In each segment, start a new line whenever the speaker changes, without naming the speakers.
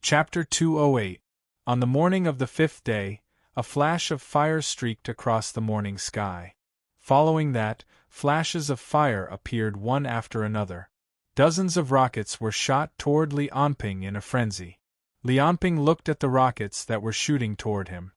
Chapter 208. On the morning of the fifth day, a flash of fire streaked across the morning sky. Following that, flashes of fire appeared one after another. Dozens of rockets were shot toward Lianping in a frenzy. Lianping looked at the rockets that were shooting toward him.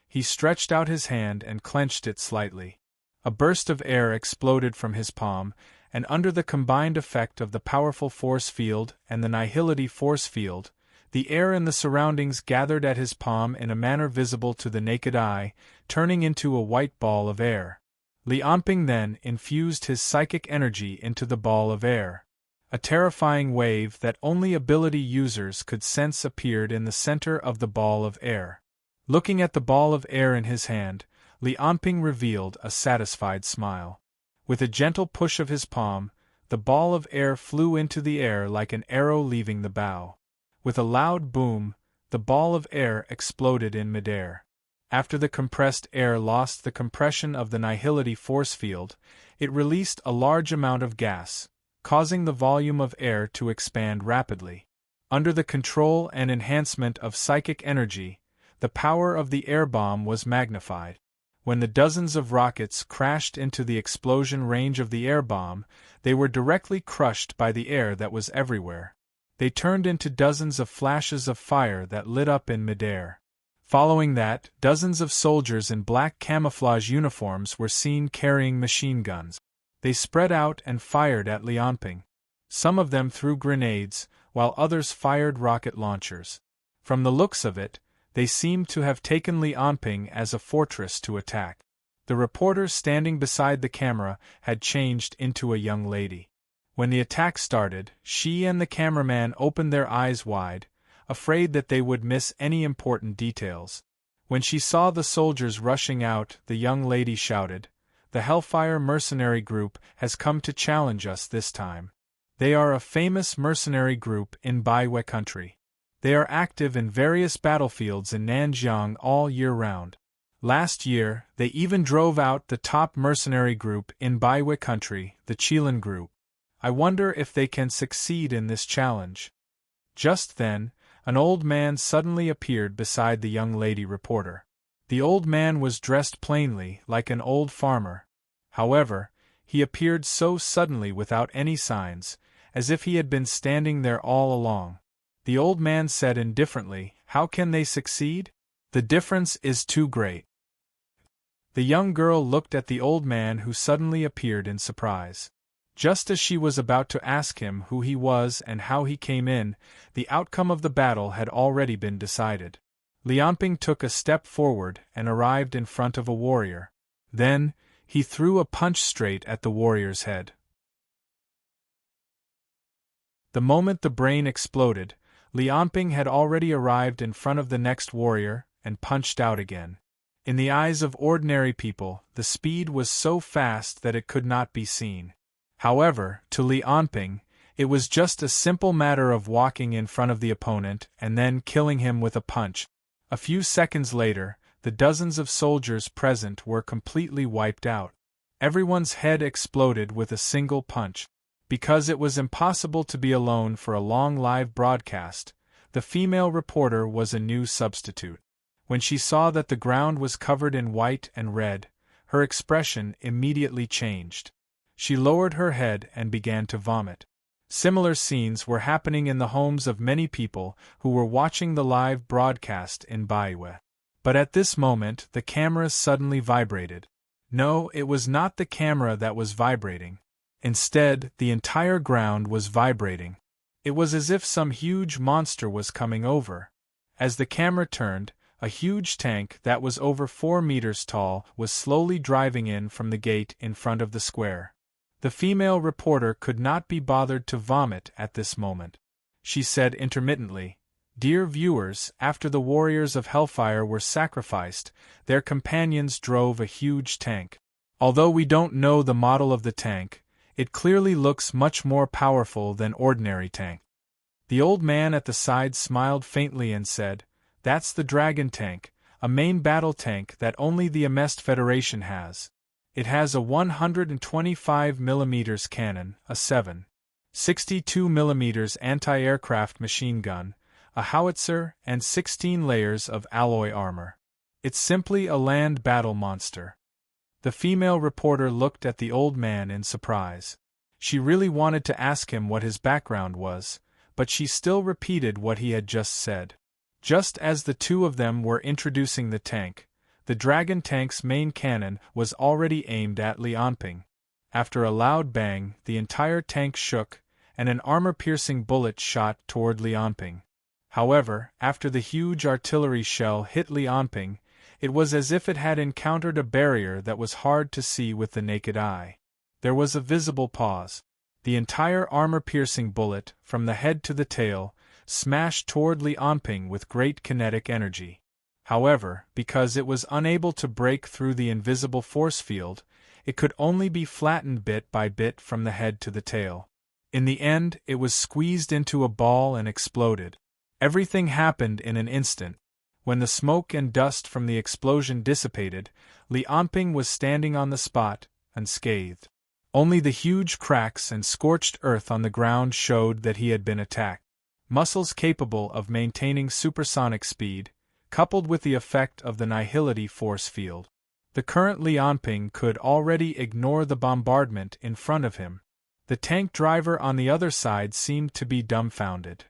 He stretched out his hand and clenched it slightly. A burst of air exploded from his palm, and under the combined effect of the powerful force field and the nihility force field, the air in the surroundings gathered at his palm in a manner visible to the naked eye, turning into a white ball of air. Lianping then infused his psychic energy into the ball of air. A terrifying wave that only ability users could sense appeared in the center of the ball of air. Looking at the ball of air in his hand, Lianping revealed a satisfied smile. With a gentle push of his palm, the ball of air flew into the air like an arrow leaving the bow. With a loud boom, the ball of air exploded in midair. After the compressed air lost the compression of the nihility force field, it released a large amount of gas, causing the volume of air to expand rapidly. Under the control and enhancement of psychic energy, the power of the air bomb was magnified. When the dozens of rockets crashed into the explosion range of the air bomb, they were directly crushed by the air that was everywhere. They turned into dozens of flashes of fire that lit up in midair. Following that, dozens of soldiers in black camouflage uniforms were seen carrying machine guns. They spread out and fired at Lianping. Some of them threw grenades, while others fired rocket launchers. From the looks of it, they seemed to have taken Lianping as a fortress to attack. The reporter standing beside the camera had changed into a young lady. When the attack started, she and the cameraman opened their eyes wide, afraid that they would miss any important details. When she saw the soldiers rushing out, the young lady shouted, "The Hellfire mercenary group has come to challenge us this time. They are a famous mercenary group in Baihui country. They are active in various battlefields in Nanjiang all year round. Last year, they even drove out the top mercenary group in Baihui country, the Qilin group. I wonder if they can succeed in this challenge." Just then, an old man suddenly appeared beside the young lady reporter. The old man was dressed plainly, like an old farmer. However, he appeared so suddenly without any signs, as if he had been standing there all along. The old man said indifferently, "How can they succeed? The difference is too great." The young girl looked at the old man who suddenly appeared in surprise. Just as she was about to ask him who he was and how he came in, the outcome of the battle had already been decided. Lianping took a step forward and arrived in front of a warrior. Then, he threw a punch straight at the warrior's head. The moment the brain exploded, Lianping had already arrived in front of the next warrior and punched out again. In the eyes of ordinary people, the speed was so fast that it could not be seen. However, to Lianping, it was just a simple matter of walking in front of the opponent and then killing him with a punch. A few seconds later, the dozens of soldiers present were completely wiped out. Everyone's head exploded with a single punch. Because it was impossible to be alone for a long live broadcast, the female reporter was a new substitute. When she saw that the ground was covered in white and red, her expression immediately changed. She lowered her head and began to vomit. Similar scenes were happening in the homes of many people who were watching the live broadcast in Baihui. But at this moment the camera suddenly vibrated. No, it was not the camera that was vibrating. Instead, the entire ground was vibrating. It was as if some huge monster was coming over. As the camera turned, a huge tank that was over 4 meters tall was slowly driving in from the gate in front of the square. The female reporter could not be bothered to vomit at this moment. She said intermittently, "Dear viewers, after the warriors of Hellfire were sacrificed, their companions drove a huge tank. Although we don't know the model of the tank, it clearly looks much more powerful than ordinary tank." The old man at the side smiled faintly and said, "That's the Dragon tank, a main battle tank that only the Amest Federation has. It has a 125 mm cannon, a 7.62 mm anti-aircraft machine gun, a howitzer, and 16 layers of alloy armor. It's simply a land battle monster. The female reporter looked at the old man in surprise. She really wanted to ask him what his background was, but she still repeated what he had just said. Just as the two of them were introducing the tank, the dragon tank's main cannon was already aimed at Lianping. After a loud bang, the entire tank shook, and an armor-piercing bullet shot toward Lianping. However, after the huge artillery shell hit Lianping, it was as if it had encountered a barrier that was hard to see with the naked eye. There was a visible pause. The entire armor-piercing bullet, from the head to the tail, smashed toward Lianping with great kinetic energy. However, because it was unable to break through the invisible force field, it could only be flattened bit by bit from the head to the tail. In the end, it was squeezed into a ball and exploded. Everything happened in an instant. When the smoke and dust from the explosion dissipated, Lianping was standing on the spot, unscathed. Only the huge cracks and scorched earth on the ground showed that he had been attacked. Muscles capable of maintaining supersonic speed, coupled with the effect of the nihility force field. The current Lianping could already ignore the bombardment in front of him. The tank driver on the other side seemed to be dumbfounded.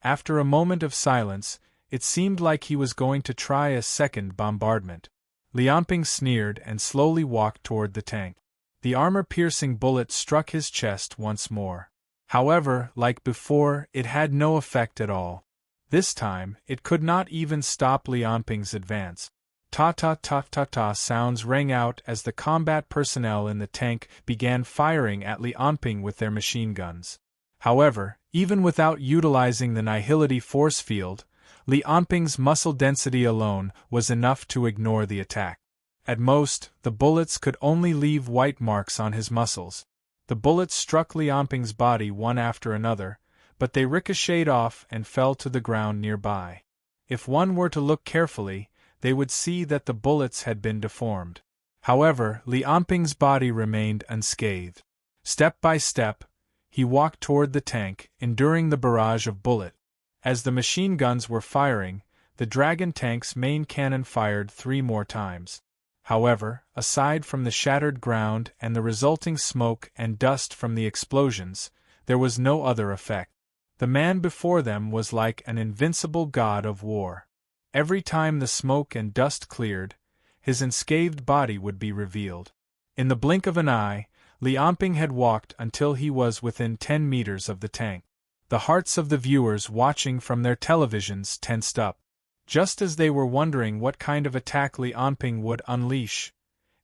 After a moment of silence, it seemed like he was going to try a second bombardment. Lianping sneered and slowly walked toward the tank. The armor-piercing bullet struck his chest once more. However, like before, it had no effect at all. This time, it could not even stop Lianping's advance. Ta-ta-ta-ta-ta sounds rang out as the combat personnel in the tank began firing at Lianping with their machine guns. However, even without utilizing the nihility force field, Lianping's muscle density alone was enough to ignore the attack. At most, the bullets could only leave white marks on his muscles. The bullets struck Lianping's body one after another, but they ricocheted off and fell to the ground nearby. If one were to look carefully, they would see that the bullets had been deformed. However, Lianping's body remained unscathed. Step by step, he walked toward the tank, enduring the barrage of bullets. As the machine guns were firing, the dragon tank's main cannon fired 3 more times. However, aside from the shattered ground and the resulting smoke and dust from the explosions, there was no other effect. The man before them was like an invincible god of war. Every time the smoke and dust cleared, his unscathed body would be revealed. In the blink of an eye, Lianping had walked until he was within 10 meters of the tank. The hearts of the viewers watching from their televisions tensed up. Just as they were wondering what kind of attack Lianping would unleash,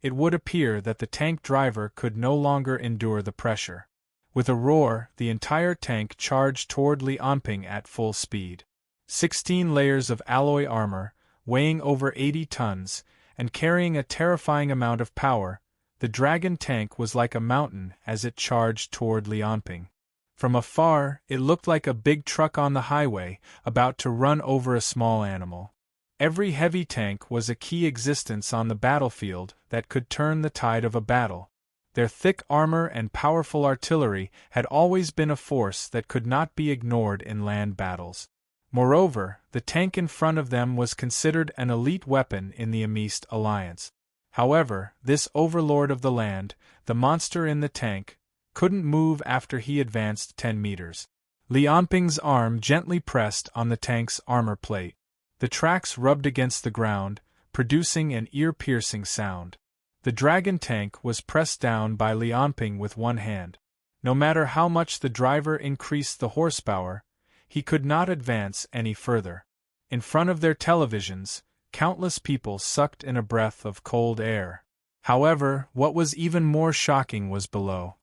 it would appear that the tank driver could no longer endure the pressure. With a roar, the entire tank charged toward Lianping at full speed. 16 layers of alloy armor, weighing over 80 tons, and carrying a terrifying amount of power, the dragon tank was like a mountain as it charged toward Lianping. From afar, it looked like a big truck on the highway, about to run over a small animal. Every heavy tank was a key existence on the battlefield that could turn the tide of a battle. Their thick armor and powerful artillery had always been a force that could not be ignored in land battles. Moreover, the tank in front of them was considered an elite weapon in the Amist alliance. However, this overlord of the land, the monster in the tank, couldn't move after he advanced 10 meters. Lianping's arm gently pressed on the tank's armor plate. The tracks rubbed against the ground, producing an ear-piercing sound. The dragon tank was pressed down by Lianping with one hand. No matter how much the driver increased the horsepower, he could not advance any further. In front of their televisions, countless people sucked in a breath of cold air. However, what was even more shocking was below.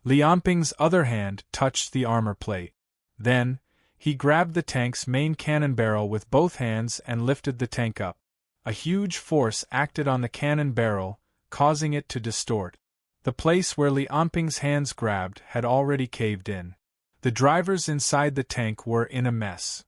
Lianping's other hand touched the armor plate. Then, he grabbed the tank's main cannon barrel with both hands and lifted the tank up. A huge force acted on the cannon barrel, causing it to distort. The place where Lianping's hands grabbed had already caved in. The drivers inside the tank were in a mess.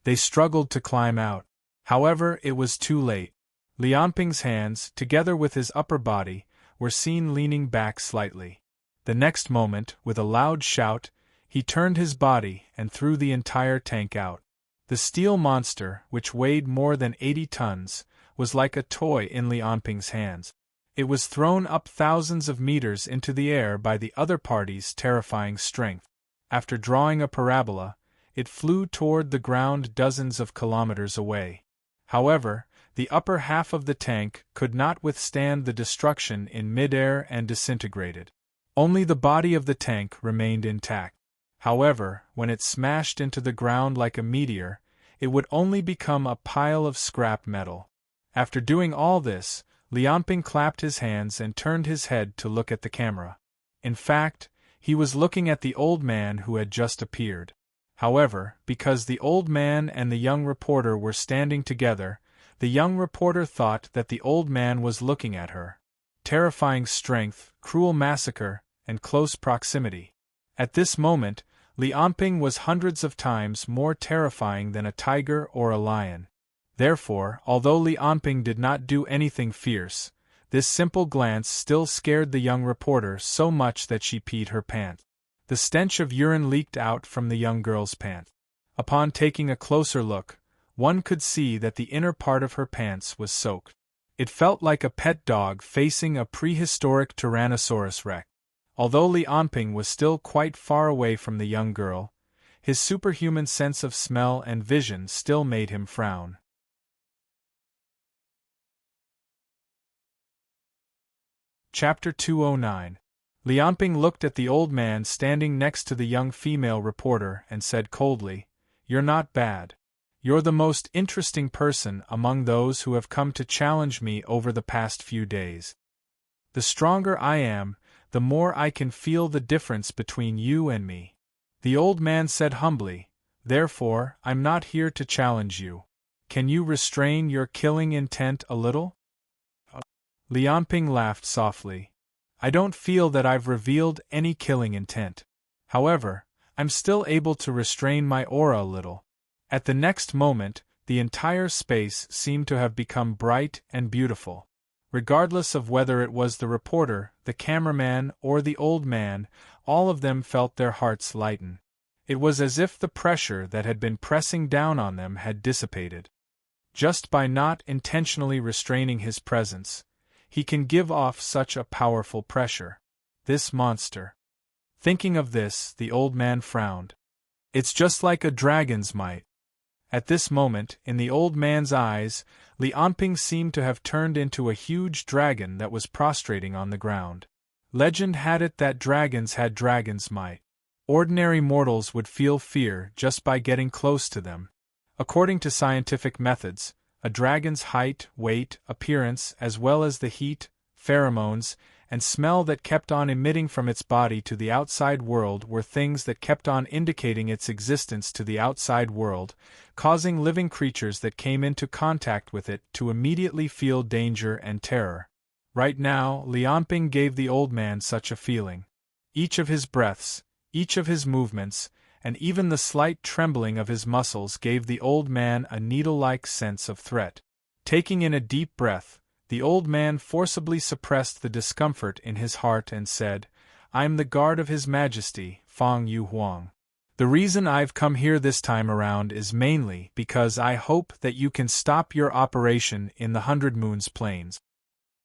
They struggled to climb out. However, it was too late. Lianping's hands, together with his upper body, were seen leaning back slightly. The next moment, with a loud shout, he turned his body and threw the entire tank out. The steel monster, which weighed more than 80 tons, was like a toy in Lianping's hands. It was thrown up thousands of meters into the air by the other party's terrifying strength. After drawing a parabola, it flew toward the ground dozens of kilometers away. However, the upper half of the tank could not withstand the destruction in midair and disintegrated. Only the body of the tank remained intact. However, when it smashed into the ground like a meteor, it would only become a pile of scrap metal. After doing all this, Lianping clapped his hands and turned his head to look at the camera. In fact, he was looking at the old man who had just appeared. However, because the old man and the young reporter were standing together, the young reporter thought that the old man was looking at her. Terrifying strength, cruel massacre, and close proximity. At this moment, Lianping was hundreds of times more terrifying than a tiger or a lion. Therefore, although Lianping did not do anything fierce, this simple glance still scared the young reporter so much that she peed her pants. The stench of urine leaked out from the young girl's pants. Upon taking a closer look, one could see that the inner part of her pants was soaked. It felt like a pet dog facing a prehistoric Tyrannosaurus Rex. Although Lianping was still quite far away from the young girl, his superhuman sense of smell and vision still made him frown. Chapter 209. Lianping looked at the old man standing next to the young female reporter and said coldly, "You're not bad. You're the most interesting person among those who have come to challenge me over the past few days. The stronger I am, the more I can feel the difference between you and me." The old man said humbly, "Therefore, I'm not here to challenge you. Can you restrain your killing intent a little?" Lianping laughed softly. "I don't feel that I've revealed any killing intent. However, I'm still able to restrain my aura a little." At the next moment, the entire space seemed to have become bright and beautiful. Regardless of whether it was the reporter, the cameraman, or the old man, all of them felt their hearts lighten. It was as if the pressure that had been pressing down on them had dissipated. Just by not intentionally restraining his presence, he can give off such a powerful pressure. This monster. Thinking of this, the old man frowned. "It's just like a dragon's might." At this moment, in the old man's eyes, Lianping seemed to have turned into a huge dragon that was prostrating on the ground. Legend had it that dragons had dragon's might. Ordinary mortals would feel fear just by getting close to them. According to scientific methods, a dragon's height, weight, appearance, as well as the heat, pheromones, and smell that kept on emitting from its body to the outside world were things that kept on indicating its existence to the outside world, causing living creatures that came into contact with it to immediately feel danger and terror. Right now, Lianping gave the old man such a feeling. Each of his breaths, each of his movements, and even the slight trembling of his muscles gave the old man a needle-like sense of threat. Taking in a deep breath, the old man forcibly suppressed the discomfort in his heart and said, "I'm the guard of His Majesty, Fang Yu Huang. The reason I've come here this time around is mainly because I hope that you can stop your operation in the 100 Moons Plains."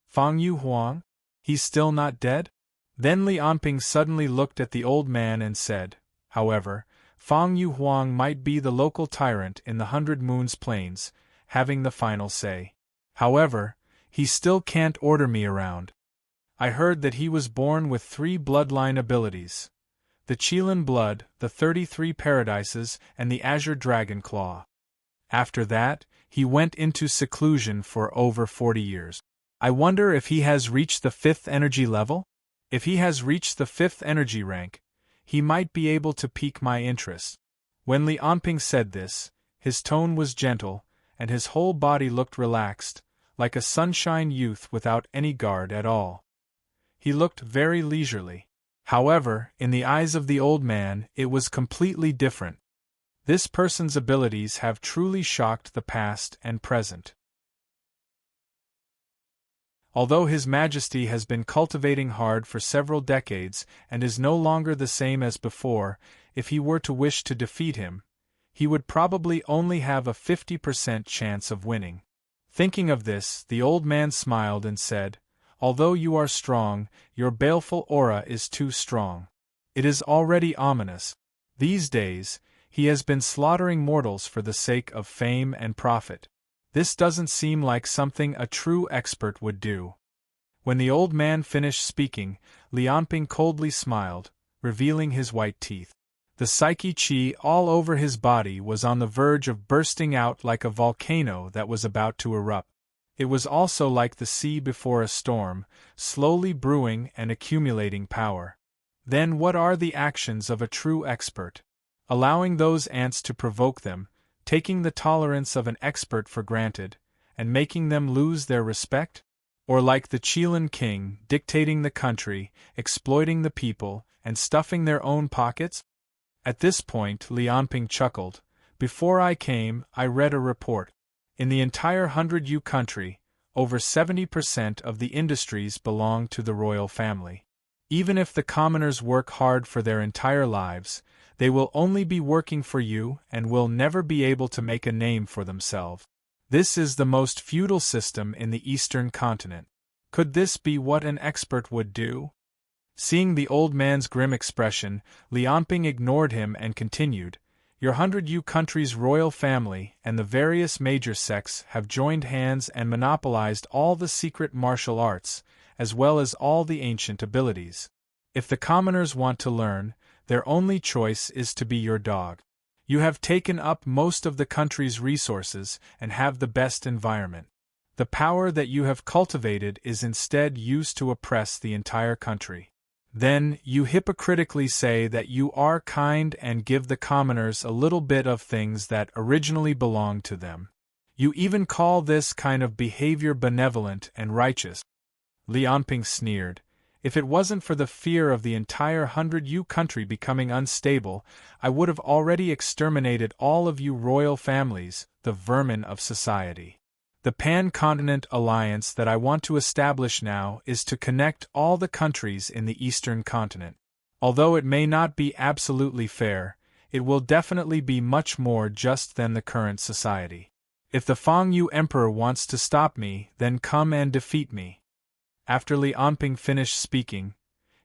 Fang Yu Huang? He's still not dead? Then Lianping suddenly looked at the old man and said, "However, Fang Yu Huang might be the local tyrant in the 100 Moons Plains, having the final say. However, he still can't order me around. I heard that he was born with 3 bloodline abilities: the Qilin blood, the 33 paradises, and the azure dragon claw. After that, he went into seclusion for over 40 years. I wonder if he has reached the 5th energy level? If he has reached the 5th energy rank, he might be able to pique my interest." When Lianping said this, his tone was gentle, and his whole body looked relaxed, like a sunshine youth without any guard at all. He looked very leisurely. However, in the eyes of the old man, it was completely different. This person's abilities have truly shocked the past and present. Although His Majesty has been cultivating hard for several decades and is no longer the same as before, if he were to wish to defeat him, he would probably only have a 50% chance of winning. Thinking of this, the old man smiled and said, "Although you are strong, your baleful aura is too strong. It is already ominous. These days, he has been slaughtering mortals for the sake of fame and profit. This doesn't seem like something a true expert would do." When the old man finished speaking, Lianping coldly smiled, revealing his white teeth. The psyche chi all over his body was on the verge of bursting out like a volcano that was about to erupt. It was also like the sea before a storm, slowly brewing and accumulating power. Then what are the actions of a true expert? Allowing those ants to provoke them, taking the tolerance of an expert for granted, and making them lose their respect? Or like the Chilean king, dictating the country, exploiting the people, and stuffing their own pockets? At this point, Lianping chuckled. Before I came, I read a report. In the entire 100U country, over 70% of the industries belong to the royal family. Even if the commoners work hard for their entire lives, they will only be working for you and will never be able to make a name for themselves. This is the most feudal system in the eastern continent. Could this be what an expert would do? Seeing the old man's grim expression, Lianping ignored him and continued, "Your 100U country's royal family and the various major sects have joined hands and monopolized all the secret martial arts, as well as all the ancient abilities. If the commoners want to learn, their only choice is to be your dog. You have taken up most of the country's resources and have the best environment. The power that you have cultivated is instead used to oppress the entire country. Then, you hypocritically say that you are kind and give the commoners a little bit of things that originally belonged to them. You even call this kind of behavior benevolent and righteous." Lianping sneered. "If it wasn't for the fear of the entire 100U country becoming unstable, I would have already exterminated all of you royal families, the vermin of society. The pan-continent alliance that I want to establish now is to connect all the countries in the eastern continent. Although it may not be absolutely fair, it will definitely be much more just than the current society. If the Fangyu Emperor wants to stop me, then come and defeat me." After Lianping finished speaking,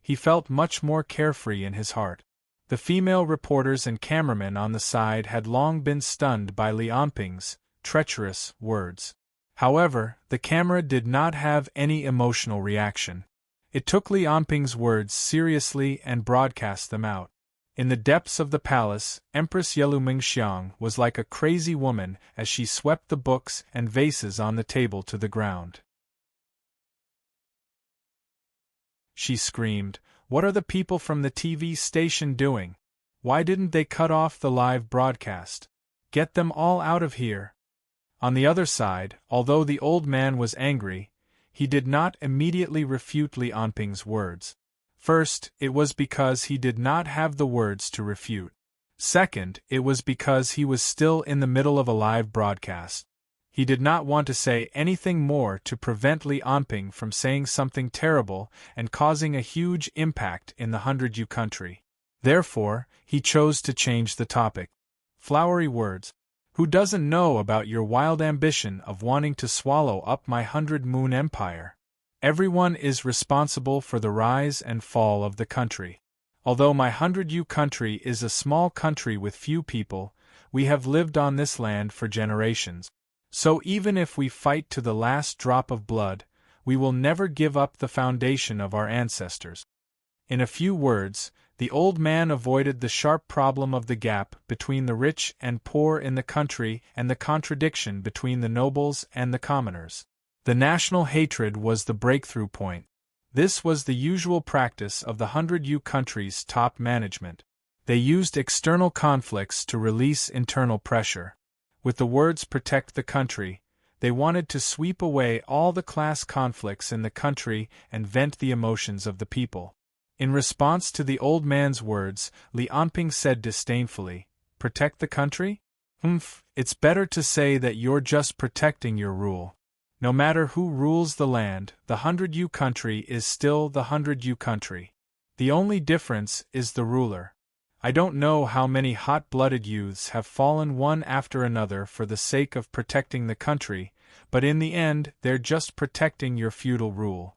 he felt much more carefree in his heart. The female reporters and cameramen on the side had long been stunned by Lianping's treacherous words. However, the camera did not have any emotional reaction. It took Lianping's words seriously and broadcast them out. In the depths of the palace, Empress Yelumingxiang was like a crazy woman as she swept the books and vases on the table to the ground. She screamed, "What are the people from the TV station doing? Why didn't they cut off the live broadcast? Get them all out of here!" On the other side, although the old man was angry, he did not immediately refute Lianping's words. First, it was because he did not have the words to refute. Second, it was because he was still in the middle of a live broadcast. He did not want to say anything more to prevent Lianping from saying something terrible and causing a huge impact in the 100U country. Therefore, he chose to change the topic. "Flowery words. Who doesn't know about your wild ambition of wanting to swallow up my 100-moon empire? Everyone is responsible for the rise and fall of the country. Although my 100U country is a small country with few people, we have lived on this land for generations. So even if we fight to the last drop of blood, we will never give up the foundation of our ancestors." In a few words, the old man avoided the sharp problem of the gap between the rich and poor in the country and the contradiction between the nobles and the commoners. The national hatred was the breakthrough point. This was the usual practice of the 100U country's top management. They used external conflicts to release internal pressure. With the words "protect the country," they wanted to sweep away all the class conflicts in the country and vent the emotions of the people. In response to the old man's words, Lianping said disdainfully, "Protect the country? It's better to say that you're just protecting your rule. No matter who rules the land, the 100U country is still the 100U country. The only difference is the ruler. I don't know how many hot-blooded youths have fallen one after another for the sake of protecting the country, but in the end they're just protecting your feudal rule.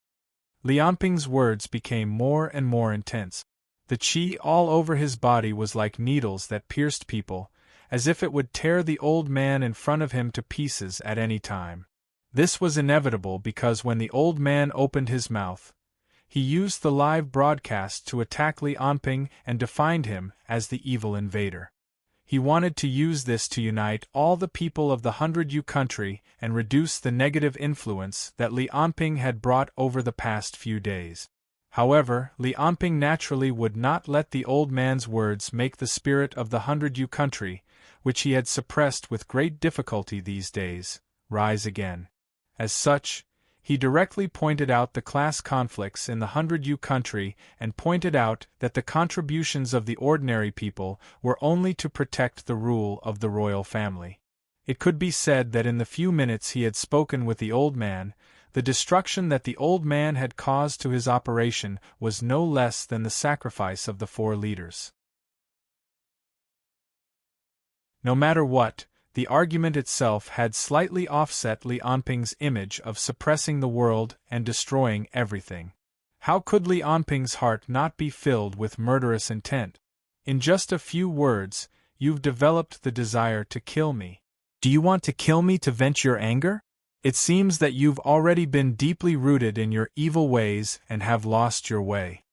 Lianping's words became more and more intense. The qi all over his body was like needles that pierced people, as if it would tear the old man in front of him to pieces at any time. This was inevitable because when the old man opened his mouth, he used the live broadcast to attack Lianping and defined him as the evil invader. He wanted to use this to unite all the people of the 100U country and reduce the negative influence that Lianping had brought over the past few days. However, Lianping naturally would not let the old man's words make the spirit of the 100U country, which he had suppressed with great difficulty these days, rise again. As such, he directly pointed out the class conflicts in the 100U country and pointed out that the contributions of the ordinary people were only to protect the rule of the royal family. It could be said that in the few minutes he had spoken with the old man, the destruction that the old man had caused to his operation was no less than the sacrifice of the 4 leaders. No matter what, the argument itself had slightly offset Lianping's image of suppressing the world and destroying everything. How could Lianping's heart not be filled with murderous intent? In just a few words, you've developed the desire to kill me. Do you want to kill me to vent your anger? It seems that you've already been deeply rooted in your evil ways and have lost your way.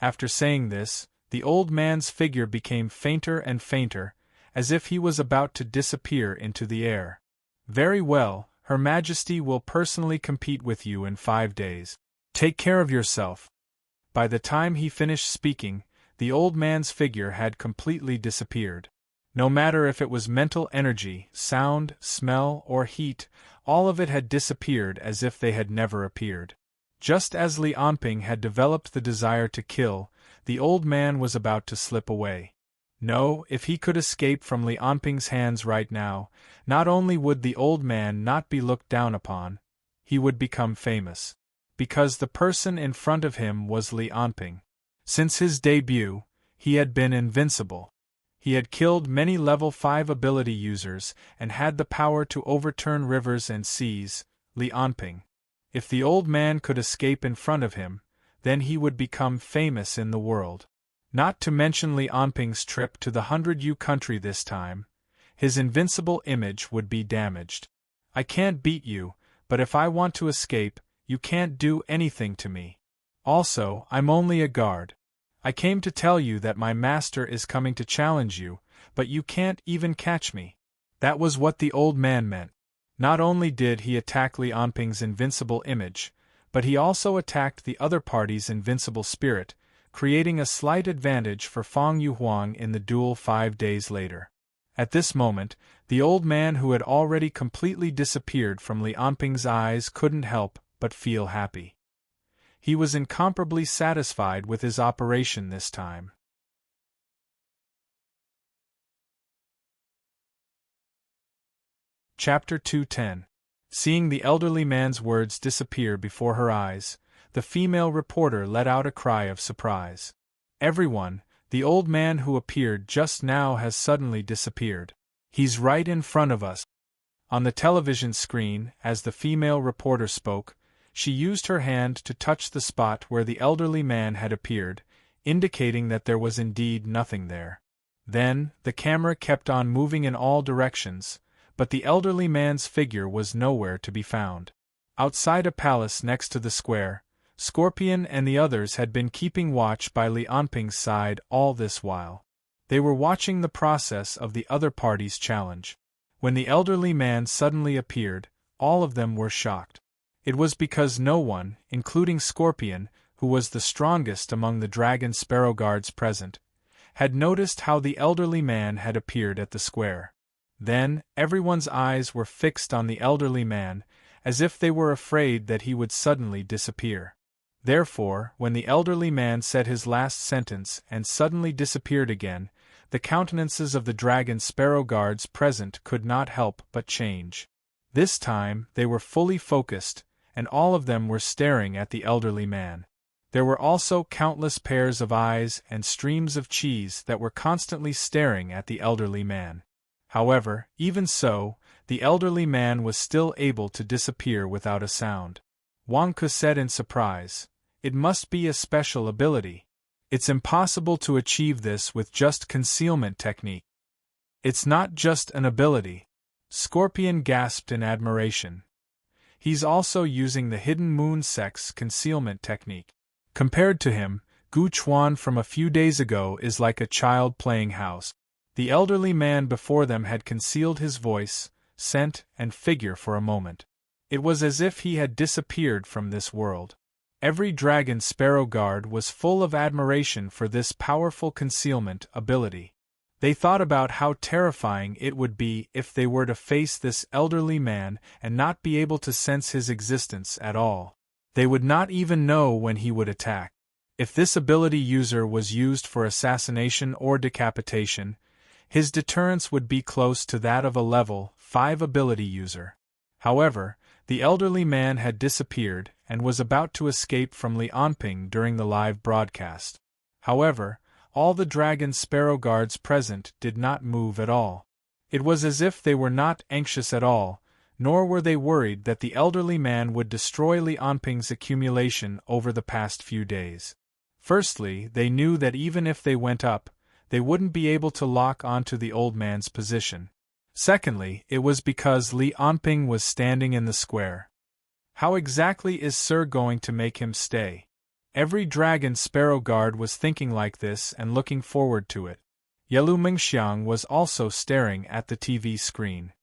After saying this, the old man's figure became fainter and fainter, as if he was about to disappear into the air. Very well, Her Majesty will personally compete with you in 5 days. Take care of yourself. By the time he finished speaking, the old man's figure had completely disappeared. No matter if it was mental energy, sound, smell, or heat, all of it had disappeared as if they had never appeared. Just as Lianping had developed the desire to kill, the old man was about to slip away. No, if he could escape from Lianping's hands right now, not only would the old man not be looked down upon, he would become famous. Because the person in front of him was Lianping. Since his debut, he had been invincible. He had killed many level 5 ability users and had the power to overturn rivers and seas, Lianping. If the old man could escape in front of him, then he would become famous in the world. Not to mention Lianping's trip to the 100U country this time, his invincible image would be damaged. I can't beat you, but if I want to escape, you can't do anything to me. Also, I'm only a guard. I came to tell you that my master is coming to challenge you, but you can't even catch me. That was what the old man meant. Not only did he attack Lianping's invincible image, but he also attacked the other party's invincible spirit, creating a slight advantage for Fang Yuhuang in the duel 5 days later. At this moment, the old man who had already completely disappeared from Lianping's eyes couldn't help but feel happy. He was incomparably satisfied with his operation this time. Chapter 210. Seeing the elderly man's words disappear before her eyes, the female reporter let out a cry of surprise. Everyone, the old man who appeared just now has suddenly disappeared. He's right in front of us. On the television screen, as the female reporter spoke, she used her hand to touch the spot where the elderly man had appeared, indicating that there was indeed nothing there. Then, the camera kept on moving in all directions, but the elderly man's figure was nowhere to be found. Outside a palace next to the square, Scorpion and the others had been keeping watch by Lianping's side all this while. They were watching the process of the other party's challenge. When the elderly man suddenly appeared, all of them were shocked. It was because no one, including Scorpion, who was the strongest among the dragon sparrow guards present, had noticed how the elderly man had appeared at the square. Then, everyone's eyes were fixed on the elderly man, as if they were afraid that he would suddenly disappear. Therefore, when the elderly man said his last sentence and suddenly disappeared again, the countenances of the dragon sparrow guards present could not help but change. This time, they were fully focused, and all of them were staring at the elderly man. There were also countless pairs of eyes and streams of cheese that were constantly staring at the elderly man. However, even so, the elderly man was still able to disappear without a sound. Wang Ke said in surprise, "It must be a special ability. It's impossible to achieve this with just concealment technique." "It's not just an ability," Scorpion gasped in admiration. "He's also using the hidden moon sex concealment technique. Compared to him, Gu Chuan from a few days ago is like a child playing house." The elderly man before them had concealed his voice, scent, and figure for a moment. It was as if he had disappeared from this world. Every dragon sparrow guard was full of admiration for this powerful concealment ability. They thought about how terrifying it would be if they were to face this elderly man and not be able to sense his existence at all. They would not even know when he would attack. If this ability user was used for assassination or decapitation, his deterrence would be close to that of a level 5 ability user. However, the elderly man had disappeared and was about to escape from Lianping during the live broadcast. However, all the dragon sparrow guards present did not move at all. It was as if they were not anxious at all, nor were they worried that the elderly man would destroy Lianping's accumulation over the past few days. Firstly, they knew that even if they went up, they wouldn't be able to lock onto the old man's position. Secondly, it was because Lianping was standing in the square. How exactly is Sir going to make him stay? Every dragon sparrow guard was thinking like this and looking forward to it. Yelu Mingxiang was also staring at the TV screen.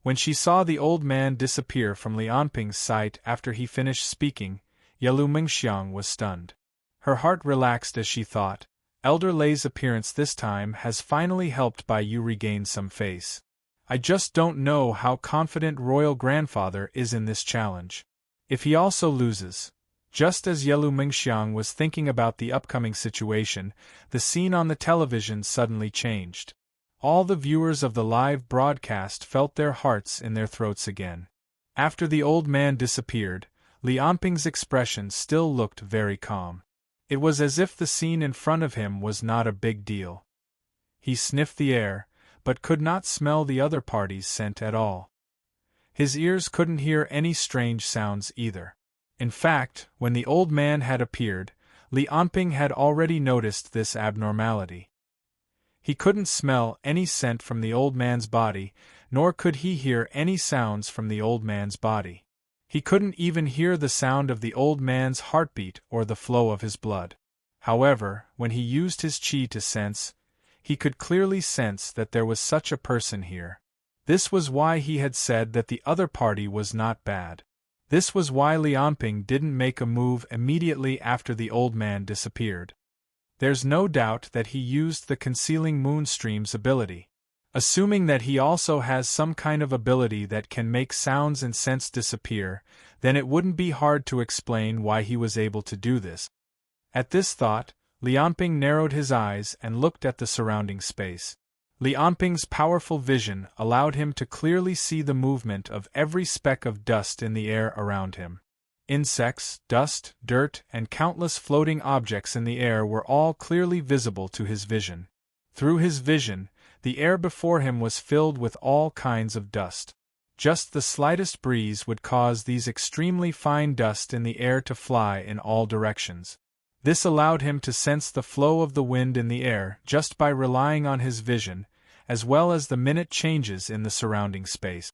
When she saw the old man disappear from Lianping's sight after he finished speaking, Yelu Mingxiang was stunned. Her heart relaxed as she thought, Elder Lei's appearance this time has finally helped Bai Yu regain some face. I just don't know how confident Royal Grandfather is in this challenge. If he also loses. Just as Yelu Mingxiang was thinking about the upcoming situation, the scene on the television suddenly changed. All the viewers of the live broadcast felt their hearts in their throats again. After the old man disappeared, Lianping's expression still looked very calm. It was as if the scene in front of him was not a big deal. He sniffed the air, but could not smell the other party's scent at all. His ears couldn't hear any strange sounds either. In fact, when the old man had appeared, Lianping had already noticed this abnormality. He couldn't smell any scent from the old man's body, nor could he hear any sounds from the old man's body. He couldn't even hear the sound of the old man's heartbeat or the flow of his blood. However, when he used his qi to sense, he could clearly sense that there was such a person here. This was why he had said that the other party was not bad. This was why Lianping didn't make a move immediately after the old man disappeared. There's no doubt that he used the concealing moonstream's ability. Assuming that he also has some kind of ability that can make sounds and scents disappear, then it wouldn't be hard to explain why he was able to do this. At this thought, Lianping narrowed his eyes and looked at the surrounding space. Lianping's powerful vision allowed him to clearly see the movement of every speck of dust in the air around him. Insects, dust, dirt, and countless floating objects in the air were all clearly visible to his vision. Through his vision, the air before him was filled with all kinds of dust. Just the slightest breeze would cause these extremely fine dust in the air to fly in all directions. This allowed him to sense the flow of the wind in the air just by relying on his vision, as well as the minute changes in the surrounding space.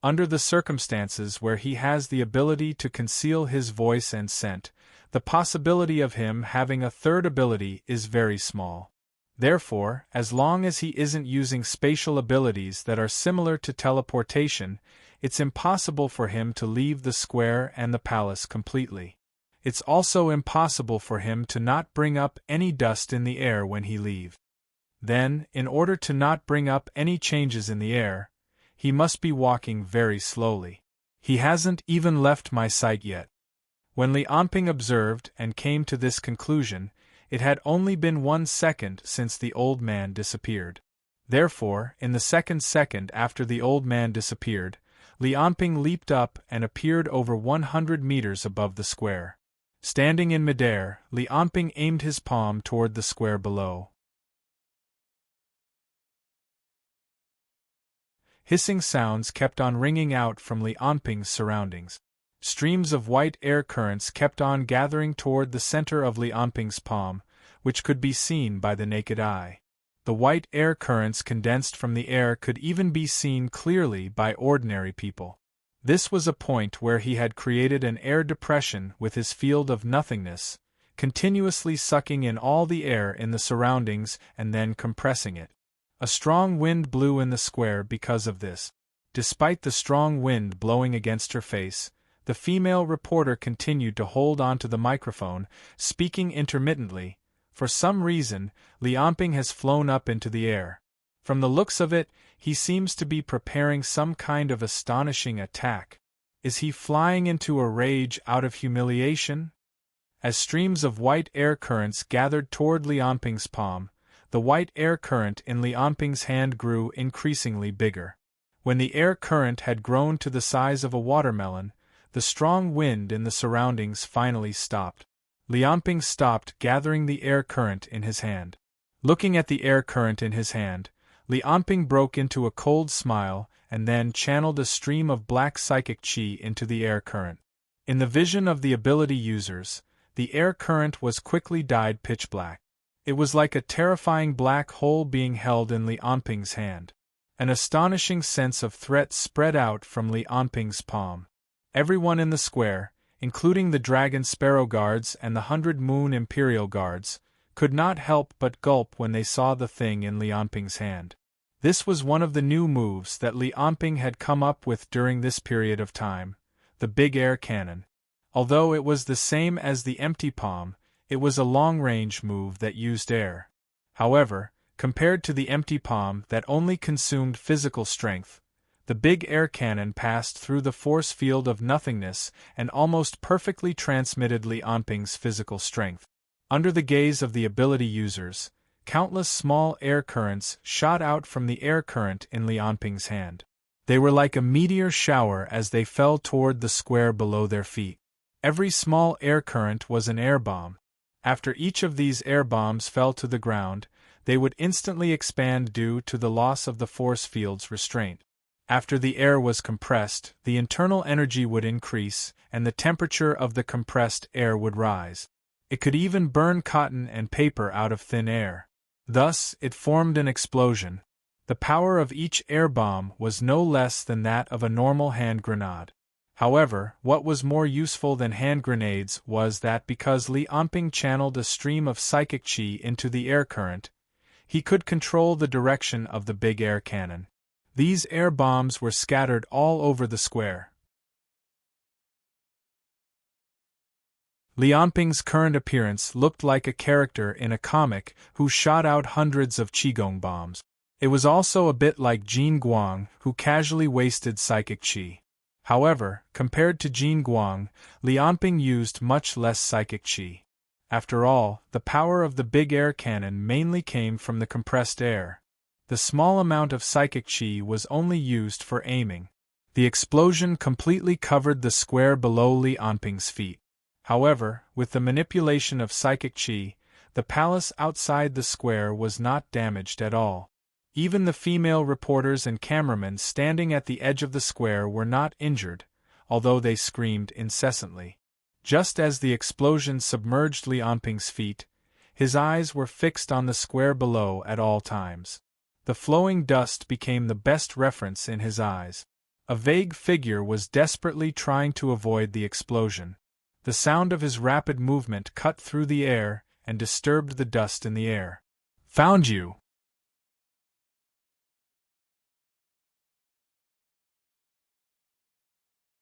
Under the circumstances where he has the ability to conceal his voice and scent, the possibility of him having a third ability is very small. Therefore, as long as he isn't using spatial abilities that are similar to teleportation, it's impossible for him to leave the square and the palace completely. It's also impossible for him to not bring up any dust in the air when he leaves. Then, in order to not bring up any changes in the air, he must be walking very slowly. He hasn't even left my sight yet. When Lianping observed and came to this conclusion, it had only been 1 second since the old man disappeared. Therefore, in the second after the old man disappeared, Li Anping leaped up and appeared over 100 meters above the square. Standing in midair, Li Anping aimed his palm toward the square below. Hissing sounds kept on ringing out from Li Anping's surroundings. Streams of white air currents kept on gathering toward the center of Li Anping's palm, which could be seen by the naked eye. The white air currents condensed from the air could even be seen clearly by ordinary people. This was a point where he had created an air depression with his field of nothingness, continuously sucking in all the air in the surroundings and then compressing it. A strong wind blew in the square because of this. Despite the strong wind blowing against her face, the female reporter continued to hold onto the microphone, speaking intermittently. For some reason, Li Anping has flown up into the air. From the looks of it, he seems to be preparing some kind of astonishing attack. Is he flying into a rage out of humiliation? As streams of white air currents gathered toward Li Anping's palm, the white air current in Li Anping's hand grew increasingly bigger. When the air current had grown to the size of a watermelon, the strong wind in the surroundings finally stopped. Li Anping stopped gathering the air current in his hand. Looking at the air current in his hand, Li Anping broke into a cold smile and then channeled a stream of black psychic chi into the air current. In the vision of the ability users, the air current was quickly dyed pitch black. It was like a terrifying black hole being held in Li Anping's hand. An astonishing sense of threat spread out from Li Anping's palm. Everyone in the square, including the Dragon Sparrow Guards and the 100 Moon Imperial Guards, could not help but gulp when they saw the thing in Li Anping's hand. This was one of the new moves that Li Anping had come up with during this period of time, the big air cannon. Although it was the same as the empty palm, it was a long-range move that used air. However, compared to the empty palm that only consumed physical strength, the big air cannon passed through the force field of nothingness and almost perfectly transmitted Li Anping's physical strength. Under the gaze of the ability users, countless small air currents shot out from the air current in Li Anping's hand. They were like a meteor shower as they fell toward the square below their feet. Every small air current was an air bomb. After each of these air bombs fell to the ground, they would instantly expand due to the loss of the force field's restraint. After the air was compressed, the internal energy would increase, and the temperature of the compressed air would rise. It could even burn cotton and paper out of thin air. Thus, it formed an explosion. The power of each air bomb was no less than that of a normal hand grenade. However, what was more useful than hand grenades was that because Li Anping channeled a stream of psychic chi into the air current, he could control the direction of the big air cannon. These air bombs were scattered all over the square. Li Anping's current appearance looked like a character in a comic who shot out hundreds of qigong bombs. It was also a bit like Jin Guang, who casually wasted psychic chi. However, compared to Jin Guang, Li Anping used much less psychic chi. After all, the power of the big air cannon mainly came from the compressed air. The small amount of psychic chi was only used for aiming. The explosion completely covered the square below Li Anping's feet. However, with the manipulation of psychic chi, the palace outside the square was not damaged at all. Even the female reporters and cameramen standing at the edge of the square were not injured, although they screamed incessantly. Just as the explosion submerged Li Anping's feet, his eyes were fixed on the square below at all times. The flowing dust became the best reference in his eyes. A vague figure was desperately trying to avoid the explosion. The sound of his rapid movement cut through the air and disturbed the dust in the air. "Found you!"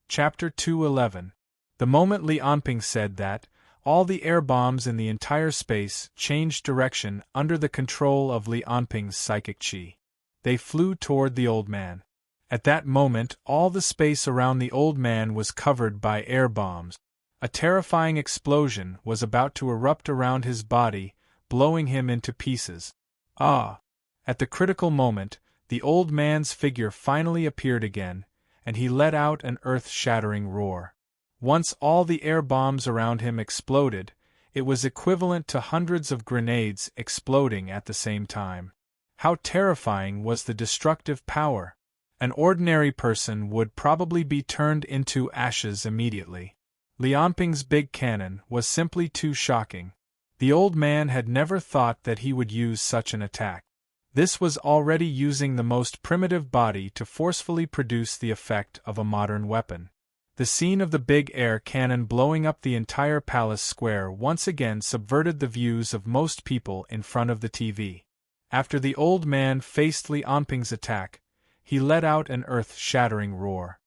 Chapter 211. The moment Li Anping said that, all the air bombs in the entire space changed direction under the control of Li Anping's psychic chi. They flew toward the old man. At that moment, all the space around the old man was covered by air bombs. A terrifying explosion was about to erupt around his body, blowing him into pieces. Ah! At the critical moment, the old man's figure finally appeared again, and he let out an earth-shattering roar. Once all the air bombs around him exploded, it was equivalent to hundreds of grenades exploding at the same time. How terrifying was the destructive power! An ordinary person would probably be turned into ashes immediately. Lianping's big cannon was simply too shocking. The old man had never thought that he would use such an attack. This was already using the most primitive body to forcefully produce the effect of a modern weapon. The scene of the big air cannon blowing up the entire palace square once again subverted the views of most people in front of the TV. After the old man faced Lianping's attack, he let out an earth-shattering roar.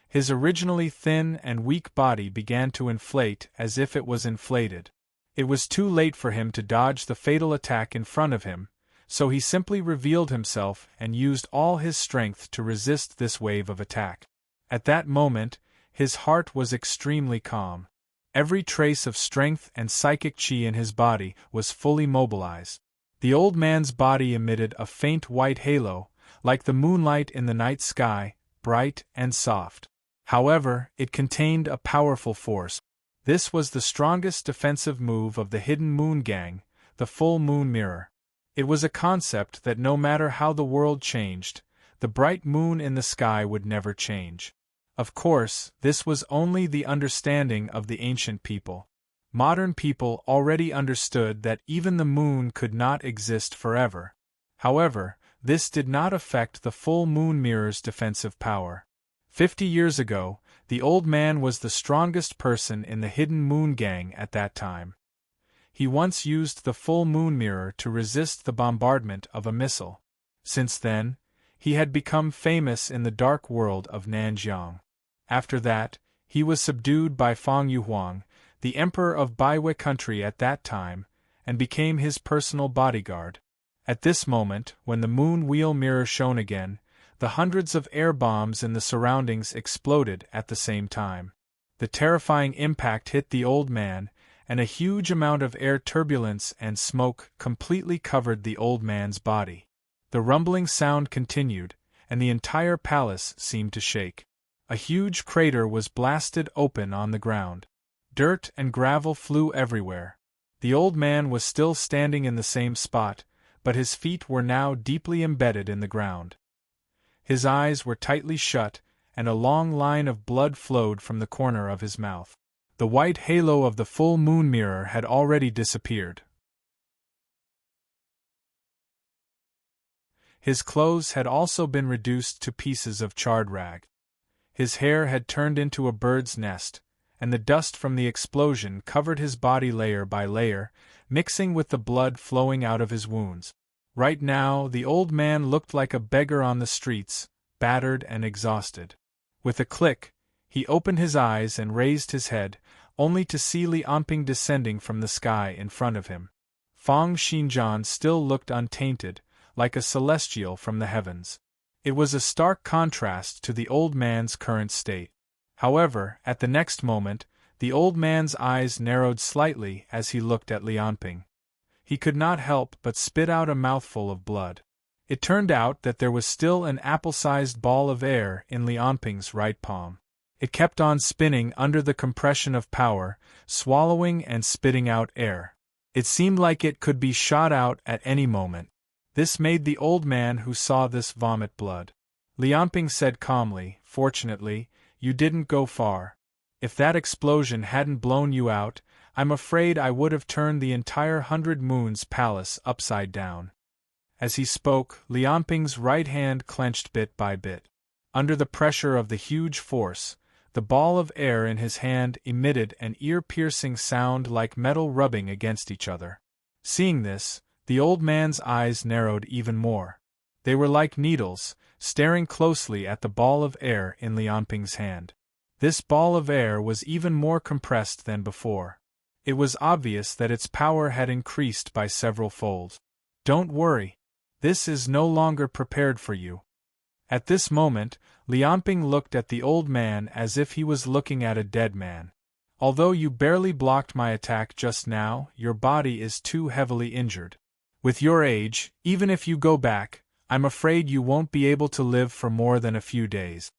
His originally thin and weak body began to inflate as if it was inflated. It was too late for him to dodge the fatal attack in front of him, so he simply revealed himself and used all his strength to resist this wave of attack. At that moment, his heart was extremely calm. Every trace of strength and psychic chi in his body was fully mobilized. The old man's body emitted a faint white halo, like the moonlight in the night sky, bright and soft. However, it contained a powerful force. This was the strongest defensive move of the Hidden Moon Gang, the full moon mirror. It was a concept that no matter how the world changed, the bright moon in the sky would never change. Of course, this was only the understanding of the ancient people. Modern people already understood that even the moon could not exist forever. However, this did not affect the full moon mirror's defensive power. 50 years ago, the old man was the strongest person in the Hidden Moon Gang at that time. He once used the full moon mirror to resist the bombardment of a missile. Since then, he had become famous in the dark world of Nanjiang. After that, he was subdued by Fang Yuhuang, the emperor of Baiwei country at that time, and became his personal bodyguard. At this moment, when the moon wheel mirror shone again, the hundreds of air bombs in the surroundings exploded at the same time. The terrifying impact hit the old man, and a huge amount of air turbulence and smoke completely covered the old man's body. The rumbling sound continued, and the entire palace seemed to shake. A huge crater was blasted open on the ground. Dirt and gravel flew everywhere. The old man was still standing in the same spot, but his feet were now deeply embedded in the ground. His eyes were tightly shut, and a long line of blood flowed from the corner of his mouth. The white halo of the full moon mirror had already disappeared. His clothes had also been reduced to pieces of charred rag. His hair had turned into a bird's nest, and the dust from the explosion covered his body layer by layer, mixing with the blood flowing out of his wounds. Right now, the old man looked like a beggar on the streets, battered and exhausted. With a click, he opened his eyes and raised his head, only to see Lianping descending from the sky in front of him. Fang Xinjian still looked untainted, like a celestial from the heavens. It was a stark contrast to the old man's current state. However, at the next moment, the old man's eyes narrowed slightly as he looked at Lianping. He could not help but spit out a mouthful of blood. It turned out that there was still an apple-sized ball of air in Lianping's right palm. It kept on spinning under the compression of power, swallowing and spitting out air. It seemed like it could be shot out at any moment. This made the old man who saw this vomit blood. Lianping said calmly, "Fortunately, you didn't go far. If that explosion hadn't blown you out, I'm afraid I would have turned the entire 100 Moons Palace upside down." As he spoke, Lianping's right hand clenched bit by bit. Under the pressure of the huge force, the ball of air in his hand emitted an ear-piercing sound like metal rubbing against each other. Seeing this, the old man's eyes narrowed even more. They were like needles, staring closely at the ball of air in Lianping's hand. This ball of air was even more compressed than before. It was obvious that its power had increased by several folds. "Don't worry. This is no longer prepared for you." At this moment, Lianping looked at the old man as if he was looking at a dead man. "Although you barely blocked my attack just now, your body is too heavily injured. With your age, even if you go back, I'm afraid you won't be able to live for more than a few days."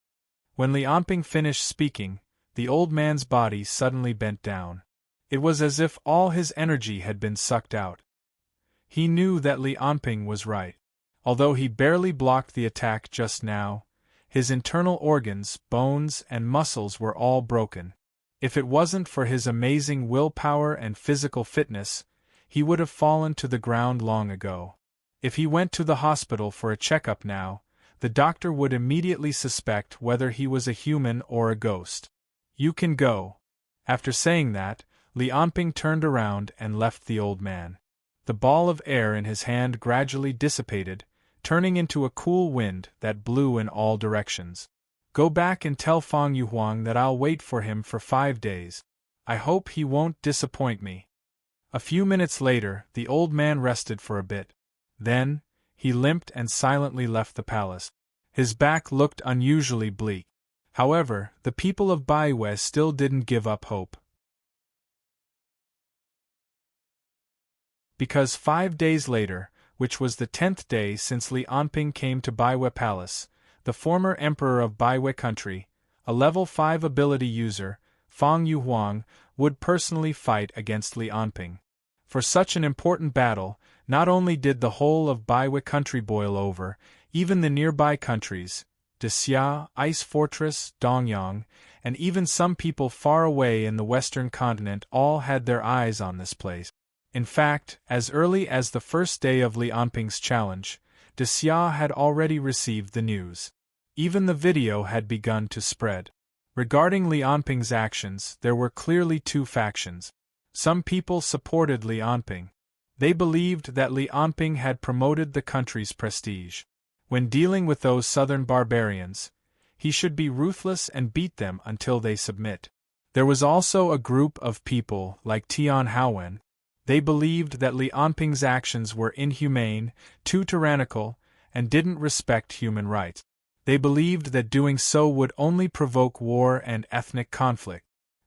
When Li Anping finished speaking, the old man's body suddenly bent down. It was as if all his energy had been sucked out. He knew that Li Anping was right. Although he barely blocked the attack just now, his internal organs, bones, and muscles were all broken. If it wasn't for his amazing willpower and physical fitness, he would have fallen to the ground long ago. If he went to the hospital for a checkup now, the doctor would immediately suspect whether he was a human or a ghost. "You can go." After saying that, Li Anping turned around and left the old man. The ball of air in his hand gradually dissipated, turning into a cool wind that blew in all directions. "Go back and tell Fang Yuhuang that I'll wait for him for 5 days. I hope he won't disappoint me." A few minutes later, the old man rested for a bit. Then, he limped and silently left the palace. His back looked unusually bleak. However, the people of Baiwei still didn't give up hope. Because 5 days later, which was the 10th day since Li Anping came to Baiwei Palace, the former emperor of Baiwei country, a level 5 ability user, Fang Yuhuang, would personally fight against Li Anping. For such an important battle, not only did the whole of Baiwei country boil over, even the nearby countries, Dexia, Ice Fortress, Dongyang, and even some people far away in the western continent all had their eyes on this place. In fact, as early as the first day of Li Anping's challenge, Dexia had already received the news. Even the video had begun to spread. Regarding Li Anping's actions, there were clearly two factions. Some people supported Li Anping. They believed that Li Anping had promoted the country's prestige. When dealing with those southern barbarians, he should be ruthless and beat them until they submit. There was also a group of people like Tian Haowen. They believed that Li Anping's actions were inhumane, too tyrannical, and didn't respect human rights. They believed that doing so would only provoke war and ethnic conflict.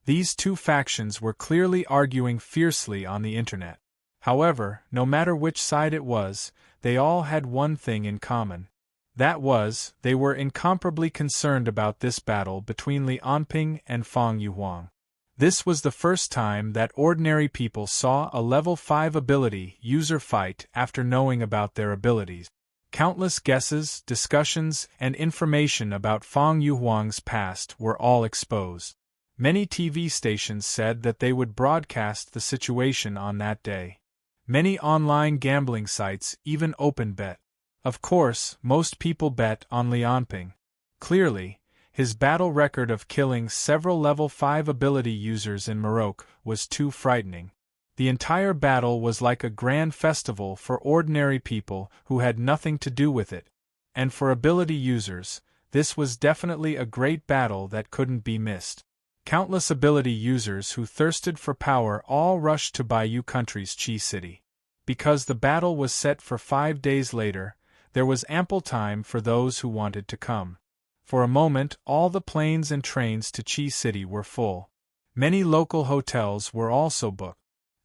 These two factions were clearly arguing fiercely on the internet. However, no matter which side it was, they all had one thing in common. That was, they were incomparably concerned about this battle between Li Anping and Fang Yuhuang. This was the first time that ordinary people saw a level 5 ability user fight after knowing about their abilities. Countless guesses, discussions, and information about Fang Yuhuang's past were all exposed. Many TV stations said that they would broadcast the situation on that day. Many online gambling sites even opened bet. Of course, most people bet on Li Anping. Clearly, his battle record of killing several level 5 ability users in Morocco was too frightening. The entire battle was like a grand festival for ordinary people who had nothing to do with it. And for ability users, this was definitely a great battle that couldn't be missed. Countless ability users who thirsted for power all rushed to Baiyu country's Qi city. Because the battle was set for 5 days later, there was ample time for those who wanted to come. For a moment, all the planes and trains to Qi city were full. Many local hotels were also booked.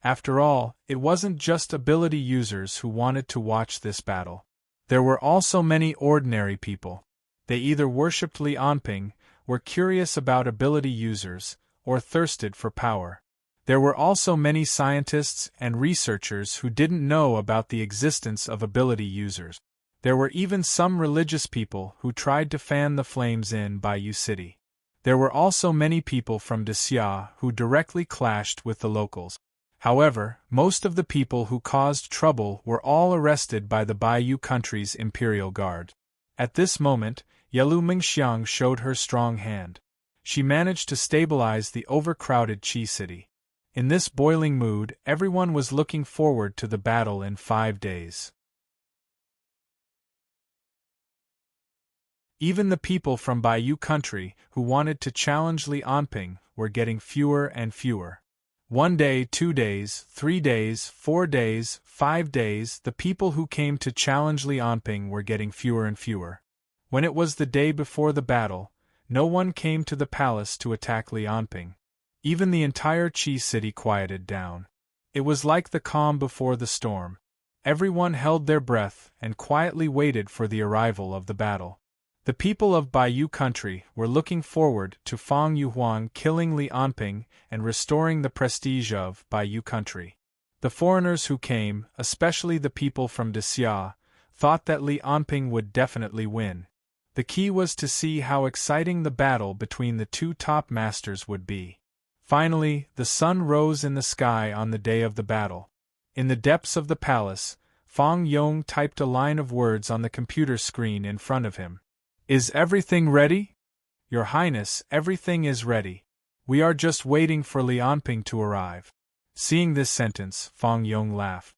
After all, it wasn't just ability users who wanted to watch this battle. There were also many ordinary people. They either worshipped Li Anping, were curious about ability users, or thirsted for power. There were also many scientists and researchers who didn't know about the existence of ability users. There were even some religious people who tried to fan the flames in Baiyu City. There were also many people from Dexia who directly clashed with the locals. However, most of the people who caused trouble were all arrested by the Baiyu country's Imperial Guard. At this moment, Yelu Mingxiang showed her strong hand. She managed to stabilize the overcrowded Qi city. In this boiling mood, everyone was looking forward to the battle in 5 days. Even the people from Baiyu country who wanted to challenge Li Anping were getting fewer and fewer. 1 day, 2 days, 3 days, 4 days, 5 days, the people who came to challenge Li Anping were getting fewer and fewer. When it was the day before the battle, no one came to the palace to attack Li Anping. Even the entire Qi city quieted down. It was like the calm before the storm. Everyone held their breath and quietly waited for the arrival of the battle. The people of Baiyu country were looking forward to Fang Yuhuang killing Li Anping and restoring the prestige of Baiyu country. The foreigners who came, especially the people from Xia, thought that Li Anping would definitely win. The key was to see how exciting the battle between the two top masters would be. Finally, the sun rose in the sky on the day of the battle. In the depths of the palace, Fang Yong typed a line of words on the computer screen in front of him. "Is everything ready? Your Highness, everything is ready. We are just waiting for Li Anping to arrive." Seeing this sentence, Fang Yong laughed.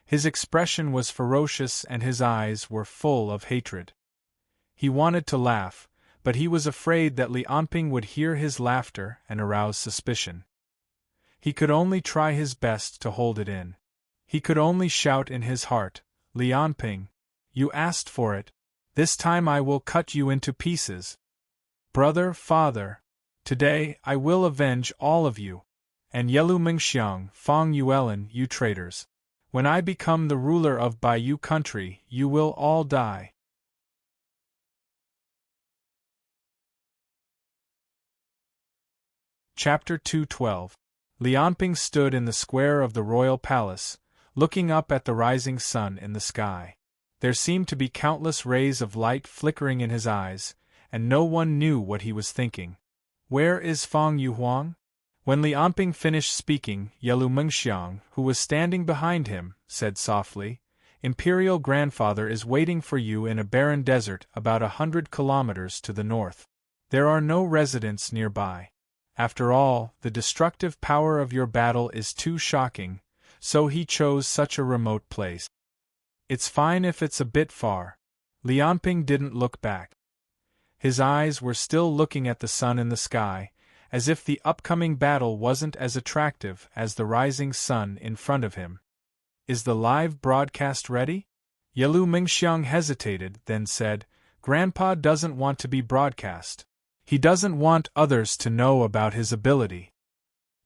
His expression was ferocious and his eyes were full of hatred. He wanted to laugh, but he was afraid that Li Anping would hear his laughter and arouse suspicion. He could only try his best to hold it in. He could only shout in his heart, "Li Anping, you asked for it. This time I will cut you into pieces. Brother, father, today I will avenge all of you. And Yelu Mingxiang, Fang Yuelin, you traitors. When I become the ruler of Baiyu country, you will all die." Chapter 212. Li Anping stood in the square of the royal palace, looking up at the rising sun in the sky. There seemed to be countless rays of light flickering in his eyes, and no one knew what he was thinking. "Where is Fang Yuhuang?" When Li Anping finished speaking, Yelu Mengxiang, who was standing behind him, said softly, "Imperial grandfather is waiting for you in a barren desert about 100 kilometers to the north. There are no residents nearby. After all, the destructive power of your battle is too shocking, so he chose such a remote place. It's fine if it's a bit far." Li Anping didn't look back. His eyes were still looking at the sun in the sky, as if the upcoming battle wasn't as attractive as the rising sun in front of him. "Is the live broadcast ready?" Yelu Mingxiang hesitated, then said, "Grandpa doesn't want to be broadcast. He doesn't want others to know about his ability."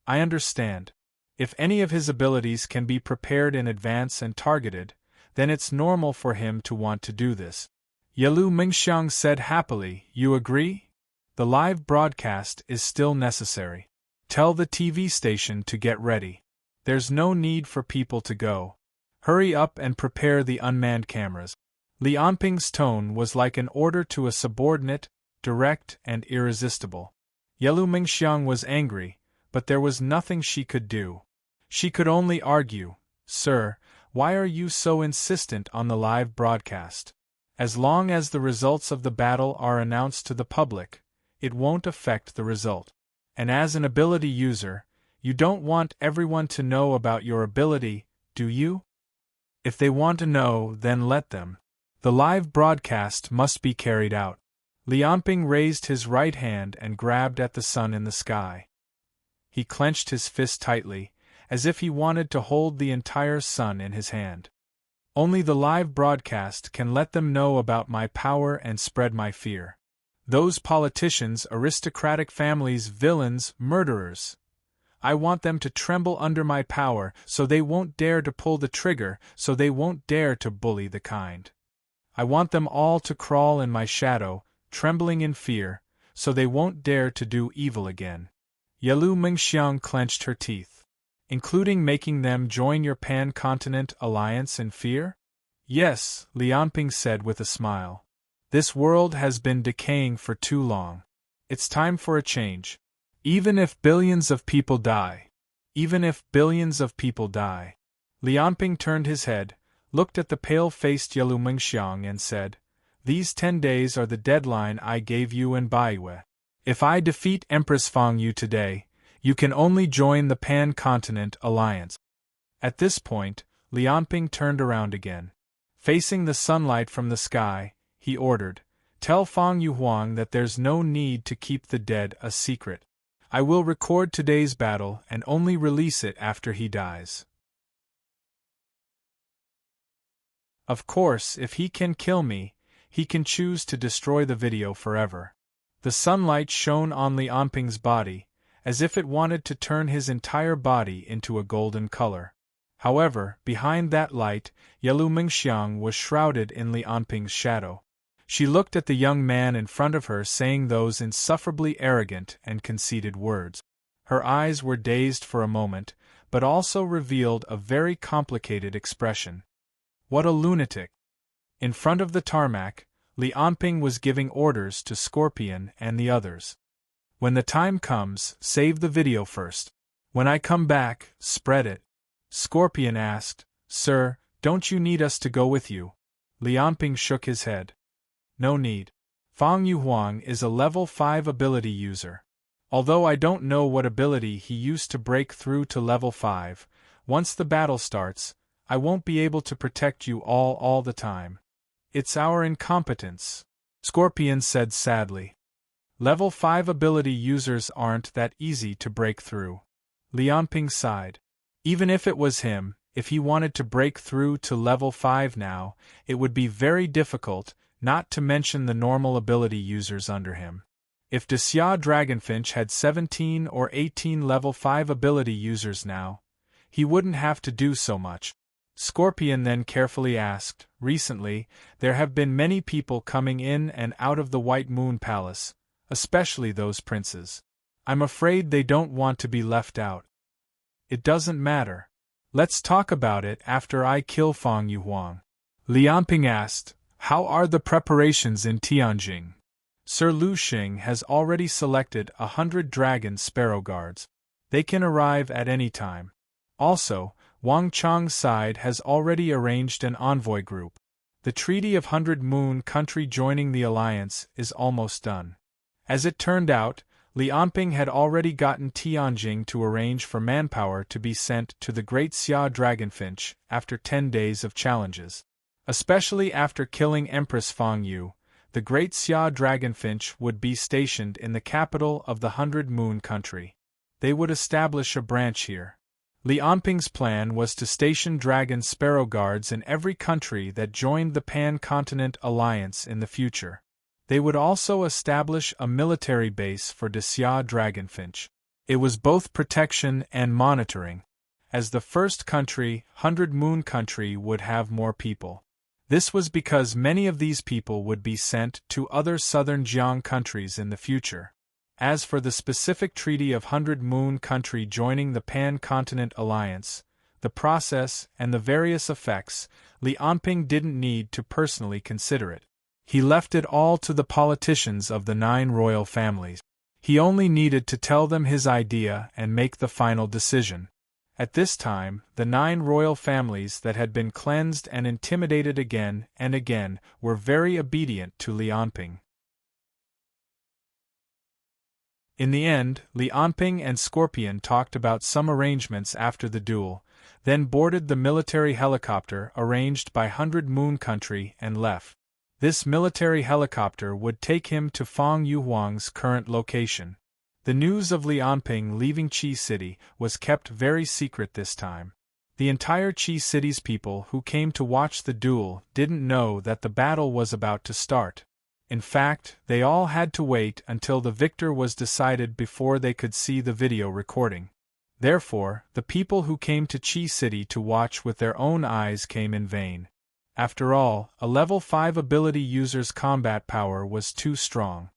"I understand. If any of his abilities can be prepared in advance and targeted, then it's normal for him to want to do this." Yelu Mingxiang said happily, "You agree? The live broadcast is still necessary. Tell the TV station to get ready. There's no need for people to go. Hurry up and prepare the unmanned cameras." Li Anping's tone was like an order to a subordinate, direct and irresistible. Yelu Mingxiang was angry, but there was nothing she could do. She could only argue, "Sir, why are you so insistent on the live broadcast? As long as the results of the battle are announced to the public, it won't affect the result. And as an ability user, you don't want everyone to know about your ability, do you? If they want to know, then let them. The live broadcast must be carried out." Li Anping raised his right hand and grabbed at the sun in the sky. He clenched his fist tightly, as if he wanted to hold the entire sun in his hand. "Only the live broadcast can let them know about my power and spread my fear. Those politicians, aristocratic families, villains, murderers. I want them to tremble under my power, so they won't dare to pull the trigger, so they won't dare to bully the kind. I want them all to crawl in my shadow, trembling in fear, so they won't dare to do evil again." Yelu Mingxiang clenched her teeth. "Including making them join your pan-continent alliance in fear?" "Yes," Li Anping said with a smile. "This world has been decaying for too long. It's time for a change. Even if billions of people die. Even if billions of people die." Li Anping turned his head, looked at the pale-faced Yelu Mingxiang and said, "These 10 days are the deadline I gave you in Baiyu. If I defeat Empress Fang Yu today, you can only join the Pan-Continent Alliance." At this point, Li Anping turned around again. Facing the sunlight from the sky, he ordered, "Tell Fang Yuhuang that there's no need to keep the dead a secret. I will record today's battle and only release it after he dies. Of course, if he can kill me, he can choose to destroy the video forever." The sunlight shone on Li Anping's body, as if it wanted to turn his entire body into a golden color. However, behind that light, Yelu Mingxiang was shrouded in Li Anping's shadow. She looked at the young man in front of her saying those insufferably arrogant and conceited words. Her eyes were dazed for a moment, but also revealed a very complicated expression. What a lunatic! In front of the tarmac, Li Anping was giving orders to Scorpion and the others. When the time comes, save the video first. When I come back, spread it. Scorpion asked, Sir, don't you need us to go with you? Li Anping shook his head. No need. Fang Yuhuang is a level 5 ability user. Although I don't know what ability he used to break through to level 5, once the battle starts, I won't be able to protect you all the time. It's our incompetence, Scorpion said sadly. Level 5 ability users aren't that easy to break through. Li Anping sighed. Even if it was him, if he wanted to break through to level 5 now, it would be very difficult, not to mention the normal ability users under him. If Xia Dragonfinch had 17 or 18 level 5 ability users now, he wouldn't have to do so much. Scorpion then carefully asked, Recently, there have been many people coming in and out of the White Moon Palace, especially those princes. I'm afraid they don't want to be left out. It doesn't matter. Let's talk about it after I kill Fang Yuhuang. Li Anping asked, How are the preparations in Tianjing? Sir Lu Xing has already selected 100 dragon sparrow guards. They can arrive at any time. Also, Wang Chang's side has already arranged an envoy group. The Treaty of 100 Moon Country joining the alliance is almost done. As it turned out, Li Anping had already gotten Tianjing to arrange for manpower to be sent to the Great Xia Dragonfinch after 10 days of challenges. Especially after killing Empress Fang Yu, the Great Xia Dragonfinch would be stationed in the capital of the 100 Moon Country. They would establish a branch here. Li Anping's plan was to station dragon sparrow guards in every country that joined the Pan-Continent Alliance in the future. They would also establish a military base for Xia Dragonfinch. It was both protection and monitoring. As the first country, 100 Moon Country would have more people. This was because many of these people would be sent to other southern Jiang countries in the future. As for the specific treaty of 100 Moon Country joining the Pan-Continent Alliance, the process and the various effects, Li Anping didn't need to personally consider it. He left it all to the politicians of the 9 royal families. He only needed to tell them his idea and make the final decision. At this time, the 9 royal families that had been cleansed and intimidated again and again were very obedient to Li Anping. In the end, Li Anping and Scorpion talked about some arrangements after the duel, then boarded the military helicopter arranged by 100 Moon Country and left. This military helicopter would take him to Fang Yuhuang's current location. The news of Li Anping leaving Qi City was kept very secret this time. The entire Qi City's people who came to watch the duel didn't know that the battle was about to start. In fact, they all had to wait until the victor was decided before they could see the video recording. Therefore, the people who came to Qi City to watch with their own eyes came in vain. After all, a level 5 ability user's combat power was too strong.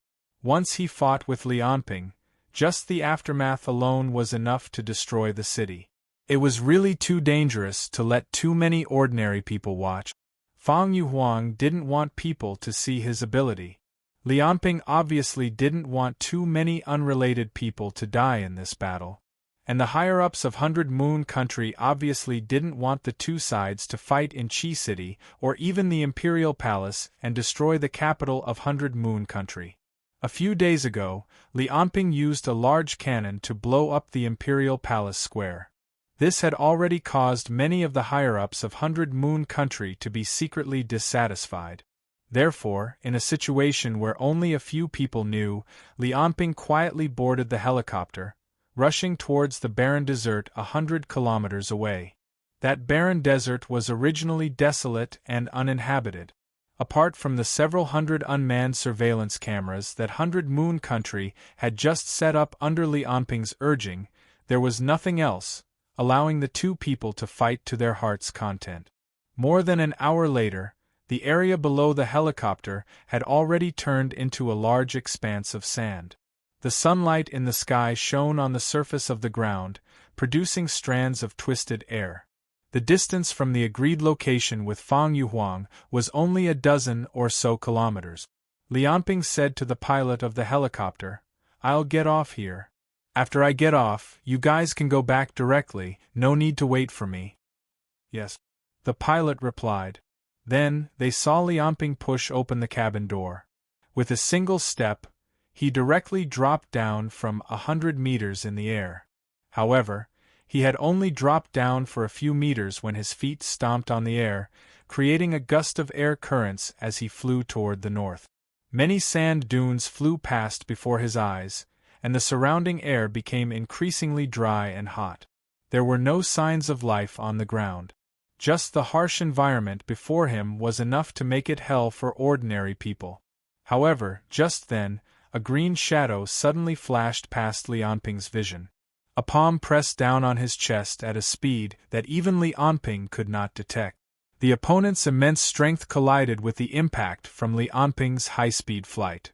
Once he fought with Li Anping, just the aftermath alone was enough to destroy the city. It was really too dangerous to let too many ordinary people watch. Fang Yuhuang didn't want people to see his ability. Li Anping obviously didn't want too many unrelated people to die in this battle. And the higher-ups of 100 Moon Country obviously didn't want the two sides to fight in Qi City or even the Imperial Palace and destroy the capital of 100 Moon Country. A few days ago, Li Anping used a large cannon to blow up the Imperial Palace Square. This had already caused many of the higher-ups of 100 Moon Country to be secretly dissatisfied. Therefore, in a situation where only a few people knew, Li Anping quietly boarded the helicopter, rushing towards the barren desert 100 kilometers away. That barren desert was originally desolate and uninhabited. Apart from the several hundred unmanned surveillance cameras that 100 Moon Country had just set up under Li Anping's urging, there was nothing else, allowing the two people to fight to their heart's content. More than an hour later, the area below the helicopter had already turned into a large expanse of sand. The sunlight in the sky shone on the surface of the ground, producing strands of twisted air. The distance from the agreed location with Fang Yuhuang was only a dozen or so kilometers. Lianping said to the pilot of the helicopter, "I'll get off here. After I get off, you guys can go back directly, no need to wait for me." "Yes," the pilot replied. Then, they saw Lianping push open the cabin door. With a single step, he directly dropped down from 100 meters in the air. However, he had only dropped down for a few meters when his feet stomped on the air, creating a gust of air currents as he flew toward the north. Many sand dunes flew past before his eyes, and the surrounding air became increasingly dry and hot. There were no signs of life on the ground. Just the harsh environment before him was enough to make it hell for ordinary people. However, just then, a green shadow suddenly flashed past Lianping's vision. A palm pressed down on his chest at a speed that even Lianping could not detect. The opponent's immense strength collided with the impact from Lianping's high-speed flight.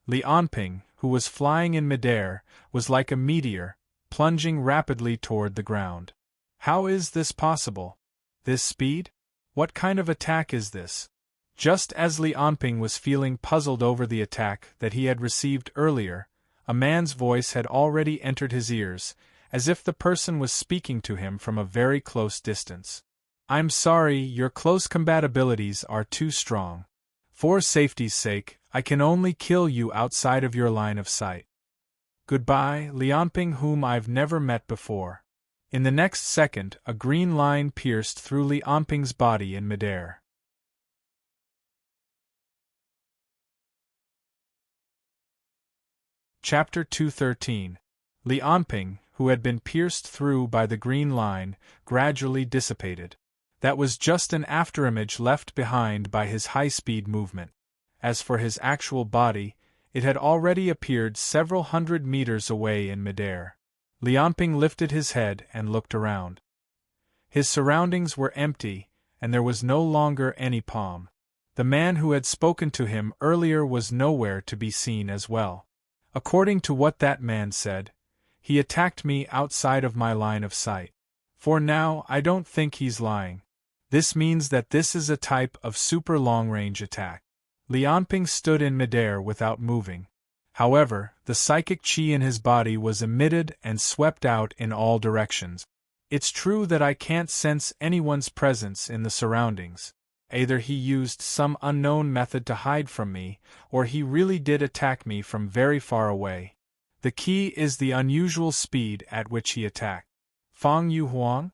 Lianping, who was flying in midair, was like a meteor, plunging rapidly toward the ground. How is this possible? This speed? What kind of attack is this? Just as Lianping was feeling puzzled over the attack that he had received earlier, a man's voice had already entered his ears, as if the person was speaking to him from a very close distance. "I'm sorry, your close combat abilities are too strong. For safety's sake, I can only kill you outside of your line of sight. Goodbye, Lianping, whom I've never met before." In the next second, a green line pierced through Lianping's body in midair. Chapter 213. Lianping, who had been pierced through by the green line, gradually dissipated. That was just an afterimage left behind by his high-speed movement. As for his actual body, it had already appeared several hundred meters away in midair. Lianping lifted his head and looked around. His surroundings were empty, and there was no longer any palm. The man who had spoken to him earlier was nowhere to be seen as well. According to what that man said, he attacked me outside of my line of sight. For now, I don't think he's lying. This means that this is a type of super long-range attack. Lianping stood in midair without moving. However, the psychic qi in his body was emitted and swept out in all directions. It's true that I can't sense anyone's presence in the surroundings. Either he used some unknown method to hide from me, or he really did attack me from very far away. The key is the unusual speed at which he attacked. Fang Yuhuang?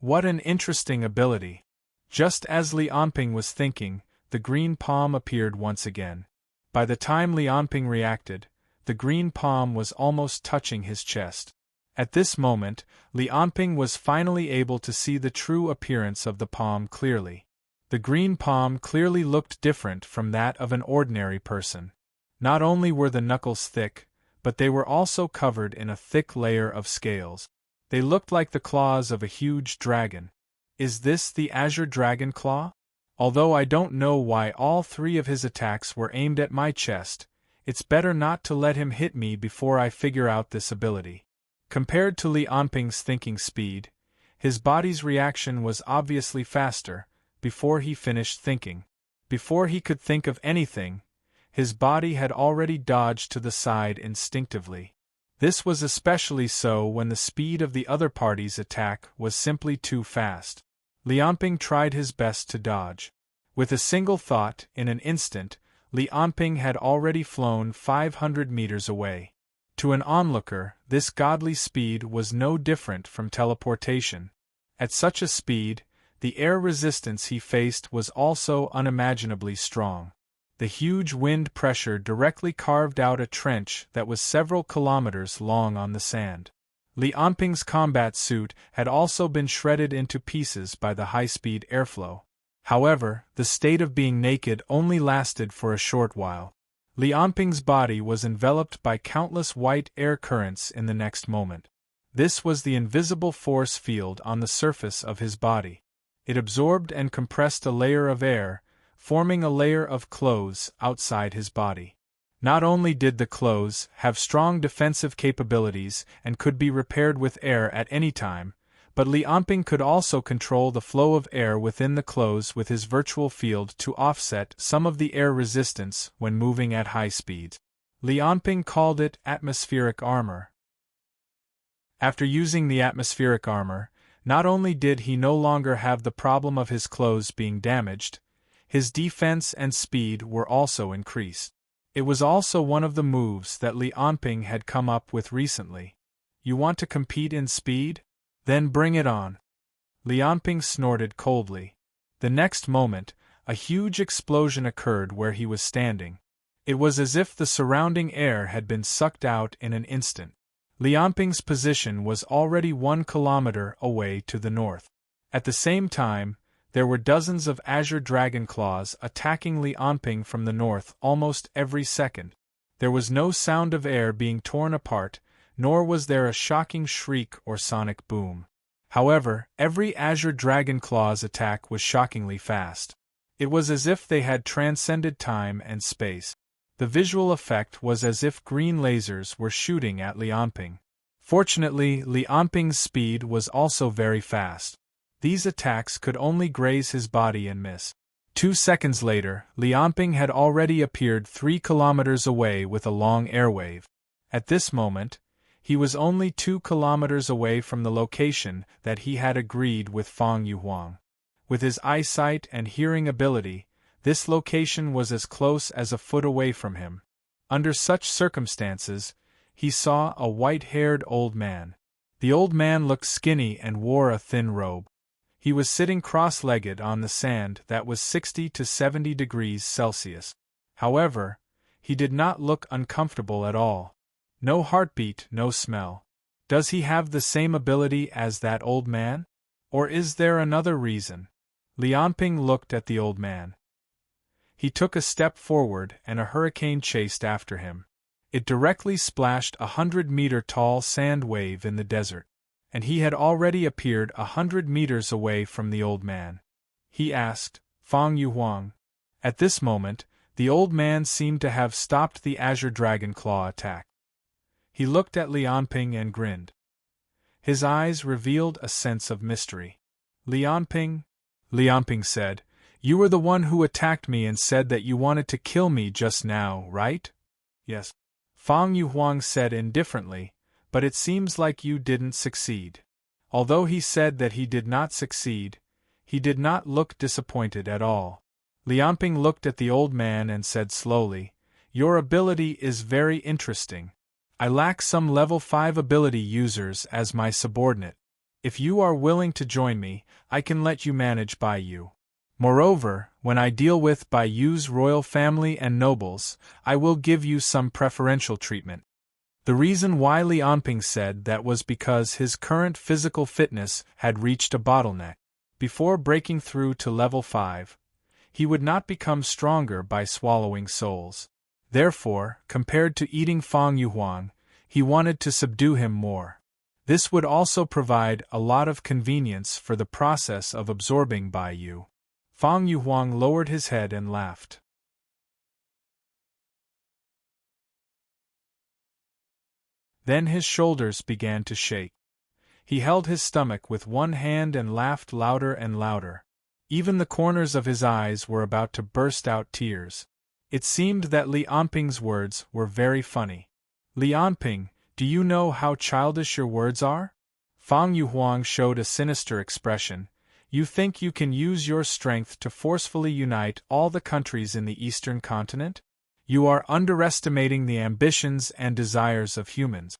What an interesting ability. Just as Lianping was thinking, the green palm appeared once again. By the time Lianping reacted, the green palm was almost touching his chest. At this moment, Lianping was finally able to see the true appearance of the palm clearly. The green palm clearly looked different from that of an ordinary person. Not only were the knuckles thick, but they were also covered in a thick layer of scales. They looked like the claws of a huge dragon. Is this the Azure Dragon Claw? Although I don't know why all three of his attacks were aimed at my chest, it's better not to let him hit me before I figure out this ability. Compared to Lianping's thinking speed, his body's reaction was obviously faster. Before he finished thinking, before he could think of anything, his body had already dodged to the side instinctively. This was especially so when the speed of the other party's attack was simply too fast. Lianping tried his best to dodge. With a single thought, in an instant, Lianping had already flown 500 meters away. To an onlooker, this godly speed was no different from teleportation. At such a speed, the air resistance he faced was also unimaginably strong. The huge wind pressure directly carved out a trench that was several kilometers long on the sand. Lianping's combat suit had also been shredded into pieces by the high-speed airflow. However, the state of being naked only lasted for a short while. Li Anping's body was enveloped by countless white air currents in the next moment. This was the invisible force field on the surface of his body. It absorbed and compressed a layer of air, forming a layer of clothes outside his body. Not only did the clothes have strong defensive capabilities and could be repaired with air at any time, but Li Anping could also control the flow of air within the clothes with his virtual field to offset some of the air resistance when moving at high speeds. Li Anping called it atmospheric armor. After using the atmospheric armor, not only did he no longer have the problem of his clothes being damaged, his defense and speed were also increased. It was also one of the moves that Li Anping had come up with recently. You want to compete in speed? Then bring it on. Li Anping snorted coldly. The next moment, a huge explosion occurred where he was standing. It was as if the surrounding air had been sucked out in an instant. Li Anping's position was already 1 kilometer away to the north. At the same time, there were dozens of azure dragon claws attacking Li Anping from the north almost every second. There was no sound of air being torn apart, nor was there a shocking shriek or sonic boom. However, every azure dragon claw's attack was shockingly fast. It was as if they had transcended time and space. The visual effect was as if green lasers were shooting at Li Anping. Fortunately, Li Anping's speed was also very fast. These attacks could only graze his body and miss. 2 seconds later, Li Anping had already appeared 3 kilometers away with a long airwave. At this moment, he was only 2 kilometers away from the location that he had agreed with Fang Yuhuang. With his eyesight and hearing ability, this location was as close as a foot away from him. Under such circumstances, he saw a white-haired old man. The old man looked skinny and wore a thin robe. He was sitting cross-legged on the sand that was 60 to 70 degrees Celsius. However, he did not look uncomfortable at all. No heartbeat, no smell. Does he have the same ability as that old man? Or is there another reason? Li Anping looked at the old man. He took a step forward and a hurricane chased after him. It directly splashed a 100-meter-tall sand wave in the desert, and he had already appeared 100 meters away from the old man. He asked, Fang Yuhuang. At this moment, the old man seemed to have stopped the azure dragon claw attack. He looked at Li Anping and grinned. His eyes revealed a sense of mystery. Li Anping said, "You were the one who attacked me and said that you wanted to kill me just now, right?" "Yes." Fang Yuhuang said indifferently, "But it seems like you didn't succeed." Although he said that he did not succeed, he did not look disappointed at all. Li Anping looked at the old man and said slowly, "Your ability is very interesting. I lack some level 5 ability users as my subordinate. If you are willing to join me, I can let you manage Bai Yu. Moreover, when I deal with Bai Yu's royal family and nobles, I will give you some preferential treatment." The reason why Li Anping said that was because his current physical fitness had reached a bottleneck. Before breaking through to level 5, he would not become stronger by swallowing souls. Therefore, compared to eating Fang Yuhuang, he wanted to subdue him more. This would also provide a lot of convenience for the process of absorbing Bai Yu. Fang Yuhuang lowered his head and laughed. Then his shoulders began to shake. He held his stomach with one hand and laughed louder and louder. Even the corners of his eyes were about to burst out tears. It seemed that Li Anping's words were very funny. "Li Anping, do you know how childish your words are?" Fang Yuhuang showed a sinister expression. "You think you can use your strength to forcefully unite all the countries in the Eastern continent? You are underestimating the ambitions and desires of humans."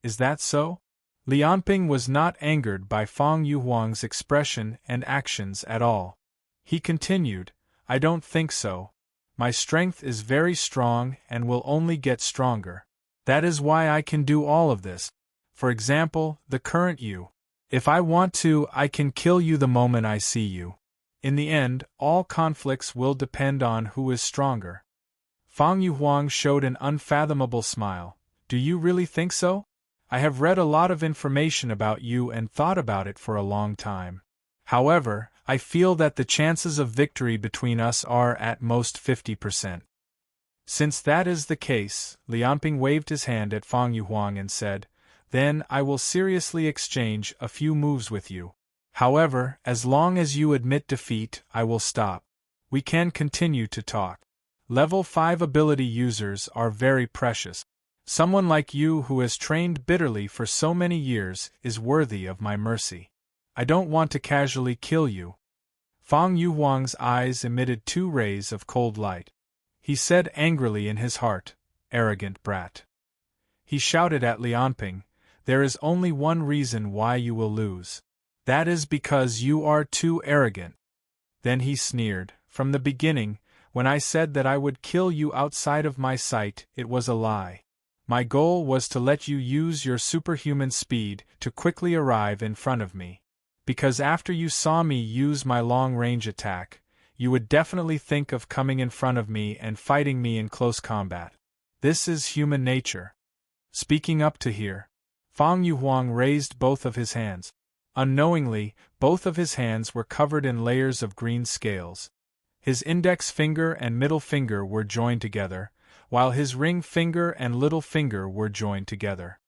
"Is that so?" Li Anping was not angered by Fang Yuhuang's expression and actions at all. He continued, "I don't think so. My strength is very strong and will only get stronger. That is why I can do all of this. For example, the current you. If I want to, I can kill you the moment I see you. In the end, all conflicts will depend on who is stronger." Fang Yuhuang showed an unfathomable smile. Do you really think so? I have read a lot of information about you and thought about it for a long time. However, I feel that the chances of victory between us are at most 50%. Since that is the case, Lianping waved his hand at Fang Yuhuang and said, then I will seriously exchange a few moves with you. However, as long as you admit defeat, I will stop. We can continue to talk. Level 5 ability users are very precious. Someone like you who has trained bitterly for so many years is worthy of my mercy. I don't want to casually kill you. Fang Yuhuang's eyes emitted 2 rays of cold light. He said angrily in his heart, arrogant brat. He shouted at Lianping, there is only one reason why you will lose. That is because you are too arrogant. Then he sneered, from the beginning, when I said that I would kill you outside of my sight, it was a lie. My goal was to let you use your superhuman speed to quickly arrive in front of me. Because after you saw me use my long-range attack, you would definitely think of coming in front of me and fighting me in close combat. This is human nature. Speaking up to here. Fang Yuhuang raised both of his hands. Unknowingly, both of his hands were covered in layers of green scales. His index finger and middle finger were joined together, while his ring finger and little finger were joined together.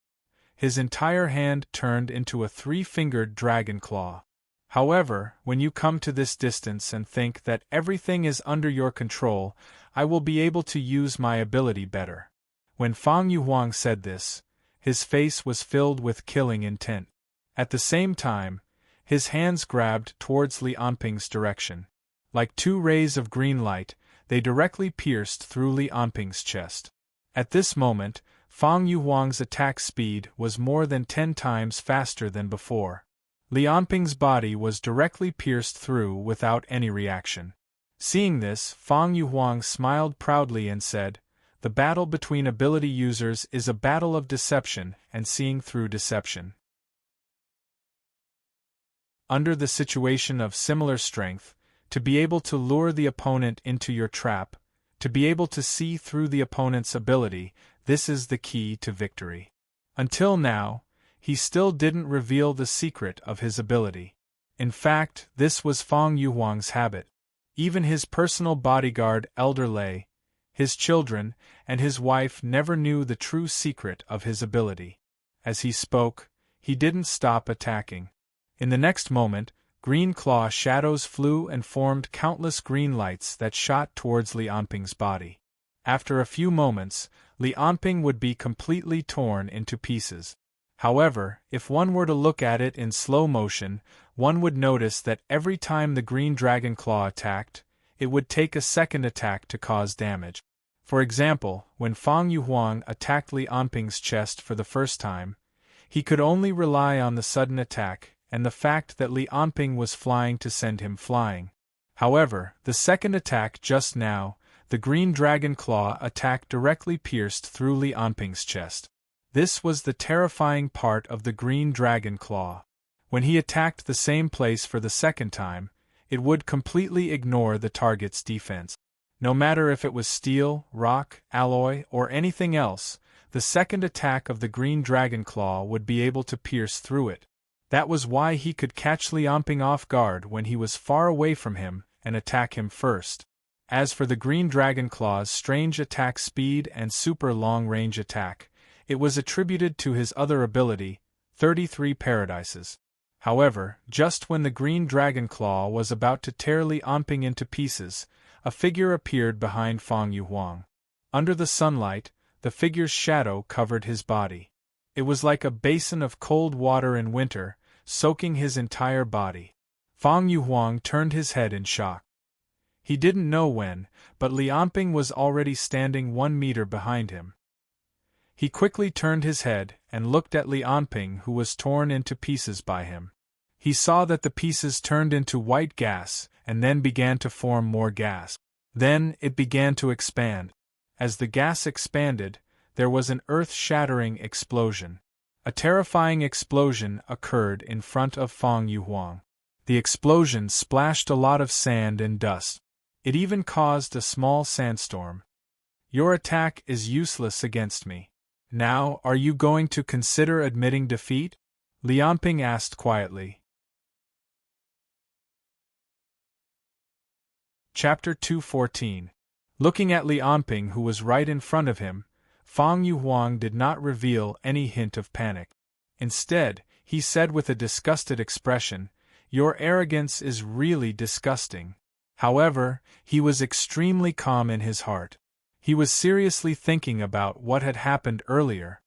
His entire hand turned into a 3-fingered dragon claw. However, when you come to this distance and think that everything is under your control, I will be able to use my ability better. When Fang Yuhuang said this, his face was filled with killing intent. At the same time, his hands grabbed towards Lianping's direction. Like 2 rays of green light, they directly pierced through Lianping's chest. At this moment, Fang Yuhuang's attack speed was more than 10 times faster than before. Lianping's body was directly pierced through without any reaction. Seeing this, Fang Yuhuang smiled proudly and said, the battle between ability users is a battle of deception and seeing through deception. Under the situation of similar strength, to be able to lure the opponent into your trap, to be able to see through the opponent's ability, this is the key to victory. Until now, he still didn't reveal the secret of his ability. In fact, this was Fang Yuhuang's habit. Even his personal bodyguard Elder Lei, his children, and his wife never knew the true secret of his ability. As he spoke, he didn't stop attacking. In the next moment, green claw shadows flew and formed countless green lights that shot towards Lianping's body. After a few moments, Lianping would be completely torn into pieces. However, if one were to look at it in slow motion, one would notice that every time the green dragon claw attacked, it would take a second attack to cause damage. For example, when Fang Yuhuang attacked Lianping's chest for the first time, he could only rely on the sudden attack and the fact that Lianping was flying to send him flying. However, the second attack just now, the green dragon claw attack directly pierced through Lianping's chest. This was the terrifying part of the green dragon claw. When he attacked the same place for the second time, it would completely ignore the target's defense. No matter if it was steel, rock, alloy, or anything else, the second attack of the green dragon claw would be able to pierce through it. That was why he could catch Lianping off guard when he was far away from him and attack him first. As for the green dragon claw's strange attack speed and super long-range attack, it was attributed to his other ability, 33 Paradises. However, just when the green dragon claw was about to tear Lianping into pieces, a figure appeared behind Fang Yuhuang. Under the sunlight, the figure's shadow covered his body. It was like a basin of cold water in winter, soaking his entire body. Fang Yuhuang turned his head in shock. He didn't know when, but Lianping was already standing 1 meter behind him. He quickly turned his head and looked at Lianping, who was torn into pieces by him. He saw that the pieces turned into white gas and then began to form more gas. Then it began to expand. As the gas expanded, there was an earth-shattering explosion. A terrifying explosion occurred in front of Fang Yuhuang. The explosion splashed a lot of sand and dust. It even caused a small sandstorm. Your attack is useless against me. Now, are you going to consider admitting defeat? Lianping asked quietly. Chapter 214. Looking at Lianping, who was right in front of him, Fang Yuhuang did not reveal any hint of panic. Instead, he said with a disgusted expression, "Your arrogance is really disgusting." However, he was extremely calm in his heart. He was seriously thinking about what had happened earlier.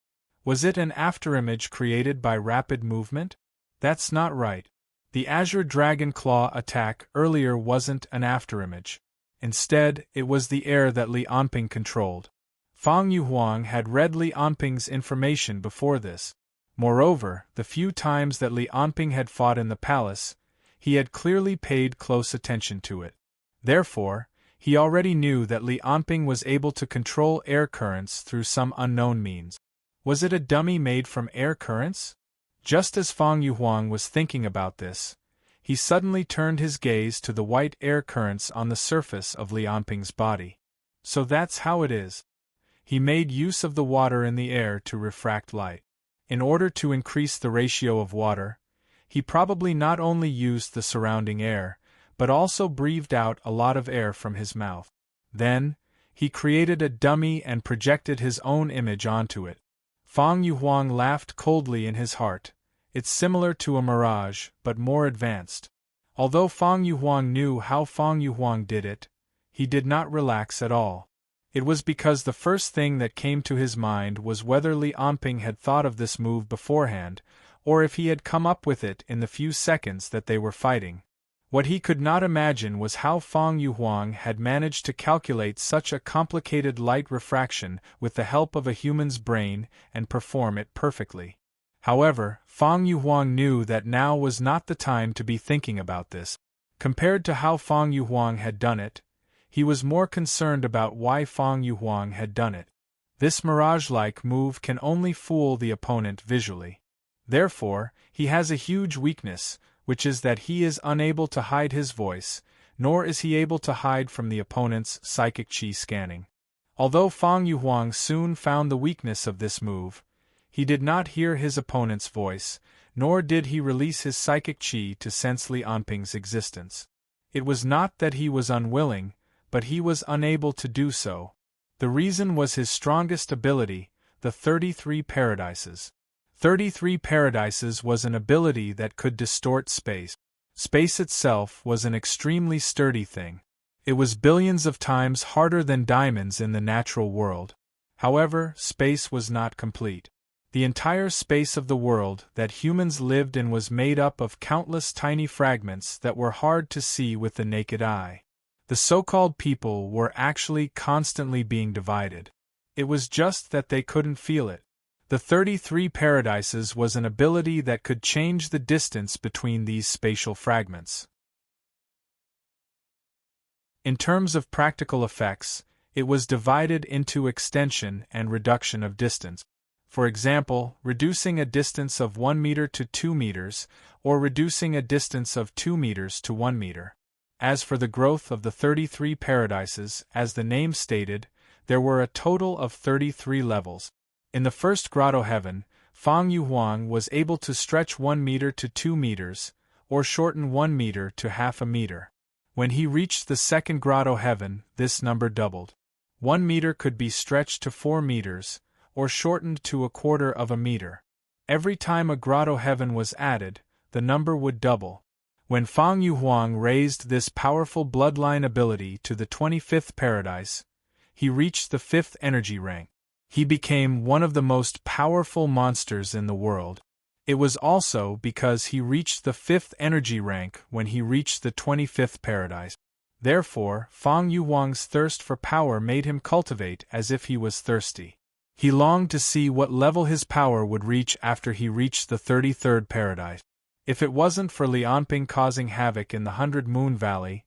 Was it an afterimage created by rapid movement? That's not right. The Azure Dragon Claw attack earlier wasn't an afterimage. Instead, it was the air that Lianping controlled. Fang Yuhuang had read Lianping's information before this. Moreover, the few times that Lianping had fought in the palace, he had clearly paid close attention to it. Therefore, he already knew that Lianping was able to control air currents through some unknown means. Was it a dummy made from air currents? Just as Fang Yuhuang was thinking about this, he suddenly turned his gaze to the white air currents on the surface of Lianping's body. So that's how it is. He made use of the water in the air to refract light. In order to increase the ratio of water, he probably not only used the surrounding air, but also breathed out a lot of air from his mouth. Then, he created a dummy and projected his own image onto it. Fang Yuhuang laughed coldly in his heart. It's similar to a mirage, but more advanced. Although Fang Yuhuang knew how Fang Yuhuang did it, he did not relax at all. It was because the first thing that came to his mind was whether Lianping had thought of this move beforehand, or if he had come up with it in the few seconds that they were fighting. What he could not imagine was how Fang Yuhuang had managed to calculate such a complicated light refraction with the help of a human's brain and perform it perfectly. However, Fang Yuhuang knew that now was not the time to be thinking about this. Compared to how Fang Yuhuang had done it, he was more concerned about why Fang Yuhuang had done it. This mirage-like move can only fool the opponent visually. Therefore, he has a huge weakness, which is that he is unable to hide his voice, nor is he able to hide from the opponent's psychic qi scanning. Although Fang Yuhuang soon found the weakness of this move, he did not hear his opponent's voice, nor did he release his psychic qi to sense Lianping's existence. It was not that he was unwilling, but he was unable to do so. The reason was his strongest ability, the 33 Paradises. 33 Paradises was an ability that could distort space. Space itself was an extremely sturdy thing. It was billions of times harder than diamonds in the natural world. However, space was not complete. The entire space of the world that humans lived in was made up of countless tiny fragments that were hard to see with the naked eye. The so-called people were actually constantly being divided. It was just that they couldn't feel it. The 33 Paradises was an ability that could change the distance between these spatial fragments. In terms of practical effects, it was divided into extension and reduction of distance. For example, reducing a distance of 1 meter to 2 meters, or reducing a distance of 2 meters to 1 meter. As for the growth of the 33 Paradises, as the name stated, there were a total of 33 levels. In the first grotto heaven, Fang Yuhuang was able to stretch 1 meter to 2 meters, or shorten 1 meter to half a meter. When he reached the second grotto heaven, this number doubled. 1 meter could be stretched to 4 meters, or shortened to 1/4 of a meter. Every time a grotto heaven was added, the number would double. When Fang Yuhuang raised this powerful bloodline ability to the 25th Paradise, he reached the 5th energy rank. He became one of the most powerful monsters in the world. It was also because he reached the 5th energy rank when he reached the 25th Paradise. Therefore, Fang Yuhuang's thirst for power made him cultivate as if he was thirsty. He longed to see what level his power would reach after he reached the 33rd Paradise. If it wasn't for Lianping causing havoc in the 100 Moon Valley,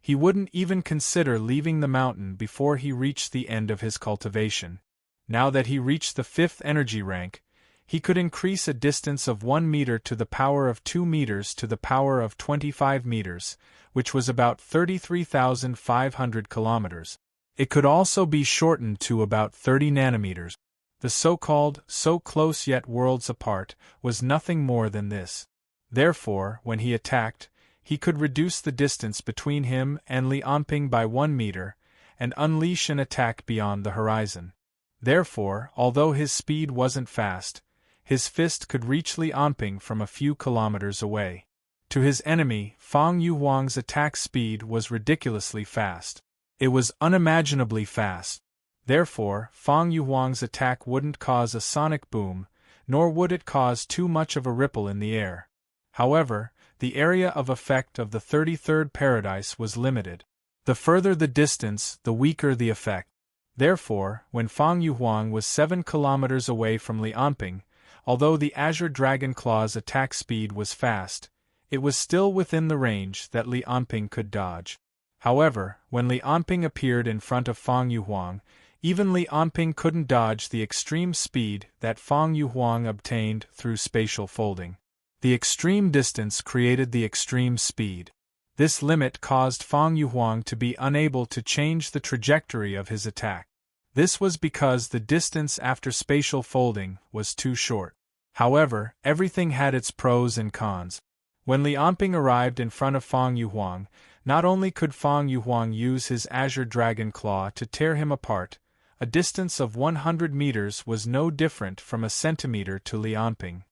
he wouldn't even consider leaving the mountain before he reached the end of his cultivation. Now that he reached the 5th energy rank, he could increase a distance of 1 meter to the power of 2 meters to the power of 25 meters, which was about 33,500 kilometers. It could also be shortened to about 30 nanometers. The so-called "so close yet worlds apart" was nothing more than this. Therefore, when he attacked, he could reduce the distance between him and Li Anping by 1 meter, and unleash an attack beyond the horizon. Therefore, although his speed wasn't fast, his fist could reach Li Anping from a few kilometers away. To his enemy, Fang Yuhuang's attack speed was ridiculously fast. It was unimaginably fast. Therefore, Fang Yuhuang's attack wouldn't cause a sonic boom, nor would it cause too much of a ripple in the air. However, the area of effect of the 33rd paradise was limited. The further the distance, the weaker the effect. Therefore, when Fang Yuhuang was 7 kilometers away from Li Anping, although the Azure Dragon Claw's attack speed was fast, it was still within the range that Li Anping could dodge. However, when Li Anping appeared in front of Fang Yuhuang, even Li Anping couldn't dodge the extreme speed that Fang Yuhuang obtained through spatial folding. The extreme distance created the extreme speed. This limit caused Fang Yuhuang to be unable to change the trajectory of his attack. This was because the distance after spatial folding was too short. However, everything had its pros and cons. When Li Anping arrived in front of Fang Yuhuang, not only could Fang Yuhuang use his Azure Dragon Claw to tear him apart, a distance of 100 meters was no different from a centimeter to Li Anping.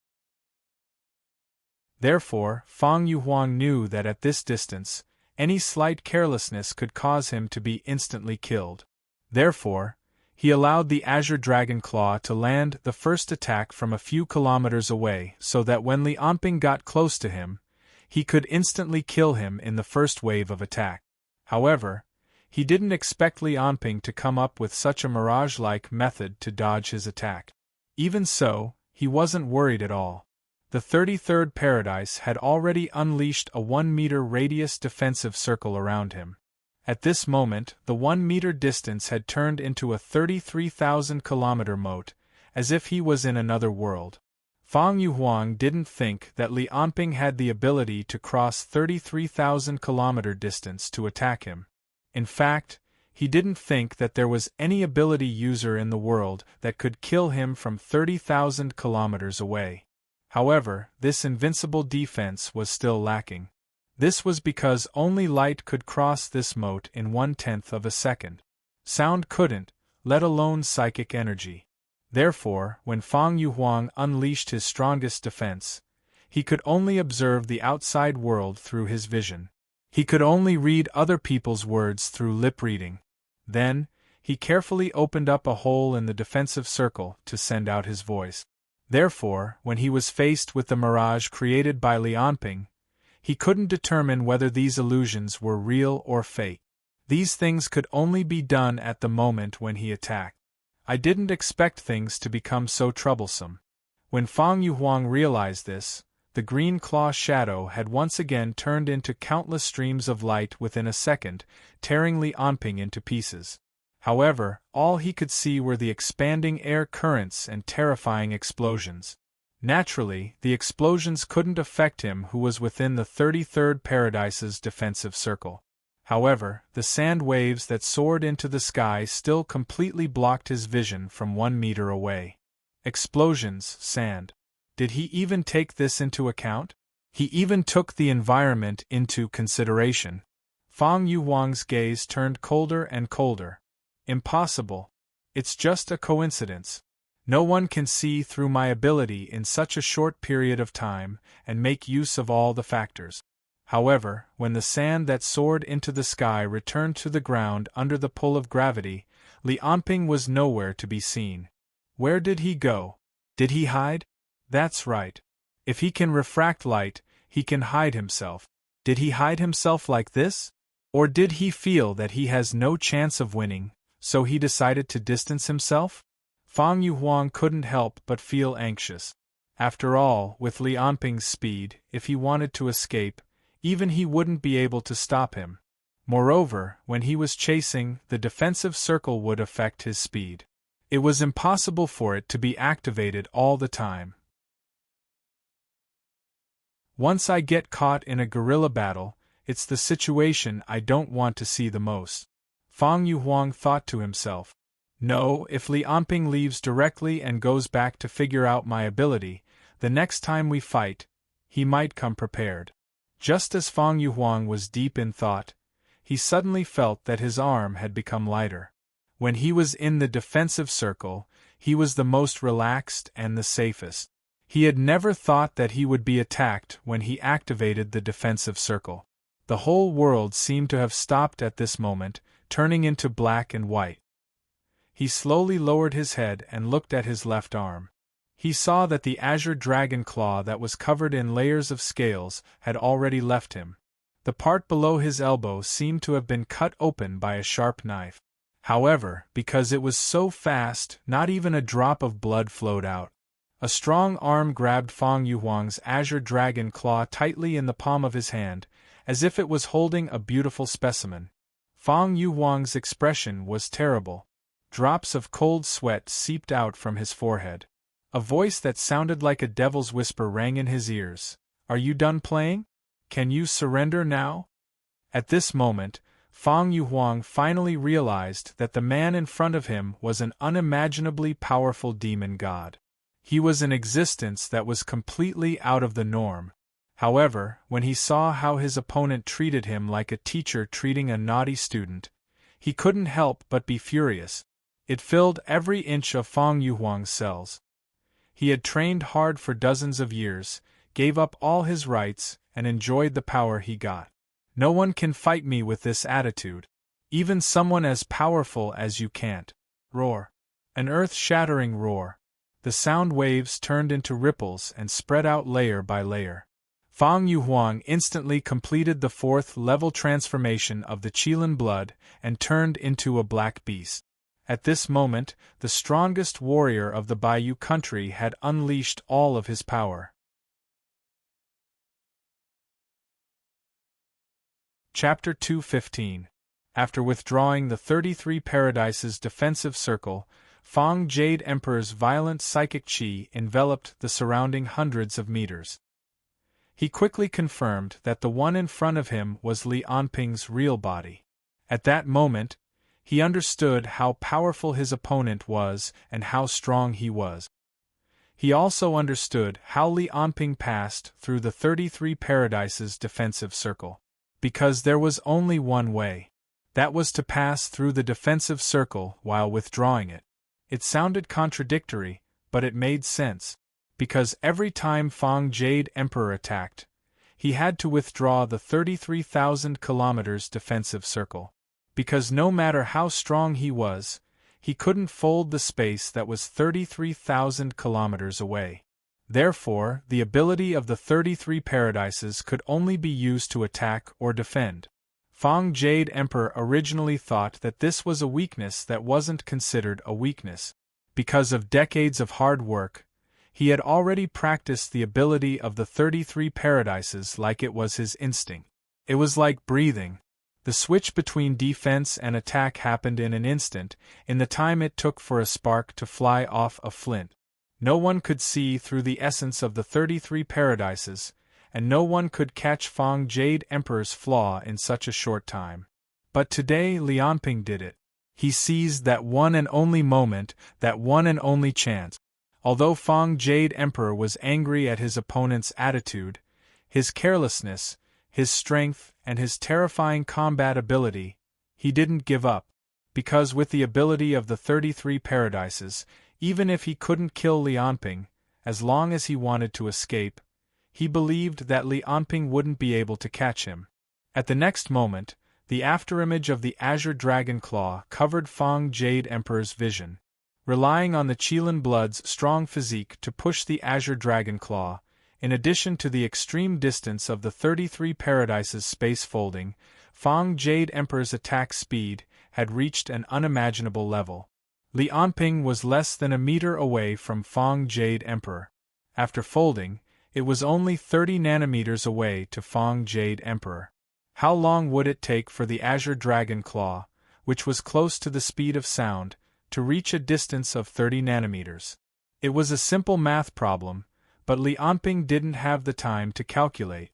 Therefore, Fang Yuhuang knew that at this distance, any slight carelessness could cause him to be instantly killed. Therefore, he allowed the Azure Dragon Claw to land the first attack from a few kilometers away so that when Li Anping got close to him, he could instantly kill him in the first wave of attack. However, he didn't expect Li Anping to come up with such a mirage-like method to dodge his attack. Even so, he wasn't worried at all. The 33rd paradise had already unleashed a 1-meter radius defensive circle around him. At this moment, the 1-meter distance had turned into a 33,000-kilometer moat, as if he was in another world. Fang Yuhuang didn't think that Li Anping had the ability to cross 33,000-kilometer distance to attack him. In fact, he didn't think that there was any ability user in the world that could kill him from 30,000 kilometers away. However, this invincible defense was still lacking. This was because only light could cross this moat in 1/10 of a second. Sound couldn't, let alone psychic energy. Therefore, when Fang Yuhuang unleashed his strongest defense, he could only observe the outside world through his vision. He could only read other people's words through lip reading. Then, he carefully opened up a hole in the defensive circle to send out his voice. Therefore, when he was faced with the mirage created by Li Anping, he couldn't determine whether these illusions were real or fake. These things could only be done at the moment when he attacked. I didn't expect things to become so troublesome. When Fang Yuhuang realized this, the green claw shadow had once again turned into countless streams of light within a second, tearing Li Anping into pieces. However, all he could see were the expanding air currents and terrifying explosions. Naturally, the explosions couldn't affect him who was within the 33rd Paradise's defensive circle. However, the sand waves that soared into the sky still completely blocked his vision from 1 meter away. Explosions, sand. Did he even take this into account? He even took the environment into consideration. Fang Yuhuang's gaze turned colder and colder. Impossible. It's just a coincidence. No one can see through my ability in such a short period of time and make use of all the factors. However, when the sand that soared into the sky returned to the ground under the pull of gravity, Li Anping was nowhere to be seen. Where did he go? Did he hide? That's right. If he can refract light, he can hide himself. Did he hide himself like this? Or did he feel that he has no chance of winning, so he decided to distance himself? Fang Yuhuang couldn't help but feel anxious. After all, with Li Anping's speed, if he wanted to escape, even he wouldn't be able to stop him. Moreover, when he was chasing, the defensive circle would affect his speed. It was impossible for it to be activated all the time. Once I get caught in a guerrilla battle, it's the situation I don't want to see the most. Fang Yuhuang thought to himself. No, if Lianping leaves directly and goes back to figure out my ability, the next time we fight, he might come prepared. Just as Fang Yuhuang was deep in thought, he suddenly felt that his arm had become lighter. When he was in the defensive circle, he was the most relaxed and the safest. He had never thought that he would be attacked when he activated the defensive circle. The whole world seemed to have stopped at this moment, turning into black and white. He slowly lowered his head and looked at his left arm. He saw that the azure dragon claw that was covered in layers of scales had already left him. The part below his elbow seemed to have been cut open by a sharp knife. However, because it was so fast, not even a drop of blood flowed out. A strong arm grabbed Fang Yuhuang's azure dragon claw tightly in the palm of his hand, as if it was holding a beautiful specimen. Fang Yuhuang's expression was terrible. Drops of cold sweat seeped out from his forehead. A voice that sounded like a devil's whisper rang in his ears. "Are you done playing? Can you surrender now?" At this moment, Fang Yuhuang finally realized that the man in front of him was an unimaginably powerful demon god. He was an existence that was completely out of the norm. However, when he saw how his opponent treated him like a teacher treating a naughty student, he couldn't help but be furious. It filled every inch of Fang Yuhuang's cells. He had trained hard for dozens of years, gave up all his rights, and enjoyed the power he got. "No one can fight me with this attitude. Even someone as powerful as you can't." Roar. An earth-shattering roar. The sound waves turned into ripples and spread out layer by layer. Fang Yuhuang instantly completed the 4th level transformation of the Qilin blood and turned into a black beast. At this moment, the strongest warrior of the Bayou country had unleashed all of his power. Chapter 2:15. After withdrawing the 33 Paradises defensive circle, Fang Jade Emperor's violent psychic qi enveloped the surrounding hundreds of meters. He quickly confirmed that the one in front of him was Lianping's real body. At that moment, he understood how powerful his opponent was and how strong he was. He also understood how Lianping passed through the 33 Paradises defensive circle. Because there was only one way. That was to pass through the defensive circle while withdrawing it. It sounded contradictory, but it made sense. Because every time Fang Jade Emperor attacked, he had to withdraw the 33,000 kilometers defensive circle. Because no matter how strong he was, he couldn't fold the space that was 33,000 kilometers away. Therefore, the ability of the 33 Paradises could only be used to attack or defend. Fang Jade Emperor originally thought that this was a weakness that wasn't considered a weakness. Because of decades of hard work, he had already practiced the ability of the 33 Paradises like it was his instinct. It was like breathing. The switch between defense and attack happened in an instant, in the time it took for a spark to fly off a flint. No one could see through the essence of the 33 Paradises, and no one could catch Fang Jade Emperor's flaw in such a short time. But today Lianping did it. He seized that one and only moment, that one and only chance. Although Fang Jade Emperor was angry at his opponent's attitude, his carelessness, his strength, and his terrifying combat ability, he didn't give up. Because with the ability of the 33 Paradises, even if he couldn't kill Lianping, as long as he wanted to escape, he believed that Lianping wouldn't be able to catch him. At the next moment, the afterimage of the azure dragon claw covered Fang Jade Emperor's vision. Relying on the Qilin blood's strong physique to push the azure dragon claw, in addition to the extreme distance of the 33 Paradises space folding, Fang Jade Emperor's attack speed had reached an unimaginable level. Lianping was less than a meter away from Fang Jade Emperor. After folding, it was only 30 nanometers away to Fang Jade Emperor. How long would it take for the azure dragon claw, which was close to the speed of sound, to reach a distance of 30 nanometers? It was a simple math problem, but Lianping didn't have the time to calculate.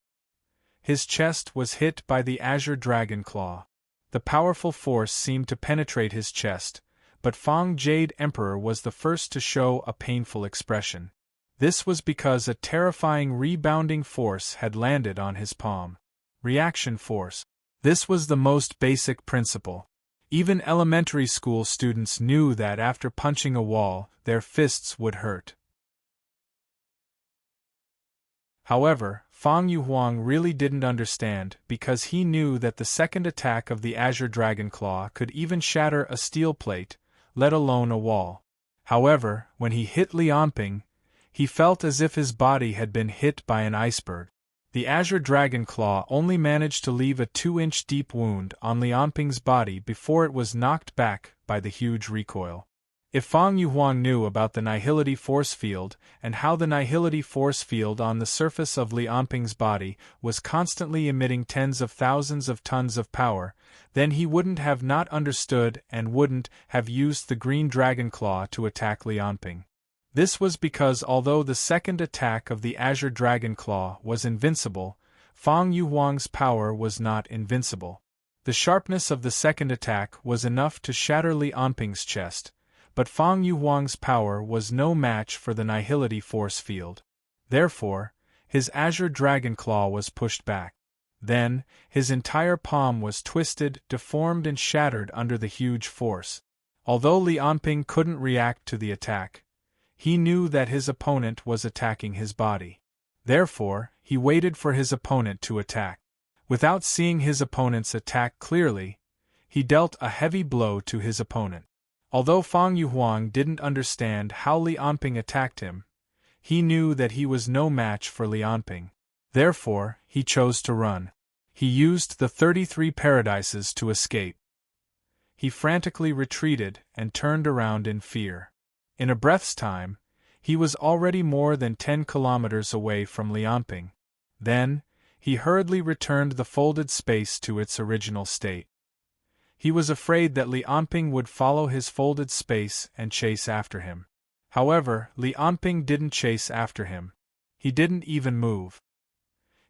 His chest was hit by the azure dragon claw. The powerful force seemed to penetrate his chest, but Fang Jade Emperor was the first to show a painful expression. This was because a terrifying rebounding force had landed on his palm. Reaction force. This was the most basic principle. Even elementary school students knew that after punching a wall, their fists would hurt. However, Fang Yuhuang really didn't understand, because he knew that the second attack of the Azure Dragon Claw could even shatter a steel plate, let alone a wall. However, when he hit Lianping, he felt as if his body had been hit by an iceberg. The Azure Dragon Claw only managed to leave a 2-inch deep wound on Lianping's body before it was knocked back by the huge recoil. If Fang Yuhuang knew about the nihility force field and how the nihility force field on the surface of Lianping's body was constantly emitting tens of thousands of tons of power, then he wouldn't have not understood and wouldn't have used the Green Dragon Claw to attack Lianping. This was because although the second attack of the Azure Dragon Claw was invincible, Fang Yuhuang's power was not invincible. The sharpness of the second attack was enough to shatter Lianping's chest, but Fang Yuhuang's power was no match for the nihility force field. Therefore, his Azure Dragon Claw was pushed back. Then, his entire palm was twisted, deformed and shattered under the huge force. Although Lianping couldn't react to the attack, he knew that his opponent was attacking his body. Therefore, he waited for his opponent to attack. Without seeing his opponent's attack clearly, he dealt a heavy blow to his opponent. Although Fang Yuhuang didn't understand how Lianping attacked him, he knew that he was no match for Lianping. Therefore, he chose to run. He used the 33 paradises to escape. He frantically retreated and turned around in fear. In a breath's time, he was already more than 10 kilometers away from Lianping. Then, he hurriedly returned the folded space to its original state. He was afraid that Lianping would follow his folded space and chase after him. However, Lianping didn't chase after him. He didn't even move.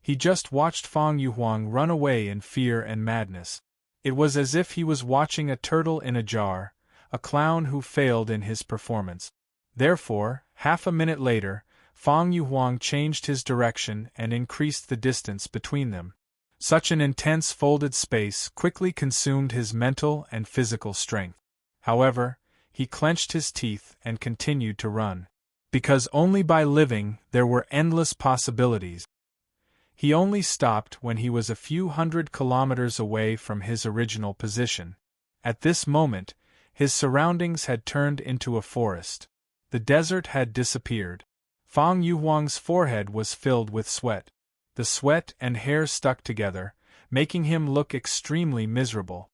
He just watched Fang Yuhuang run away in fear and madness. It was as if he was watching a turtle in a jar, a clown who failed in his performance. Therefore, half a minute later, Fang Yuhuang changed his direction and increased the distance between them. Such an intense folded space quickly consumed his mental and physical strength. However, he clenched his teeth and continued to run. Because only by living there were endless possibilities. He only stopped when he was a few hundred kilometers away from his original position. At this moment, his surroundings had turned into a forest. The desert had disappeared. Fang Yuhuang's forehead was filled with sweat. The sweat and hair stuck together, making him look extremely miserable.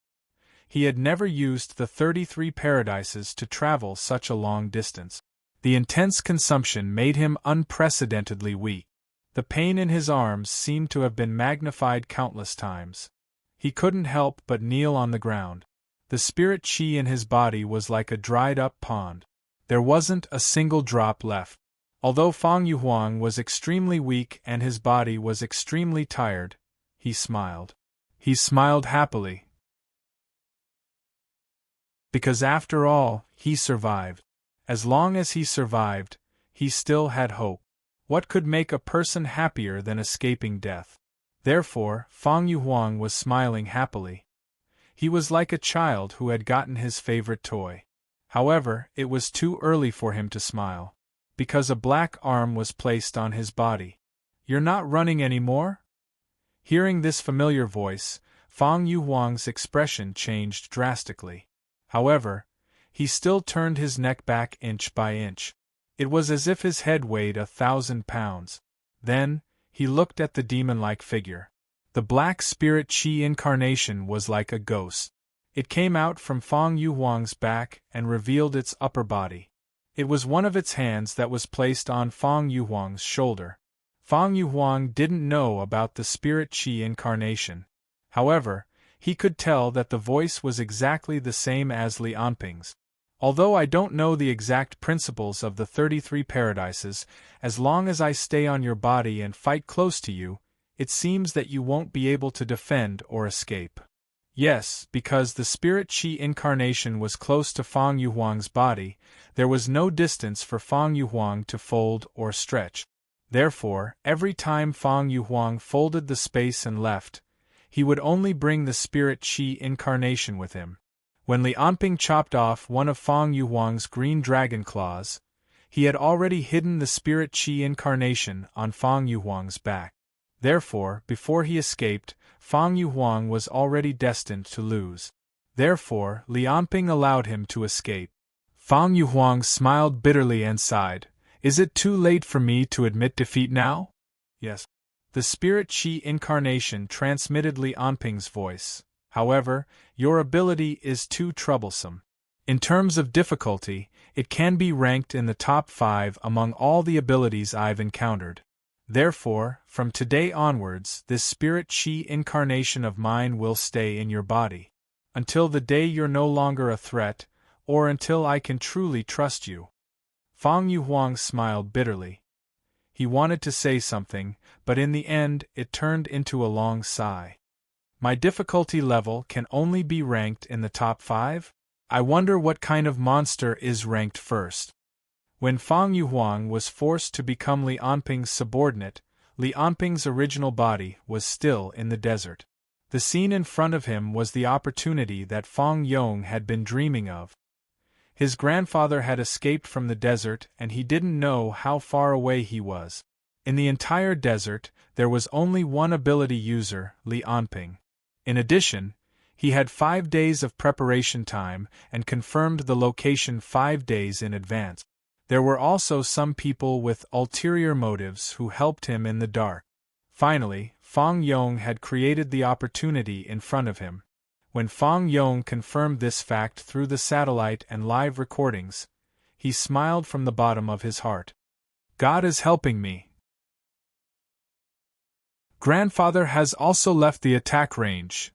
He had never used the 33 paradises to travel such a long distance. The intense consumption made him unprecedentedly weak. The pain in his arms seemed to have been magnified countless times. He couldn't help but kneel on the ground. The spirit qi in his body was like a dried-up pond. There wasn't a single drop left. Although Fang Yuhuang was extremely weak and his body was extremely tired, he smiled. He smiled happily. Because after all, he survived. As long as he survived, he still had hope. What could make a person happier than escaping death? Therefore, Fang Yuhuang was smiling happily. He was like a child who had gotten his favorite toy. However, it was too early for him to smile. Because a black arm was placed on his body. "You're not running anymore?" Hearing this familiar voice, Fang Yuhuang's expression changed drastically. However, he still turned his neck back inch by inch. It was as if his head weighed 1,000 pounds. Then, he looked at the demon-like figure. The black spirit qi incarnation was like a ghost. It came out from Fang Yuhuang's back and revealed its upper body. It was one of its hands that was placed on Fang Yuhuang's shoulder. Fang Yuhuang didn't know about the spirit qi incarnation. However, he could tell that the voice was exactly the same as Lianping's. "Although I don't know the exact principles of the 33 paradises, as long as I stay on your body and fight close to you, it seems that you won't be able to defend or escape. Yes, because the spirit Qi incarnation was close to Fang Yuhuang's body, there was no distance for Fang Yuhuang to fold or stretch. Therefore, every time Fang Yuhuang folded the space and left, he would only bring the spirit Qi incarnation with him. When Li Anping chopped off one of Fang Yuhuang's green dragon claws, he had already hidden the spirit Qi incarnation on Fang Yuhuang's back. Therefore, before he escaped, Fang Yuhuang was already destined to lose. Therefore, Li Anping allowed him to escape. Fang Yuhuang smiled bitterly and sighed. Is it too late for me to admit defeat now? Yes. The spirit Qi incarnation transmitted Li Anping's voice. However, your ability is too troublesome. In terms of difficulty, it can be ranked in the top 5 among all the abilities I've encountered. Therefore, from today onwards, this spirit Qi incarnation of mine will stay in your body. Until the day you're no longer a threat, or until I can truly trust you. Fang Yuhuang smiled bitterly. He wanted to say something, but in the end it turned into a long sigh. My difficulty level can only be ranked in the top 5? I wonder what kind of monster is ranked first. When Fang Yuhuang was forced to become Li Anping's subordinate, Li Anping's original body was still in the desert. The scene in front of him was the opportunity that Fang Yong had been dreaming of. His grandfather had escaped from the desert and he didn't know how far away he was. In the entire desert, there was only one ability user, Li Anping. In addition, he had 5 days of preparation time and confirmed the location 5 days in advance. There were also some people with ulterior motives who helped him in the dark. Finally, Fang Yong had created the opportunity in front of him. When Fang Yong confirmed this fact through the satellite and live recordings, he smiled from the bottom of his heart. God is helping me. Grandfather has also left the attack range.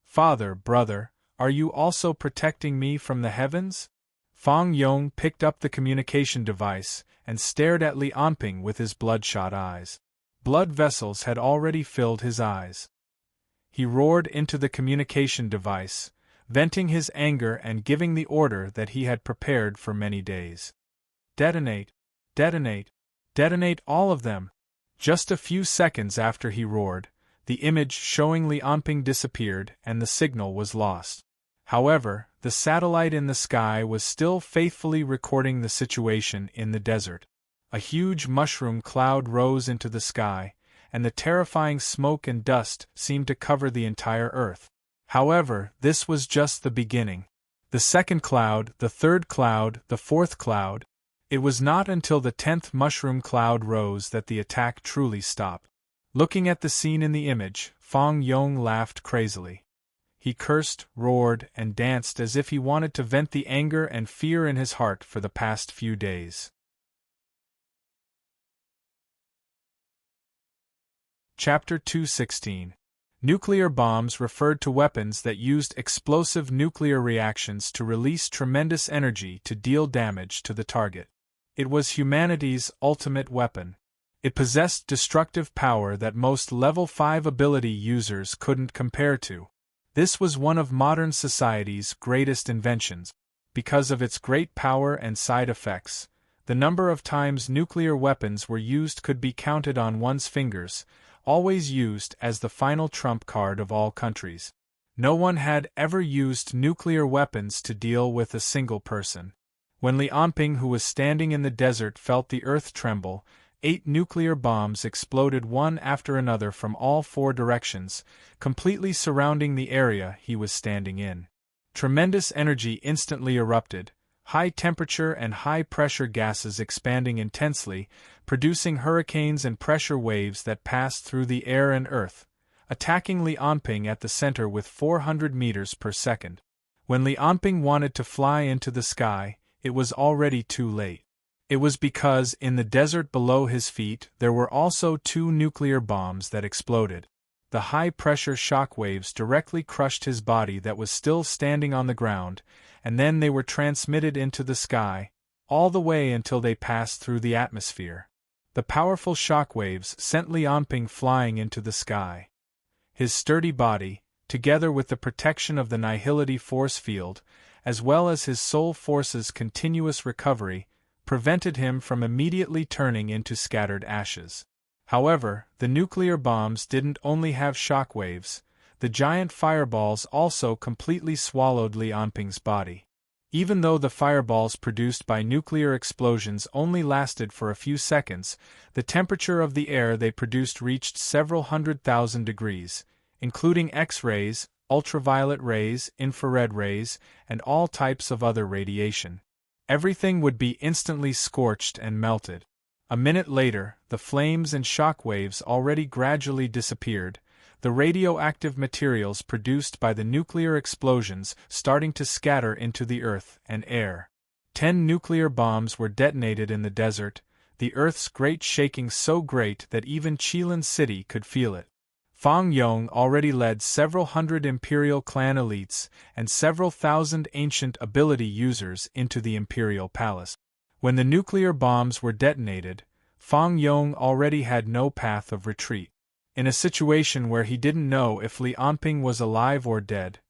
Father, brother, are you also protecting me from the heavens? Fang Yong picked up the communication device and stared at Li Anping with his bloodshot eyes. Blood vessels had already filled his eyes. He roared into the communication device, venting his anger and giving the order that he had prepared for many days. Detonate! Detonate! Detonate all of them! Just a few seconds after he roared, the image showing Li Anping disappeared and the signal was lost. However, the satellite in the sky was still faithfully recording the situation in the desert. A huge mushroom cloud rose into the sky, and the terrifying smoke and dust seemed to cover the entire earth. However, this was just the beginning. The second cloud, the third cloud, the fourth cloud. It was not until the 10th mushroom cloud rose that the attack truly stopped. Looking at the scene in the image, Fang Yong laughed crazily. He cursed, roared, and danced as if he wanted to vent the anger and fear in his heart for the past few days. Chapter 216. Nuclear bombs referred to weapons that used explosive nuclear reactions to release tremendous energy to deal damage to the target. It was humanity's ultimate weapon. It possessed destructive power that most level 5 ability users couldn't compare to. This was one of modern society's greatest inventions. Because of its great power and side effects, the number of times nuclear weapons were used could be counted on one's fingers, always used as the final trump card of all countries. No one had ever used nuclear weapons to deal with a single person. When Li Anping, who was standing in the desert, felt the earth tremble, 8 nuclear bombs exploded one after another from all 4 directions, completely surrounding the area he was standing in. Tremendous energy instantly erupted, high temperature and high pressure gases expanding intensely, producing hurricanes and pressure waves that passed through the air and earth, attacking Li Anping at the center with 400 meters per second. When Li Anping wanted to fly into the sky, it was already too late. It was because in the desert below his feet there were also 2 nuclear bombs that exploded. The high-pressure shock waves directly crushed his body that was still standing on the ground, and then they were transmitted into the sky, all the way until they passed through the atmosphere. The powerful shock waves sent Li Anping flying into the sky. His sturdy body, together with the protection of the nihility force field, as well as his soul force's continuous recovery, prevented him from immediately turning into scattered ashes. However, the nuclear bombs didn't only have shockwaves, the giant fireballs also completely swallowed Li Anping's body. Even though the fireballs produced by nuclear explosions only lasted for a few seconds, the temperature of the air they produced reached several 100,000 degrees, including X-rays, ultraviolet rays, infrared rays, and all types of other radiation. Everything would be instantly scorched and melted. A minute later, the flames and shock waves already gradually disappeared, the radioactive materials produced by the nuclear explosions starting to scatter into the earth and air. 10 nuclear bombs were detonated in the desert, the earth's great shaking so great that even Qilin City could feel it. Fang Yong already led several hundred Imperial clan elites and several thousand ancient ability users into the Imperial Palace. When the nuclear bombs were detonated, Fang Yong already had no path of retreat. In a situation where he didn't know if Li Anping was alive or dead,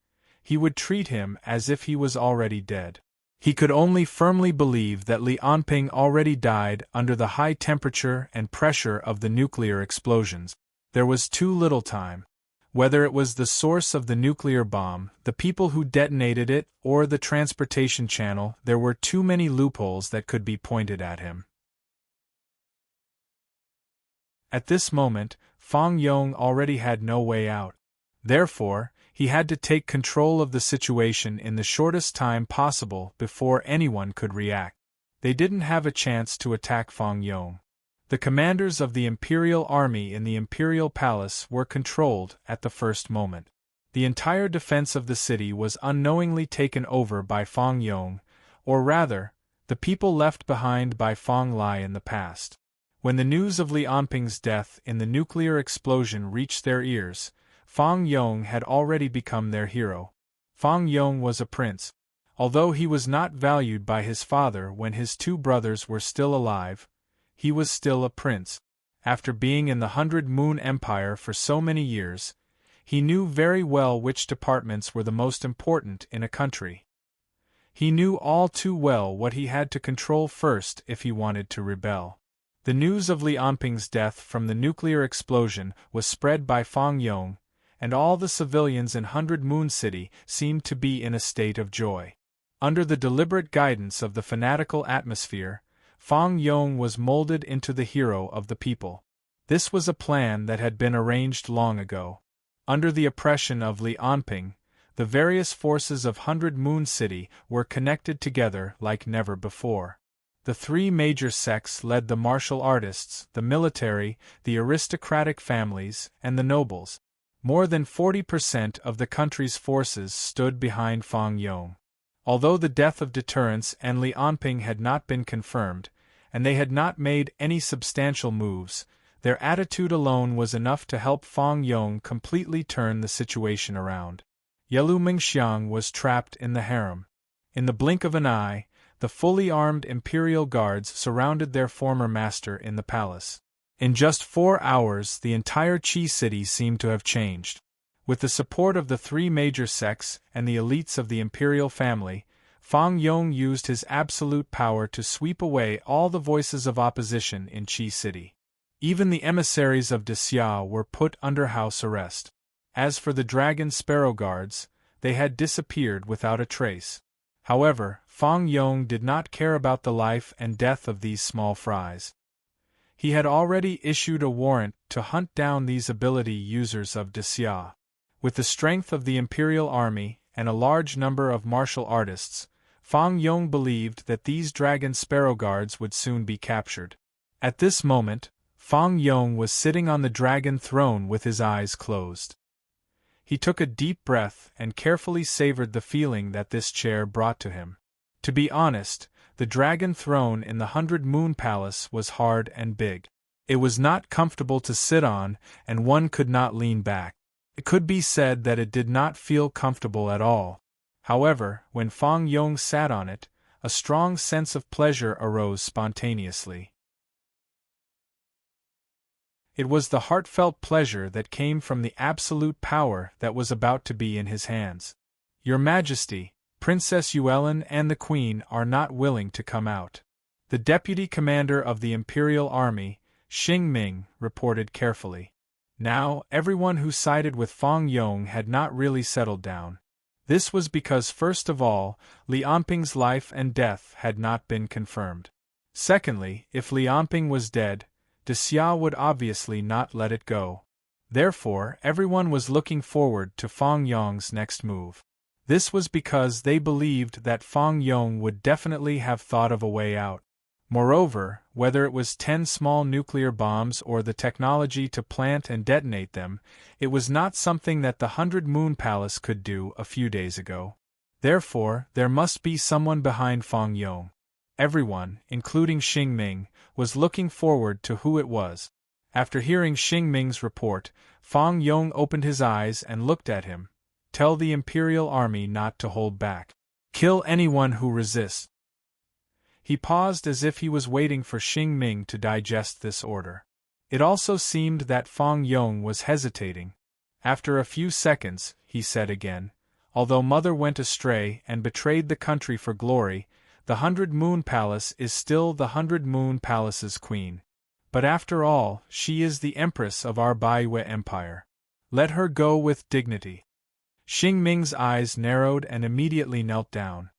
he would treat him as if he was already dead. He could only firmly believe that Li Anping already died under the high temperature and pressure of the nuclear explosions. There was too little time. Whether it was the source of the nuclear bomb, the people who detonated it, or the transportation channel, there were too many loopholes that could be pointed at him. At this moment, Fang Yong already had no way out. Therefore, he had to take control of the situation in the shortest time possible before anyone could react. They didn't have a chance to attack Fang Yong. The commanders of the Imperial Army in the Imperial Palace were controlled at the first moment. The entire defense of the city was unknowingly taken over by Fang Yong, or rather, the people left behind by Fang Lai in the past. When the news of Li Anping's death in the nuclear explosion reached their ears, Fang Yong had already become their hero. Fang Yong was a prince. Although he was not valued by his father when his 2 brothers were still alive, he was still a prince. After being in the 100 Moon Empire for so many years, he knew very well which departments were the most important in a country. He knew all too well what he had to control first if he wanted to rebel. The news of Li Anping's death from the nuclear explosion was spread by Fang Yong, and all the civilians in 100 Moon City seemed to be in a state of joy. Under the deliberate guidance of the fanatical atmosphere, Fang Yong was molded into the hero of the people. This was a plan that had been arranged long ago. Under the oppression of Li Anping, the various forces of 100 Moon City were connected together like never before. The 3 major sects led the martial artists, the military, the aristocratic families, and the nobles. More than 40% of the country's forces stood behind Fang Yong. Although the death of Deterrence and Li Anping had not been confirmed, and they had not made any substantial moves, their attitude alone was enough to help Fang Yong completely turn the situation around. Yelu Mingxiang was trapped in the harem. In the blink of an eye, the fully armed imperial guards surrounded their former master in the palace. In just 4 hours, the entire Qi city seemed to have changed. With the support of the 3 major sects and the elites of the imperial family, Fang Yong used his absolute power to sweep away all the voices of opposition in Qi City. Even the emissaries of Xia were put under house arrest. As for the Dragon Sparrow Guards, they had disappeared without a trace. However, Fang Yong did not care about the life and death of these small fries. He had already issued a warrant to hunt down these ability users of Xia. With the strength of the Imperial Army and a large number of martial artists, Fang Yong believed that these Dragon Sparrow Guards would soon be captured. At this moment, Fang Yong was sitting on the dragon throne with his eyes closed. He took a deep breath and carefully savored the feeling that this chair brought to him. To be honest, the dragon throne in the 100 Moon Palace was hard and big. It was not comfortable to sit on, and one could not lean back. It could be said that it did not feel comfortable at all. However, when Fang Yong sat on it, a strong sense of pleasure arose spontaneously. It was the heartfelt pleasure that came from the absolute power that was about to be in his hands. "Your Majesty, Princess Yuelin and the Queen are not willing to come out," the deputy commander of the Imperial Army, Xing Ming, reported carefully. Now, everyone who sided with Fang Yong had not really settled down. This was because first of all, Li Anping's life and death had not been confirmed. Secondly, if Li Anping was dead, de Xia would obviously not let it go. Therefore, everyone was looking forward to Fang Yong's next move. This was because they believed that Fang Yong would definitely have thought of a way out. Moreover, whether it was 10 small nuclear bombs or the technology to plant and detonate them, it was not something that the 100 Moon Palace could do a few days ago. Therefore, there must be someone behind Fang Yong. Everyone, including Xing Ming, was looking forward to who it was. After hearing Xing Ming's report, Fang Yong opened his eyes and looked at him. "Tell the Imperial Army not to hold back. Kill anyone who resists." He paused as if he was waiting for Xing Ming to digest this order. It also seemed that Fang Yong was hesitating. After a few seconds, he said again, "Although Mother went astray and betrayed the country for glory, the 100 Moon Palace is still the 100 Moon Palace's queen. But after all, she is the empress of our Baiwei Empire. Let her go with dignity." Xing Ming's eyes narrowed and immediately knelt down.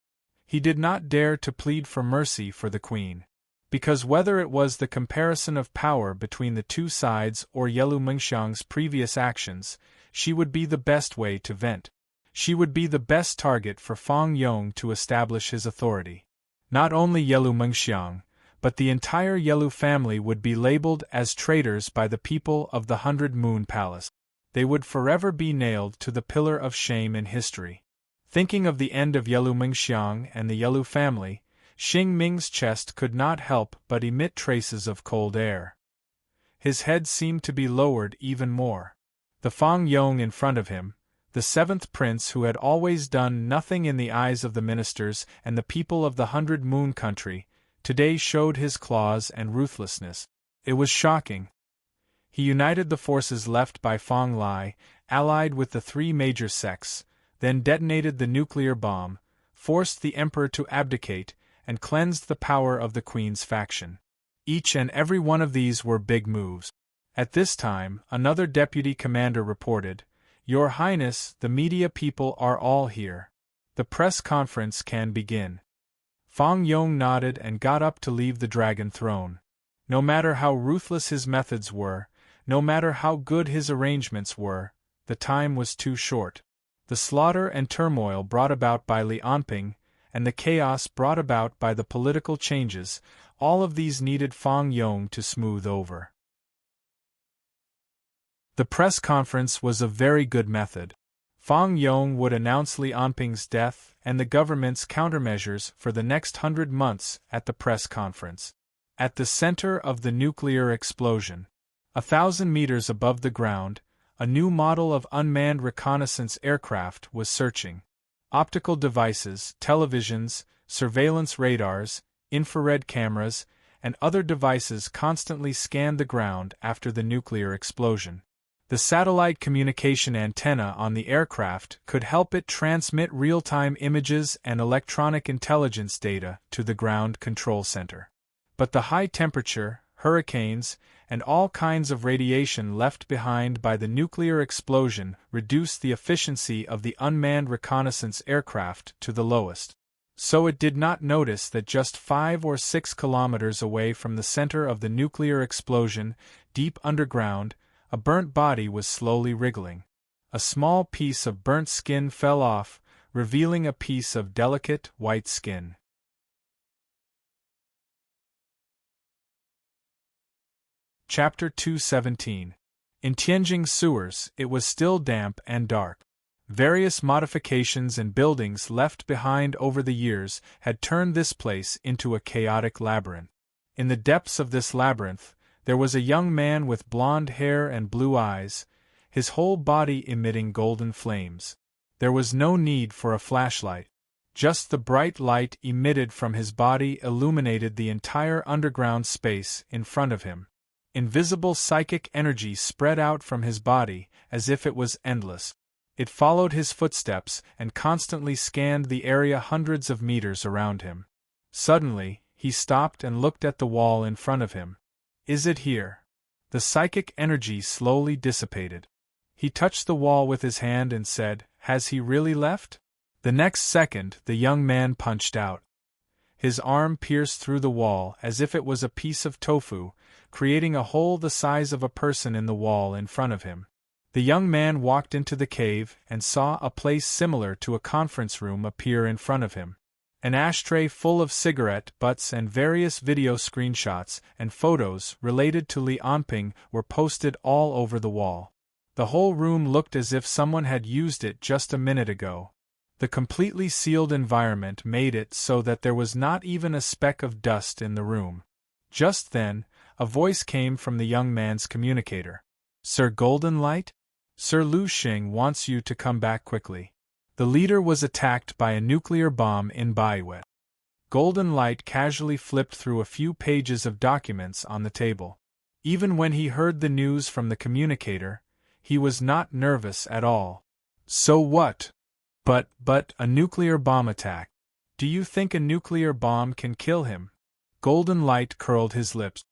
He did not dare to plead for mercy for the queen. Because whether it was the comparison of power between the two sides or Yelu Mengxiang's previous actions, she would be the best way to vent. She would be the best target for Fang Yong to establish his authority. Not only Yelu Mengxiang, but the entire Yelu family would be labeled as traitors by the people of the 100 Moon Palace. They would forever be nailed to the pillar of shame in history. Thinking of the end of Yelu Mengxiang and the Yelu family, Xing Ming's chest could not help but emit traces of cold air. His head seemed to be lowered even more. The Fang Yong in front of him, the seventh prince who had always done nothing in the eyes of the ministers and the people of the 100 Moon country, today showed his claws and ruthlessness. It was shocking. He united the forces left by Fang Lai, allied with the 3 major sects, then detonated the nuclear bomb, forced the emperor to abdicate, and cleansed the power of the queen's faction. Each and every one of these were big moves. At this time, another deputy commander reported, "Your Highness, the media people are all here. The press conference can begin." Fang Yong nodded and got up to leave the dragon throne. No matter how ruthless his methods were, no matter how good his arrangements were, the time was too short. The slaughter and turmoil brought about by Li Anping, and the chaos brought about by the political changes, all of these needed Fang Yong to smooth over. The press conference was a very good method. Fang Yong would announce Li Anping's death and the government's countermeasures for the next 100 months at the press conference. At the center of the nuclear explosion, 1,000 meters above the ground, a new model of unmanned reconnaissance aircraft was searching. Optical devices, televisions, surveillance radars, infrared cameras, and other devices constantly scanned the ground after the nuclear explosion. The satellite communication antenna on the aircraft could help it transmit real-time images and electronic intelligence data to the ground control center. But the high temperature, hurricanes, and all kinds of radiation left behind by the nuclear explosion reduced the efficiency of the unmanned reconnaissance aircraft to the lowest. So it did not notice that just 5 or 6 kilometers away from the center of the nuclear explosion, deep underground, a burnt body was slowly wriggling. A small piece of burnt skin fell off, revealing a piece of delicate, white skin. Chapter 217. In Tianjing sewers, it was still damp and dark. Various modifications and buildings left behind over the years had turned this place into a chaotic labyrinth. In the depths of this labyrinth, there was a young man with blonde hair and blue eyes, his whole body emitting golden flames. There was no need for a flashlight. Just the bright light emitted from his body illuminated the entire underground space in front of him. Invisible psychic energy spread out from his body, as if it was endless. It followed his footsteps and constantly scanned the area hundreds of meters around him. Suddenly, he stopped and looked at the wall in front of him. Is it here? The psychic energy slowly dissipated. He touched the wall with his hand and said, Has he really left? The next second, the young man punched out. His arm pierced through the wall as if it was a piece of tofu, creating a hole the size of a person in the wall in front of him. The young man walked into the cave and saw a place similar to a conference room appear in front of him. An ashtray full of cigarette butts and various video screenshots and photos related to Li Anping were posted all over the wall. The whole room looked as if someone had used it just a minute ago. The completely sealed environment made it so that there was not even a speck of dust in the room. Just then, a voice came from the young man's communicator. Sir Golden Light? Sir Lu Xing wants you to come back quickly. The leader was attacked by a nuclear bomb in Baiwei. Golden Light casually flipped through a few pages of documents on the table. Even when he heard the news from the communicator, he was not nervous at all. So what? But a nuclear bomb attack. Do you think a nuclear bomb can kill him? Golden Light curled his lips.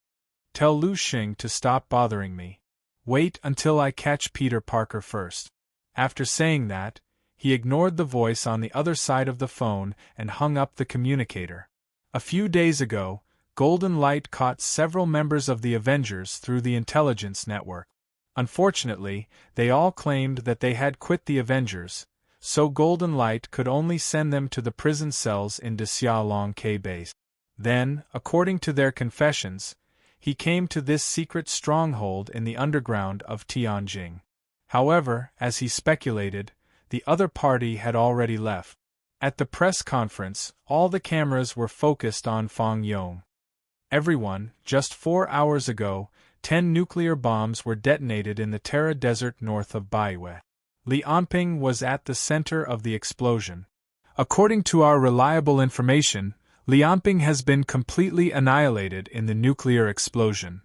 Tell Lu Xing to stop bothering me. Wait until I catch Peter Parker first. After saying that, he ignored the voice on the other side of the phone and hung up the communicator. A few days ago, Golden Light caught several members of the Avengers through the intelligence network. Unfortunately, they all claimed that they had quit the Avengers, so Golden Light could only send them to the prison cells in Dxialong K base. Then, according to their confessions, he came to this secret stronghold in the underground of Tianjing. However, as he speculated, the other party had already left. At the press conference, all the cameras were focused on Fang Yong. Everyone, just 4 hours ago, 10 nuclear bombs were detonated in the Terra Desert north of Baiwei. Li Anping was at the center of the explosion. According to our reliable information, Li Anping has been completely annihilated in the nuclear explosion.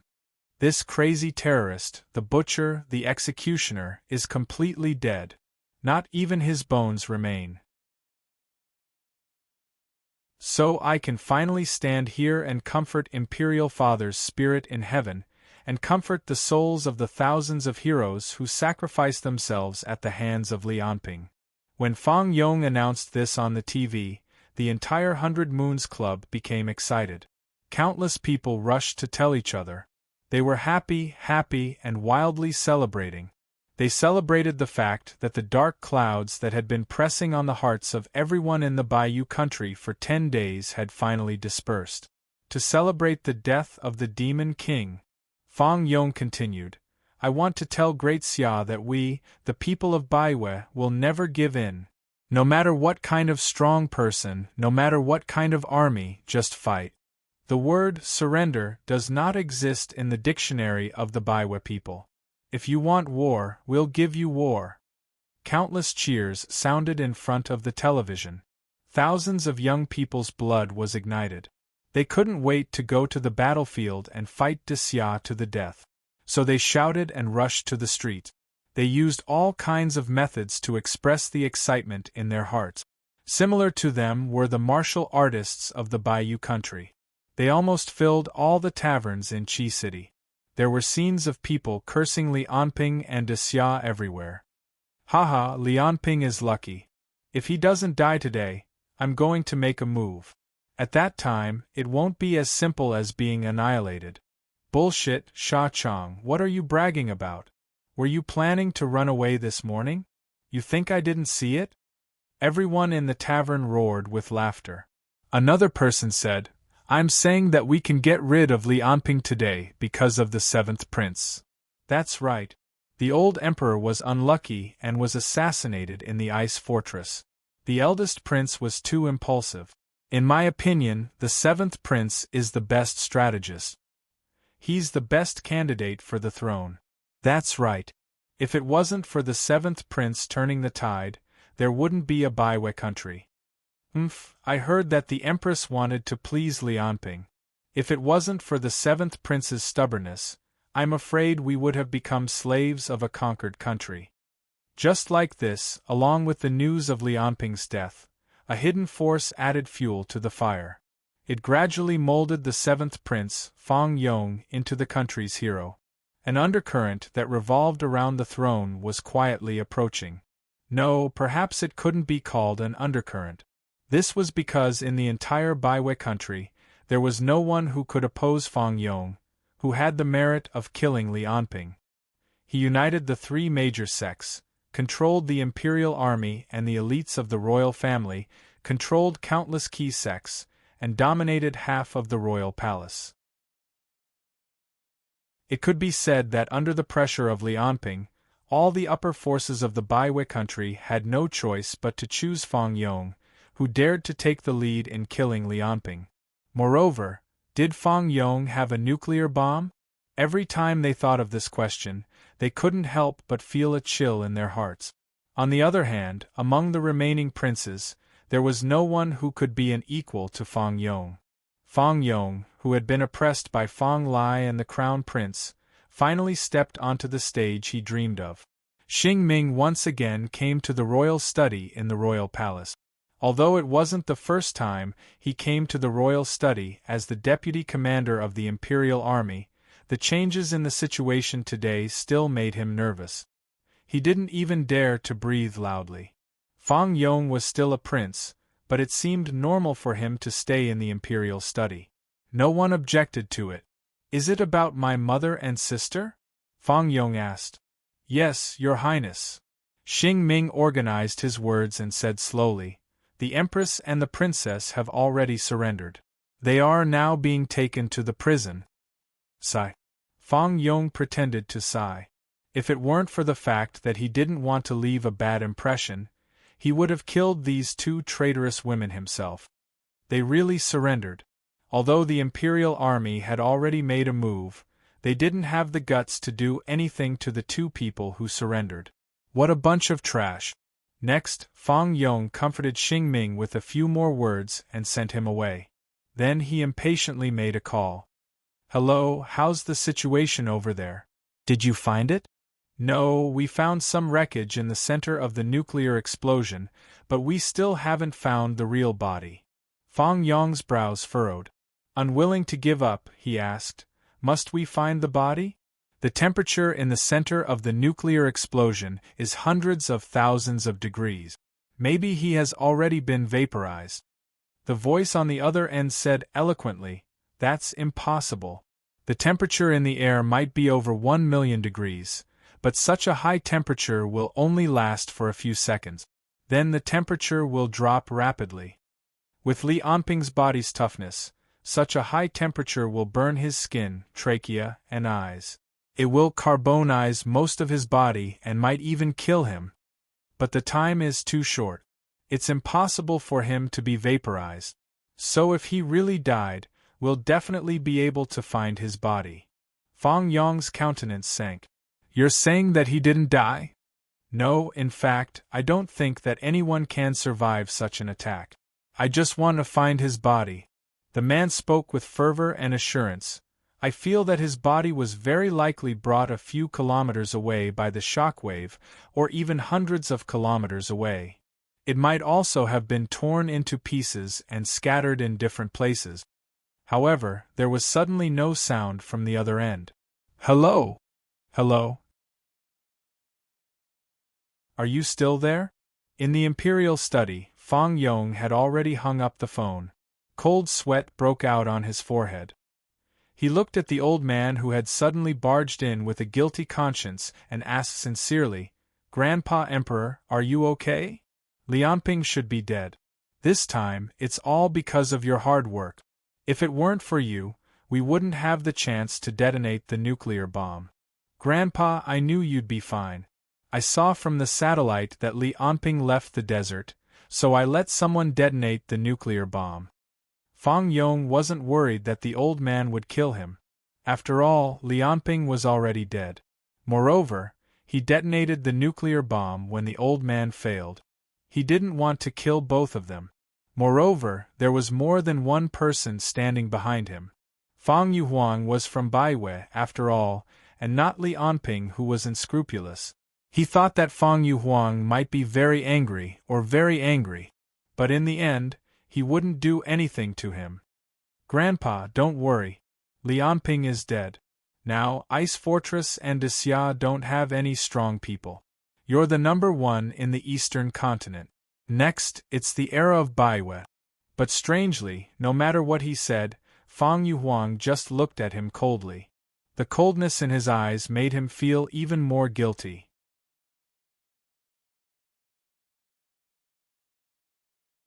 This crazy terrorist, the butcher, the executioner, is completely dead. Not even his bones remain. So I can finally stand here and comfort Imperial Father's spirit in heaven, and comfort the souls of the thousands of heroes who sacrificed themselves at the hands of Li Anping. When Fang Yong announced this on the TV, the entire 100 Moons Club became excited. Countless people rushed to tell each other. They were happy, and wildly celebrating. They celebrated the fact that the dark clouds that had been pressing on the hearts of everyone in the Bayou country for 10 days had finally dispersed. To celebrate the death of the Demon King, Fang Yong continued, I want to tell Great Xia that we, the people of Baiwei, will never give in. No matter what kind of strong person, no matter what kind of army, just fight. The word surrender does not exist in the dictionary of the Baiwei people. If you want war, we'll give you war. Countless cheers sounded in front of the television. Thousands of young people's blood was ignited. They couldn't wait to go to the battlefield and fight Xia to the death. So they shouted and rushed to the street. They used all kinds of methods to express the excitement in their hearts. Similar to them were the martial artists of the Bayou country. They almost filled all the taverns in Qi City. There were scenes of people cursing Li Anping and Xia everywhere. Haha, Li Anping is lucky. If he doesn't die today, I'm going to make a move. At that time, it won't be as simple as being annihilated. Bullshit, Sha Chong, what are you bragging about? Were you planning to run away this morning? You think I didn't see it? Everyone in the tavern roared with laughter. Another person said, I'm saying that we can get rid of Li Anping today because of the 7th prince. That's right. The old emperor was unlucky and was assassinated in the ice fortress. The eldest prince was too impulsive. In my opinion, the 7th prince is the best strategist. He's the best candidate for the throne. That's right. If it wasn't for the 7th prince turning the tide, there wouldn't be a Baiwei country. I heard that the empress wanted to please Li Anping. If it wasn't for the 7th prince's stubbornness, I'm afraid we would have become slaves of a conquered country. Just like this, along with the news of Lianping's death, a hidden force added fuel to the fire. It gradually molded the seventh prince, Fang Yong, into the country's hero. An undercurrent that revolved around the throne was quietly approaching. No, perhaps it couldn't be called an undercurrent. This was because in the entire Baiwei country, there was no one who could oppose Fang Yong, who had the merit of killing Lianping. He united the three major sects, controlled the imperial army and the elites of the royal family, controlled countless key sects, and dominated half of the royal palace. It could be said that under the pressure of Lianping, all the upper forces of the Baiwei country had no choice but to choose Fang Yong, who dared to take the lead in killing Lianping. Moreover, did Fang Yong have a nuclear bomb? Every time they thought of this question, they couldn't help but feel a chill in their hearts. On the other hand, among the remaining princes, there was no one who could be an equal to Fang Yong. Fang Yong, who had been oppressed by Fang Lai and the crown prince, finally stepped onto the stage he dreamed of. Xing Ming once again came to the royal study in the royal palace. Although it wasn't the first time he came to the royal study as the deputy commander of the imperial army, the changes in the situation today still made him nervous. He didn't even dare to breathe loudly. Fang Yong was still a prince, but it seemed normal for him to stay in the imperial study. No one objected to it. "Is it about my mother and sister?" Fang Yong asked. "Yes, Your Highness." Xing Ming organized his words and said slowly, "The Empress and the Princess have already surrendered. They are now being taken to the prison." Sigh. Fang Yong pretended to sigh. If it weren't for the fact that he didn't want to leave a bad impression, he would have killed these two traitorous women himself. They really surrendered. Although the imperial army had already made a move, they didn't have the guts to do anything to the two people who surrendered. What a bunch of trash. Next, Fang Yong comforted Xing Ming with a few more words and sent him away. Then he impatiently made a call. "Hello, how's the situation over there? Did you find it?" "No, we found some wreckage in the center of the nuclear explosion, but we still haven't found the real body." Fang Yong's brows furrowed. Unwilling to give up, he asked, "Must we find the body? The temperature in the center of the nuclear explosion is hundreds of thousands of degrees. Maybe he has already been vaporized." The voice on the other end said eloquently, "That's impossible. The temperature in the air might be over 1 million degrees, but such a high temperature will only last for a few seconds. Then the temperature will drop rapidly. With Lianping's body's toughness, such a high temperature will burn his skin, trachea, and eyes. It will carbonize most of his body and might even kill him. But the time is too short. It's impossible for him to be vaporized. So if he really died, we'll definitely be able to find his body." Fang Yong's countenance sank. "You're saying that he didn't die?" "No, in fact, I don't think that anyone can survive such an attack. I just want to find his body." The man spoke with fervor and assurance. "I feel that his body was very likely brought a few kilometers away by the shockwave, or even hundreds of kilometers away. It might also have been torn into pieces and scattered in different places." However, there was suddenly no sound from the other end. "Hello? Hello? Are you still there?" In the imperial study, Fang Yong had already hung up the phone. Cold sweat broke out on his forehead. He looked at the old man who had suddenly barged in with a guilty conscience and asked sincerely, "Grandpa Emperor, are you okay? Lianping should be dead. This time, it's all because of your hard work. If it weren't for you, we wouldn't have the chance to detonate the nuclear bomb. Grandpa, I knew you'd be fine. I saw from the satellite that Lianping left the desert, so I let someone detonate the nuclear bomb." Fang Yong wasn't worried that the old man would kill him. After all, Lianping was already dead. Moreover, he detonated the nuclear bomb when the old man failed. He didn't want to kill both of them. Moreover, there was more than one person standing behind him. Fang Yuhuang was from Baiwei, after all, and not Li Anping who was unscrupulous. He thought that Fang Yuhuang might be very angry, but in the end, he wouldn't do anything to him. Grandpa, don't worry. Li Anping is dead. Now, Ice Fortress and Xia don't have any strong people. You're the number one in the eastern continent. Next, it's the era of Baiwei. But strangely, no matter what he said, Fang Yuhuang just looked at him coldly. The coldness in his eyes made him feel even more guilty.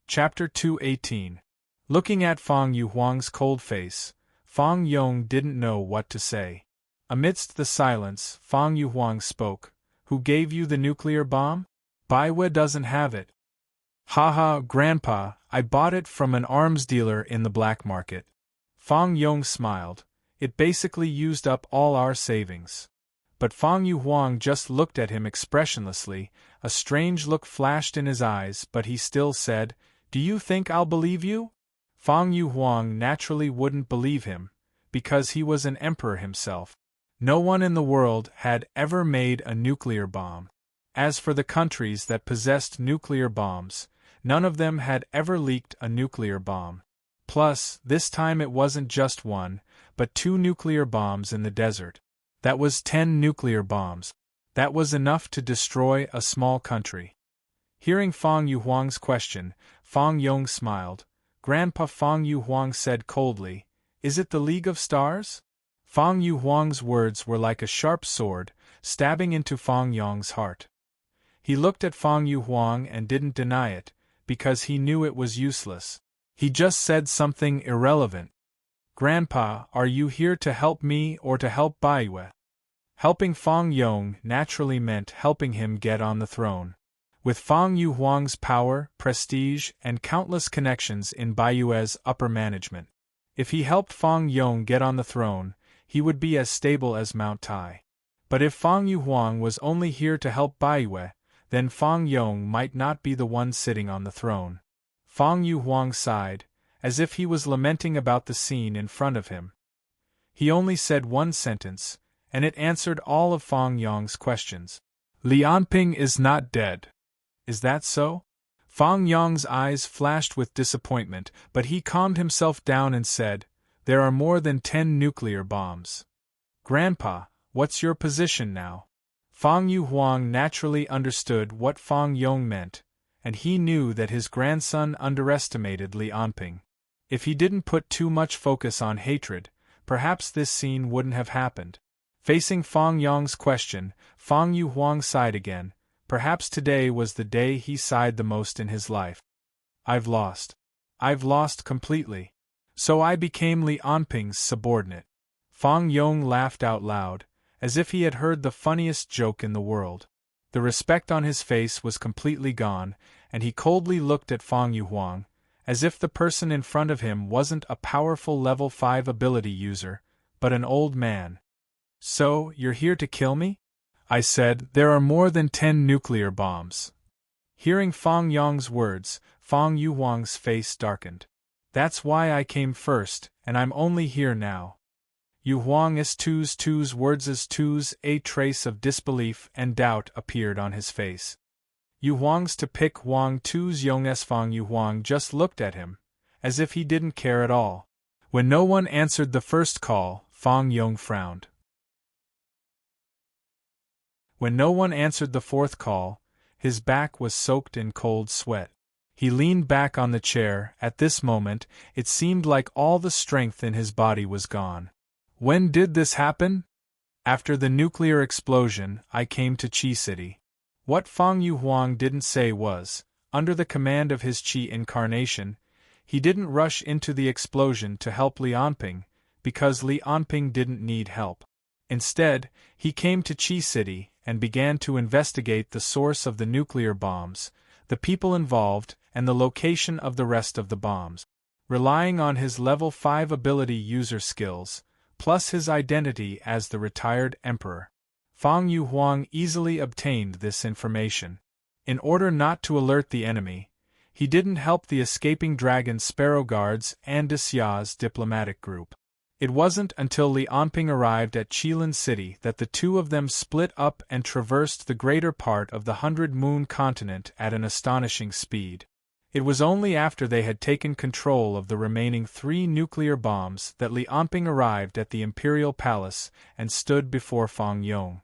Chapter 218. Looking at Fang Yuhuang's cold face, Fang Yong didn't know what to say. Amidst the silence, Fang Yuhuang spoke. Who gave you the nuclear bomb? Baiwei doesn't have it. Haha, Grandpa, I bought it from an arms dealer in the black market. Fang Yong smiled. It basically used up all our savings. But Fang Yuhuang just looked at him expressionlessly. A strange look flashed in his eyes, but he still said, "Do you think I'll believe you?" Fang Yuhuang naturally wouldn't believe him, because he was an emperor himself. No one in the world had ever made a nuclear bomb. As for the countries that possessed nuclear bombs, none of them had ever leaked a nuclear bomb. Plus, this time it wasn't just one, but 2 nuclear bombs in the desert. That was 10 nuclear bombs. That was enough to destroy a small country. Hearing Fang Yuhuang's question, Fang Yong smiled. Grandpa, Fang Yuhuang said coldly, "Is it the League of Stars?" Fang Yuhuang's words were like a sharp sword, stabbing into Fang Yong's heart. He looked at Fang Yuhuang and didn't deny it, because he knew it was useless. He just said something irrelevant. "Grandpa, are you here to help me or to help Baiwei?" Helping Fang Yong naturally meant helping him get on the throne. With Fang Yuhuang's power, prestige, and countless connections in Baiwei's upper management, if he helped Fang Yong get on the throne, he would be as stable as Mount Tai. But if Fang Yuhuang was only here to help Baiwei, then Fang Yong might not be the one sitting on the throne. Fang Yuhuang sighed, as if he was lamenting about the scene in front of him. He only said one sentence, and it answered all of Fang Yong's questions. Li Anping is not dead. Is that so? Fang Yong's eyes flashed with disappointment, but he calmed himself down and said, "There are more than 10 nuclear bombs." "Grandpa, what's your position now?" Fang Yuhuang naturally understood what Fang Yong meant, and he knew that his grandson underestimated Li Anping. If he didn't put too much focus on hatred, perhaps this scene wouldn't have happened. Facing Fang Yong's question, Fang Yuhuang sighed again. Perhaps today was the day he sighed the most in his life. I've lost. I've lost completely. So I became Li Anping's subordinate." Fang Yong laughed out loud, as if he had heard the funniest joke in the world. The respect on his face was completely gone, and he coldly looked at Fang Yuhuang, as if the person in front of him wasn't a powerful level 5 ability user, but an old man. "So, you're here to kill me?" I said. "There are more than 10 nuclear bombs." Hearing Fang Yong's words, Fang Yuhuang's face darkened. "That's why I came first, and I'm only here now." Yuhuang is two's words as two's. A trace of disbelief and doubt appeared on his face. Yuhuang's to pick Huang two's Yong's. Fang Yuhuang just looked at him, as if he didn't care at all. When no one answered the first call, Fang Yong frowned. When no one answered the fourth call, his back was soaked in cold sweat. He leaned back on the chair. At this moment, it seemed like all the strength in his body was gone. "When did this happen?" "After the nuclear explosion, I came to Qi City." What Fang Yuhuang didn't say was, under the command of his Qi incarnation, he didn't rush into the explosion to help Li Anping, because Li Anping didn't need help. Instead, he came to Qi City and began to investigate the source of the nuclear bombs, the people involved, and the location of the rest of the bombs. Relying on his level 5 ability user skills, plus his identity as the retired emperor, Fang Yuhuang easily obtained this information. In order not to alert the enemy, he didn't help the escaping dragon Sparrow Guards and Xia's diplomatic group. It wasn't until Li Anping arrived at Qilin City that the two of them split up and traversed the greater part of the 100-moon continent at an astonishing speed. It was only after they had taken control of the remaining 3 nuclear bombs that Li Anping arrived at the Imperial Palace and stood before Fang Yong.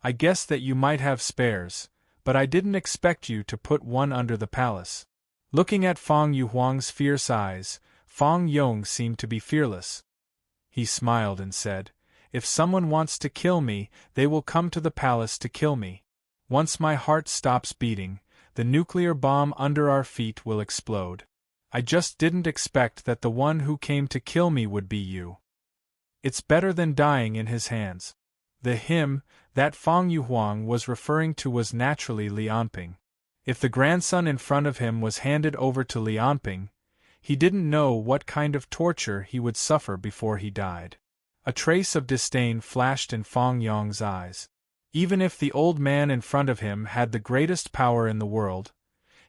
"I guess that you might have spares, but I didn't expect you to put one under the palace." Looking at Fang Yuhuang's fierce eyes, Fang Yong seemed to be fearless. He smiled and said, "If someone wants to kill me, they will come to the palace to kill me. Once my heart stops beating, the nuclear bomb under our feet will explode. I just didn't expect that the one who came to kill me would be you. It's better than dying in his hands." The him that Fang Yuhuang was referring to was naturally Li Anping. If the grandson in front of him was handed over to Li Anping, he didn't know what kind of torture he would suffer before he died. A trace of disdain flashed in Fang Yong's eyes. Even if the old man in front of him had the greatest power in the world,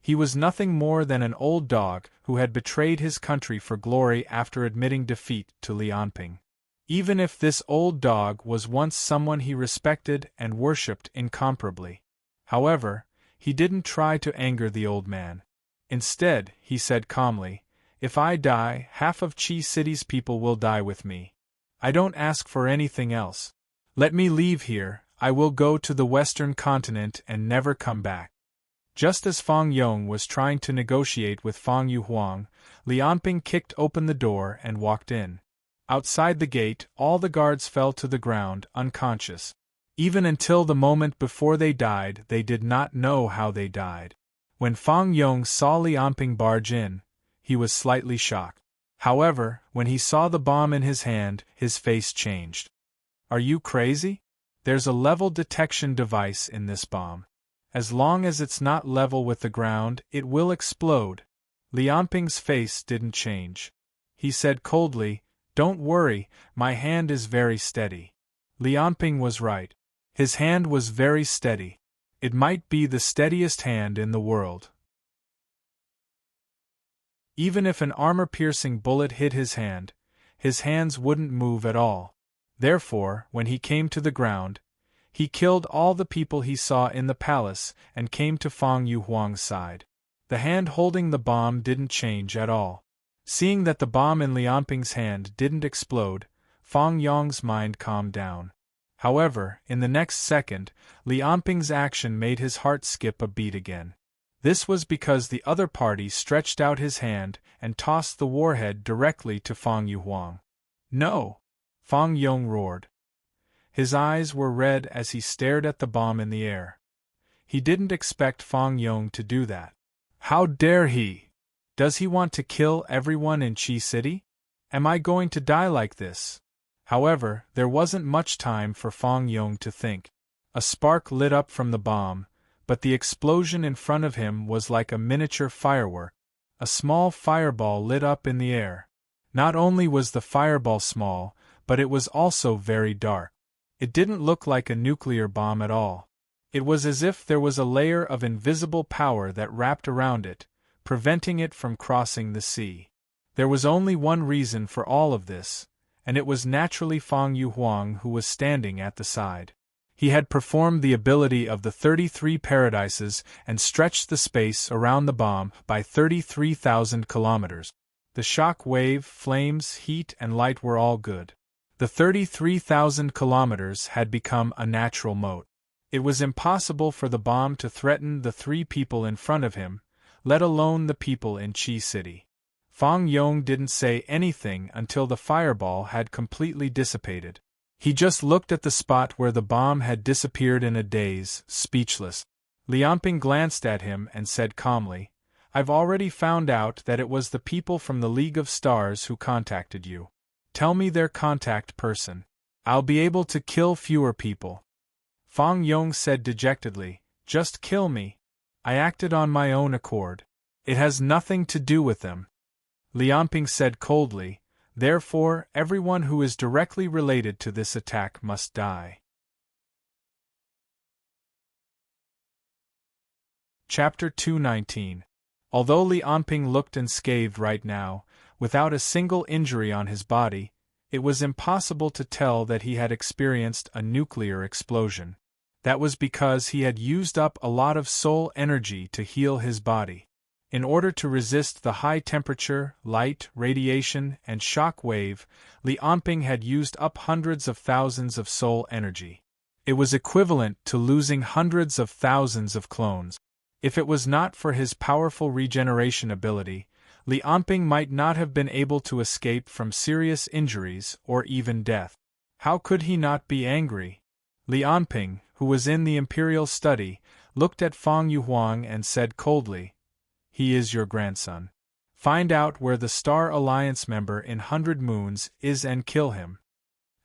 he was nothing more than an old dog who had betrayed his country for glory after admitting defeat to Li Anping. Even if this old dog was once someone he respected and worshipped incomparably. However, he didn't try to anger the old man. Instead, he said calmly, "If I die, half of Qi City's people will die with me. I don't ask for anything else. Let me leave here, I will go to the Western continent and never come back." Just as Fang Yong was trying to negotiate with Fang Yuhuang, Li Anping kicked open the door and walked in. Outside the gate, all the guards fell to the ground, unconscious. Even until the moment before they died, they did not know how they died. When Fang Yong saw Li Anping barge in, he was slightly shocked. However, when he saw the bomb in his hand, his face changed. "Are you crazy? There's a level detection device in this bomb. As long as it's not level with the ground, it will explode." Li Anping's face didn't change. He said coldly, "Don't worry, my hand is very steady." Li Anping was right. His hand was very steady. It might be the steadiest hand in the world. Even if an armor-piercing bullet hit his hands wouldn't move at all. Therefore, when he came to the ground, he killed all the people he saw in the palace and came to Fang Yuhuang's side. The hand holding the bomb didn't change at all. Seeing that the bomb in Li Anping's hand didn't explode, Fang Yong's mind calmed down. However, in the next second, Li Anping's action made his heart skip a beat again. This was because the other party stretched out his hand and tossed the warhead directly to Fang Yuhuang. "No!" Fang Yong roared. His eyes were red as he stared at the bomb in the air. He didn't expect Fang Yong to do that. How dare he? Does he want to kill everyone in Qi City? Am I going to die like this? However, there wasn't much time for Fang Yong to think. A spark lit up from the bomb, but the explosion in front of him was like a miniature firework. A small fireball lit up in the air. Not only was the fireball small, but it was also very dark. It didn't look like a nuclear bomb at all. It was as if there was a layer of invisible power that wrapped around it, preventing it from crossing the sea. There was only one reason for all of this, and it was naturally Fang Yuhuang who was standing at the side. He had performed the ability of the 33 paradises and stretched the space around the bomb by 33,000 kilometers. The shock wave, flames, heat, and light were all good. The 33,000 kilometers had become a natural moat. It was impossible for the bomb to threaten the 3 people in front of him, let alone the people in Qi City. Fang Yong didn't say anything until the fireball had completely dissipated. He just looked at the spot where the bomb had disappeared in a daze, speechless. Li Anping glanced at him and said calmly, "I've already found out that it was the people from the League of Stars who contacted you. Tell me their contact person. I'll be able to kill fewer people." Fang Yong said dejectedly, "Just kill me. I acted on my own accord. It has nothing to do with them." Li Anping said coldly, "Therefore, everyone who is directly related to this attack must die." Chapter 219. Although Li Anping looked unscathed right now, without a single injury on his body, It was impossible to tell that he had experienced a nuclear explosion. That was because he had used up a lot of soul energy to heal his body. In order to resist the high temperature, light, radiation, and shock wave, Li Anping had used up hundreds of thousands of soul energy. It was equivalent to losing hundreds of thousands of clones. If it was not for his powerful regeneration ability, Li Anping might not have been able to escape from serious injuries or even death. How could he not be angry? Li Anping, who was in the imperial study, looked at Fang Yuhuang and said coldly, "He is your grandson. Find out where the Star Alliance member in 100 Moons is and kill him."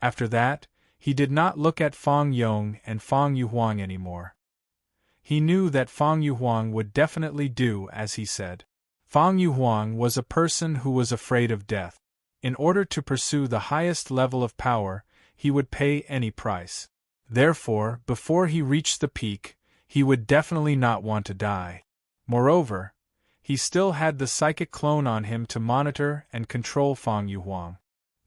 After that, he did not look at Fang Yong and Fang Yuhuang anymore. He knew that Fang Yuhuang would definitely do as he said. Fang Yuhuang was a person who was afraid of death. In order to pursue the highest level of power, he would pay any price. Therefore, before he reached the peak, he would definitely not want to die. Moreover, he still had the psychic clone on him to monitor and control Fang Yuhuang.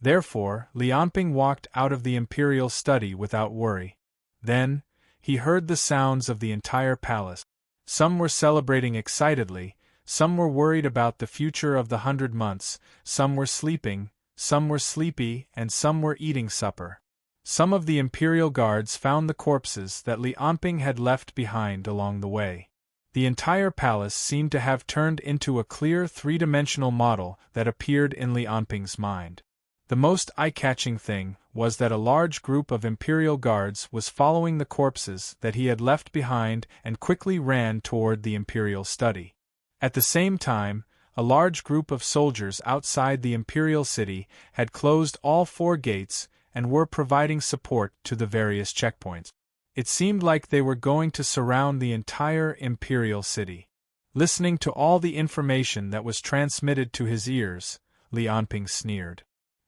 Therefore, Li Anping walked out of the imperial study without worry. Then, he heard the sounds of the entire palace. Some were celebrating excitedly, some were worried about the future of the 100 months, some were sleeping, some were sleepy, and some were eating supper. Some of the imperial guards found the corpses that Li Anping had left behind along the way. The entire palace seemed to have turned into a clear three-dimensional model that appeared in Li Anping's mind. The most eye-catching thing was that a large group of imperial guards was following the corpses that he had left behind and quickly ran toward the imperial study. At the same time, a large group of soldiers outside the imperial city had closed all 4 gates and were providing support to the various checkpoints. It seemed like they were going to surround the entire imperial city. Listening to all the information that was transmitted to his ears, Li Anping sneered.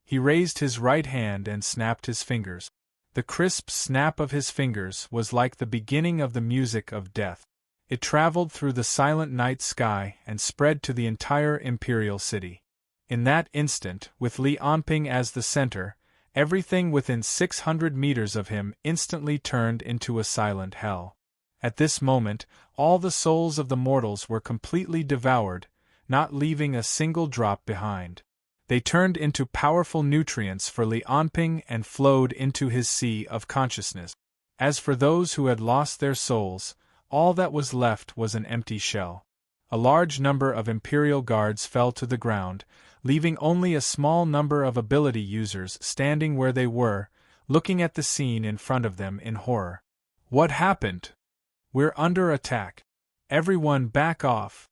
He raised his right hand and snapped his fingers. The crisp snap of his fingers was like the beginning of the music of death. It traveled through the silent night sky and spread to the entire imperial city. In that instant, with Li Anping as the center, everything within 600 meters of him instantly turned into a silent hell. At this moment, all the souls of the mortals were completely devoured, not leaving a single drop behind. They turned into powerful nutrients for Li Anping and flowed into his sea of consciousness. As for those who had lost their souls, all that was left was an empty shell. A large number of imperial guards fell to the ground, leaving only a small number of ability users standing where they were, looking at the scene in front of them in horror. What happened? We're under attack. Everyone back off.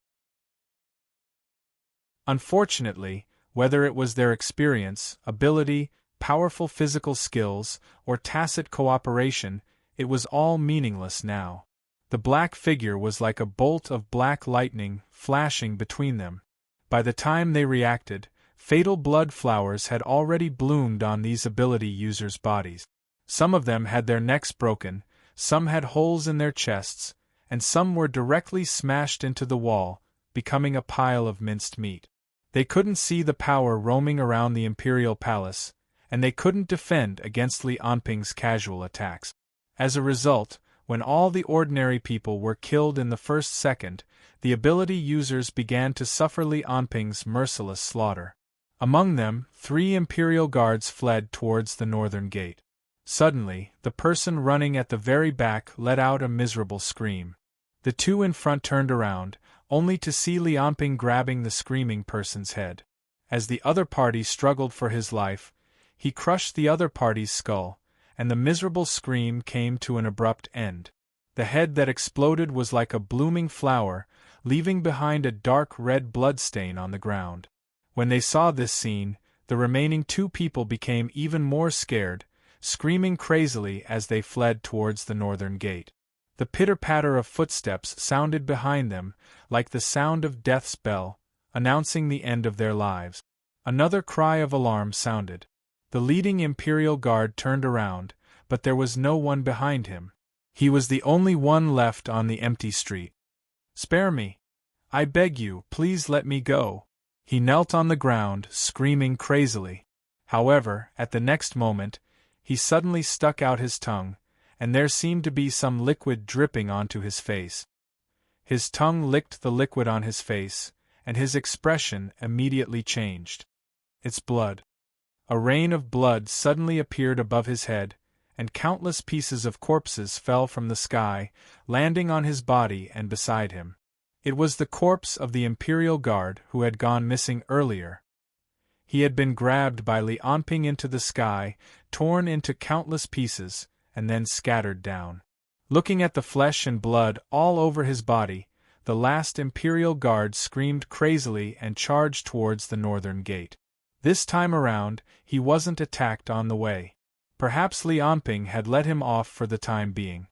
Unfortunately, whether it was their experience, ability, powerful physical skills, or tacit cooperation, it was all meaningless now. The black figure was like a bolt of black lightning flashing between them. By the time they reacted, fatal blood flowers had already bloomed on these ability users' bodies. Some of them had their necks broken, some had holes in their chests, and some were directly smashed into the wall, becoming a pile of minced meat. They couldn't see the power roaming around the imperial palace, and they couldn't defend against Li Anping's casual attacks. As a result, when all the ordinary people were killed in the first second, the ability users began to suffer Li Anping's merciless slaughter. Among them, 3 imperial guards fled towards the northern gate. Suddenly, the person running at the very back let out a miserable scream. The 2 in front turned around, only to see Li Anping grabbing the screaming person's head. As the other party struggled for his life, he crushed the other party's skull, and the miserable scream came to an abrupt end. The head that exploded was like a blooming flower, leaving behind a dark red bloodstain on the ground. When they saw this scene, the remaining 2 people became even more scared, screaming crazily as they fled towards the northern gate. The pitter-patter of footsteps sounded behind them, like the sound of death's bell, announcing the end of their lives. Another cry of alarm sounded. The leading imperial guard turned around, but there was no one behind him. He was the only one left on the empty street. "Spare me! I beg you, please let me go!" He knelt on the ground, screaming crazily. However, at the next moment, he suddenly stuck out his tongue, and there seemed to be some liquid dripping onto his face. His tongue licked the liquid on his face, and his expression immediately changed. It's blood. A rain of blood suddenly appeared above his head, and countless pieces of corpses fell from the sky, landing on his body and beside him. It was the corpse of the Imperial Guard who had gone missing earlier. He had been grabbed by Li Anping into the sky, torn into countless pieces, and then scattered down. Looking at the flesh and blood all over his body, the last Imperial Guard screamed crazily and charged towards the northern gate. This time around, he wasn't attacked on the way. Perhaps Li Anping had let him off for the time being.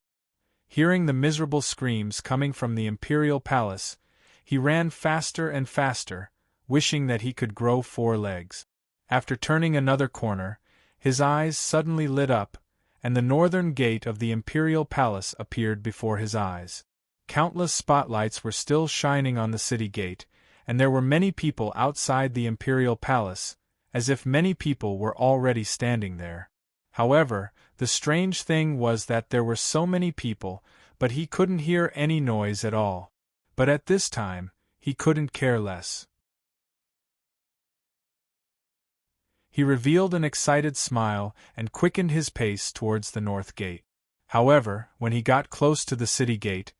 Hearing the miserable screams coming from the Imperial Palace, he ran faster and faster, wishing that he could grow 4 legs. After turning another corner, his eyes suddenly lit up, and the northern gate of the Imperial Palace appeared before his eyes. Countless spotlights were still shining on the city gate, and there were many people outside the Imperial Palace, as if many people were already standing there. However, the strange thing was that there were so many people, but he couldn't hear any noise at all. But at this time, he couldn't care less. He revealed an excited smile and quickened his pace towards the north gate. However, when he got close to the city gate,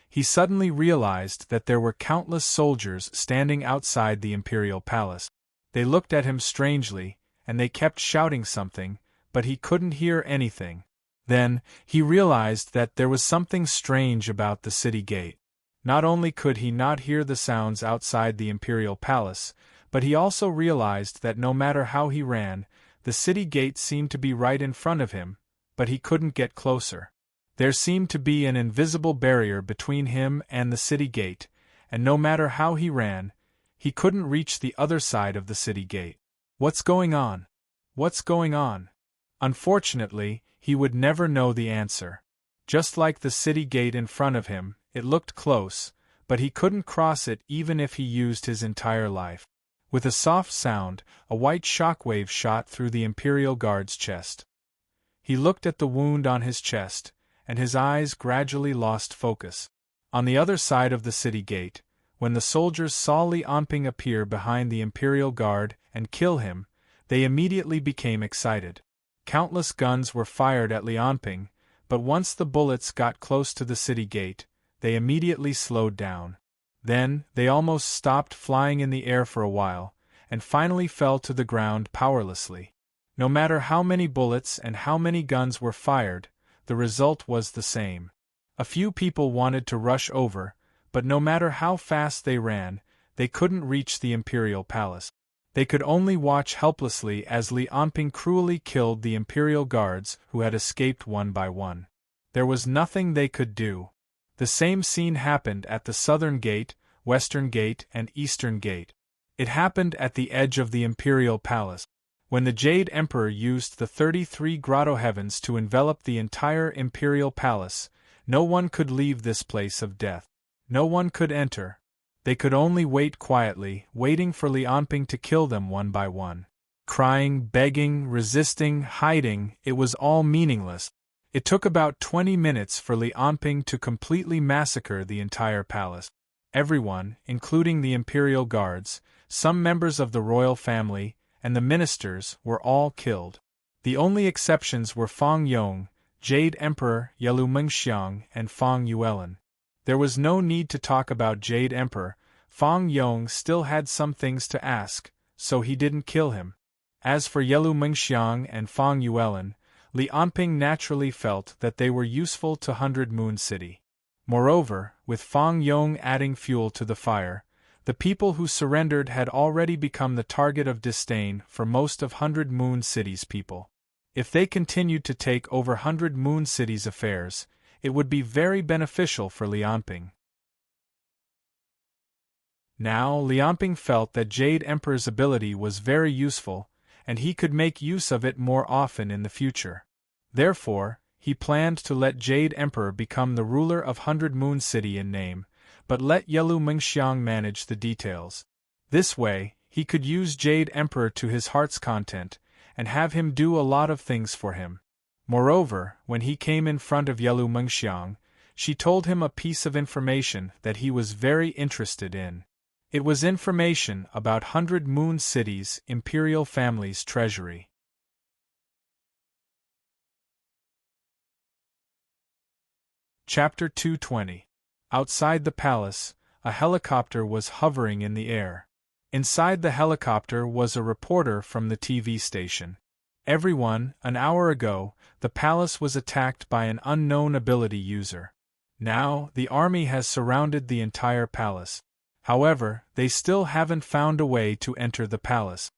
he suddenly realized that there were countless soldiers standing outside the Imperial Palace. They looked at him strangely, and they kept shouting something, but he couldn't hear anything. Then, he realized that there was something strange about the city gate. Not only could he not hear the sounds outside the Imperial Palace, but he also realized that no matter how he ran, the city gate seemed to be right in front of him, but he couldn't get closer. There seemed to be an invisible barrier between him and the city gate, and no matter how he ran, he couldn't reach the other side of the city gate. What's going on? What's going on? Unfortunately, he would never know the answer. Just like the city gate in front of him, it looked close, but he couldn't cross it even if he used his entire life. With a soft sound, a white shockwave shot through the Imperial Guard's chest. He looked at the wound on his chest, and his eyes gradually lost focus. On the other side of the city gate, when the soldiers saw Li Anping appear behind the Imperial Guard and kill him, they immediately became excited. Countless guns were fired at Li Anping, but once the bullets got close to the city gate, they immediately slowed down. Then, they almost stopped flying in the air for a while, and finally fell to the ground powerlessly. No matter how many bullets and how many guns were fired, the result was the same. A few people wanted to rush over, but no matter how fast they ran, they couldn't reach the Imperial Palace. They could only watch helplessly as Li Anping cruelly killed the Imperial Guards who had escaped one by one. There was nothing they could do. The same scene happened at the Southern Gate, Western Gate, and Eastern Gate. It happened at the edge of the Imperial Palace. When the Jade Emperor used the 33 grotto heavens to envelop the entire Imperial Palace, no one could leave this place of death. No one could enter. They could only wait quietly, waiting for Li Anping to kill them one by one. Crying, begging, resisting, hiding, it was all meaningless. It took about 20 minutes for Li Anping to completely massacre the entire palace. Everyone, including the Imperial Guards, some members of the royal family, and the ministers, were all killed. The only exceptions were Fang Yong, Jade Emperor Yelu Mengxiang, and Fang Yuelin. There was no need to talk about Jade Emperor. Fang Yong still had some things to ask, so he didn't kill him. As for Yelu Mengxiang and Fang Yuelin, Li Anping naturally felt that they were useful to 100 Moon City. Moreover, with Fang Yong adding fuel to the fire, the people who surrendered had already become the target of disdain for most of 100 Moon City's people. If they continued to take over 100 Moon City's affairs, it would be very beneficial for Li Anping. Now, Li Anping felt that Jade Emperor's ability was very useful, and he could make use of it more often in the future. Therefore, he planned to let Jade Emperor become the ruler of 100 Moon City in name, but let Yelu Mengxiang manage the details. This way, he could use Jade Emperor to his heart's content, and have him do a lot of things for him. Moreover, when he came in front of Yelu Mengxiang, she told him a piece of information that he was very interested in. It was information about 100 Moon City's imperial family's treasury. Chapter 220. Outside the palace, a helicopter was hovering in the air. Inside the helicopter was a reporter from the TV station. Everyone, an hour ago, the palace was attacked by an unknown ability user. Now, the army has surrounded the entire palace. However, they still haven't found a way to enter the palace.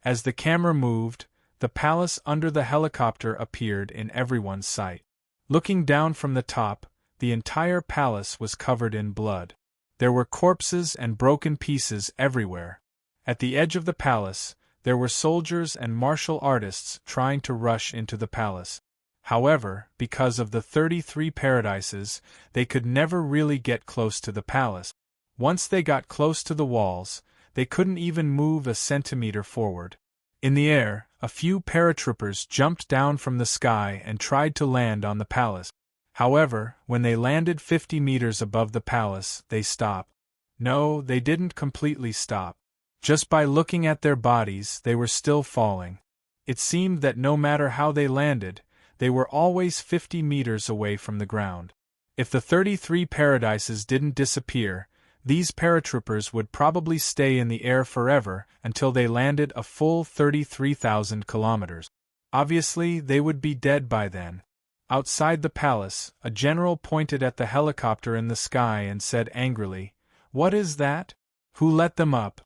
As the camera moved, the palace under the helicopter appeared in everyone's sight. Looking down from the top, the entire palace was covered in blood. There were corpses and broken pieces everywhere. At the edge of the palace, there were soldiers and martial artists trying to rush into the palace. However, because of the 33 paradises, they could never really get close to the palace. Once they got close to the walls, they couldn't even move a centimeter forward. In the air, a few paratroopers jumped down from the sky and tried to land on the palace. However, when they landed 50 meters above the palace, they stopped. No, they didn't completely stop. Just by looking at their bodies, they were still falling. It seemed that no matter how they landed, they were always 50 meters away from the ground. If the 33 paradises didn't disappear, these paratroopers would probably stay in the air forever until they landed a full 33,000 kilometers. Obviously, they would be dead by then. Outside the palace, a general pointed at the helicopter in the sky and said angrily, "What is that? Who let them up?"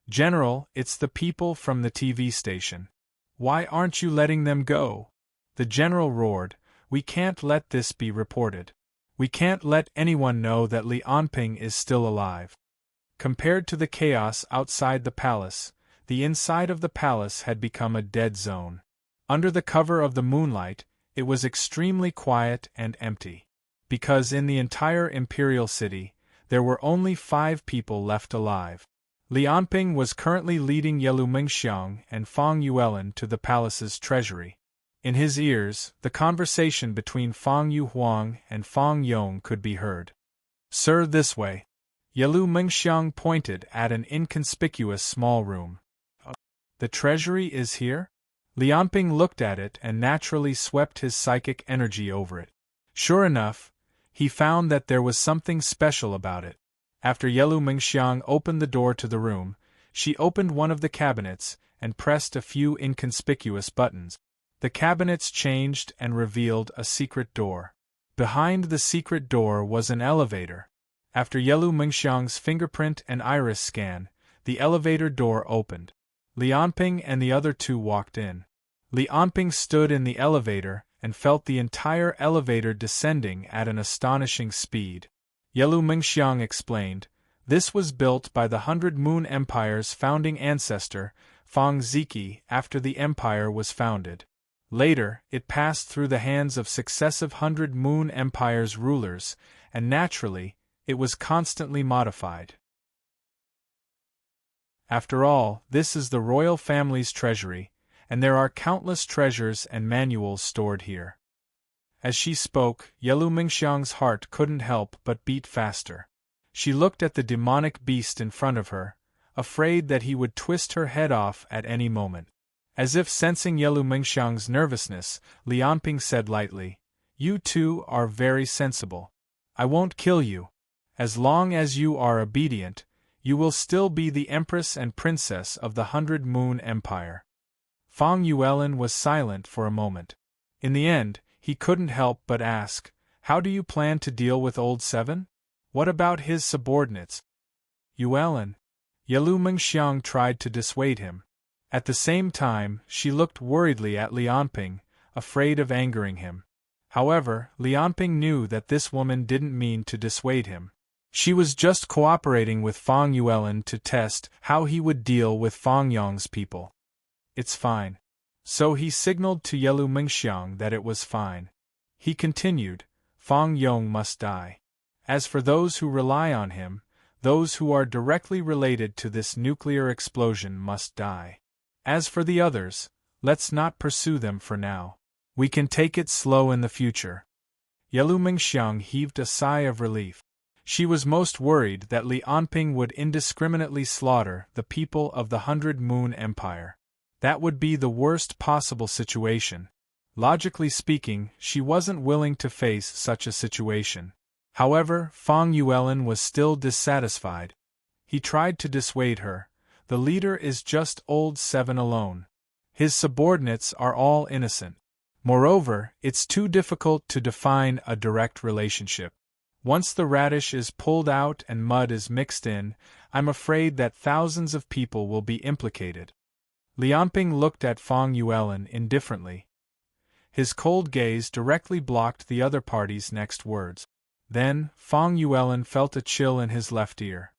"General, it's the people from the TV station. Why aren't you letting them go?" The general roared, "We can't let this be reported. We can't let anyone know that Li Anping is still alive." Compared to the chaos outside the palace, the inside of the palace had become a dead zone. Under the cover of the moonlight, it was extremely quiet and empty. Because in the entire imperial city, there were only 5 people left alive. Li Anping was currently leading Yelu Mengxiang and Fang Yuelin to the palace's treasury. In his ears, the conversation between Fang Yuhuang and Fang Yong could be heard. "Sir, this way." Yelu Mengxiang pointed at an inconspicuous small room. "The treasury is here?" Li Anping looked at it and naturally swept his psychic energy over it. Sure enough, he found that there was something special about it. After Yelu Mengxiang opened the door to the room, she opened one of the cabinets and pressed a few inconspicuous buttons. The cabinets changed and revealed a secret door. Behind the secret door was an elevator. After Yelu Mengxiang's fingerprint and iris scan, the elevator door opened. Li Anping and the other 2 walked in. Li Anping stood in the elevator and felt the entire elevator descending at an astonishing speed. Yelu Mengxiang explained, "This was built by the 100 Moon Empire's founding ancestor, Fang Ziki, after the empire was founded. Later, it passed through the hands of successive 100 Moon Empire's rulers, and naturally, it was constantly modified. After all, this is the royal family's treasury, and there are countless treasures and manuals stored here." As she spoke, Yelu Mengxiang's heart couldn't help but beat faster. She looked at the demonic beast in front of her, afraid that he would twist her head off at any moment. As if sensing Yelu Mengxiang's nervousness, Li Anping said lightly, "You 2 are very sensible. I won't kill you. As long as you are obedient, you will still be the Empress and Princess of the 100 Moon Empire." Fang Yuelin was silent for a moment. In the end, he couldn't help but ask, "How do you plan to deal with Old 7? What about his subordinates?" "Yuelin." Yelu Mengxiang tried to dissuade him. At the same time, she looked worriedly at Li Anping, afraid of angering him. However, Li Anping knew that this woman didn't mean to dissuade him. She was just cooperating with Fang Yuelin to test how he would deal with Fang Yong's people. "It's fine." So he signaled to Yelu Mengxiang that it was fine. He continued, "Fang Yong must die. As for those who rely on him, those who are directly related to this nuclear explosion must die. As for the others, Let's not pursue them for now. We can take it slow in the future. Yelu Mingxiang heaved a sigh of relief. She was most worried that Li Anping would indiscriminately slaughter the people of the 100 Moon Empire. That would be the worst possible situation. Logically speaking, she wasn't willing to face such a situation. However, Fang Yuelin was still dissatisfied. He tried to dissuade her. The leader is just old 7 alone. His subordinates are all innocent. Moreover, it's too difficult to define a direct relationship. Once the radish is pulled out and mud is mixed in, I'm afraid that thousands of people will be implicated. Li Anping looked at Fang Yuelin indifferently. His cold gaze directly blocked the other party's next words. Then, Fang Yuelin felt a chill in his left ear.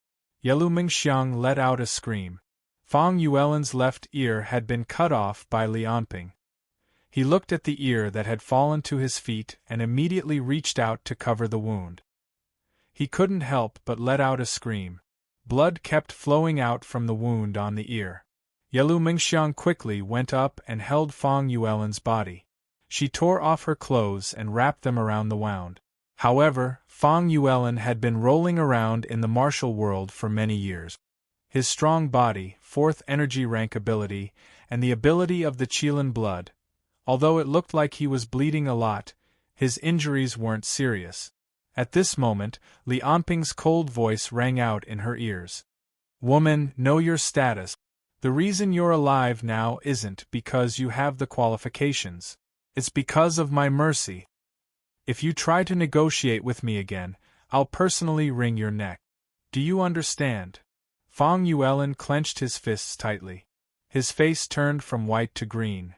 Yelu Mingxiang let out a scream. Fang Yuelin's left ear had been cut off by Li Anping. He looked at the ear that had fallen to his feet and immediately reached out to cover the wound. He couldn't help but let out a scream. Blood kept flowing out from the wound on the ear. Yelu Mingxiang quickly went up and held Fang Yuelin's body. She tore off her clothes and wrapped them around the wound. However, Fang Yuelin had been rolling around in the martial world for many years. His strong body, 4th energy rank ability, and the ability of the Qilin blood. Although it looked like he was bleeding a lot, his injuries weren't serious. At this moment, Li Anping's cold voice rang out in her ears. Woman, know your status. The reason you're alive now isn't because you have the qualifications. It's because of my mercy. If you try to negotiate with me again, I'll personally wring your neck. Do you understand? Fang Yuelin clenched his fists tightly. His face turned from white to green.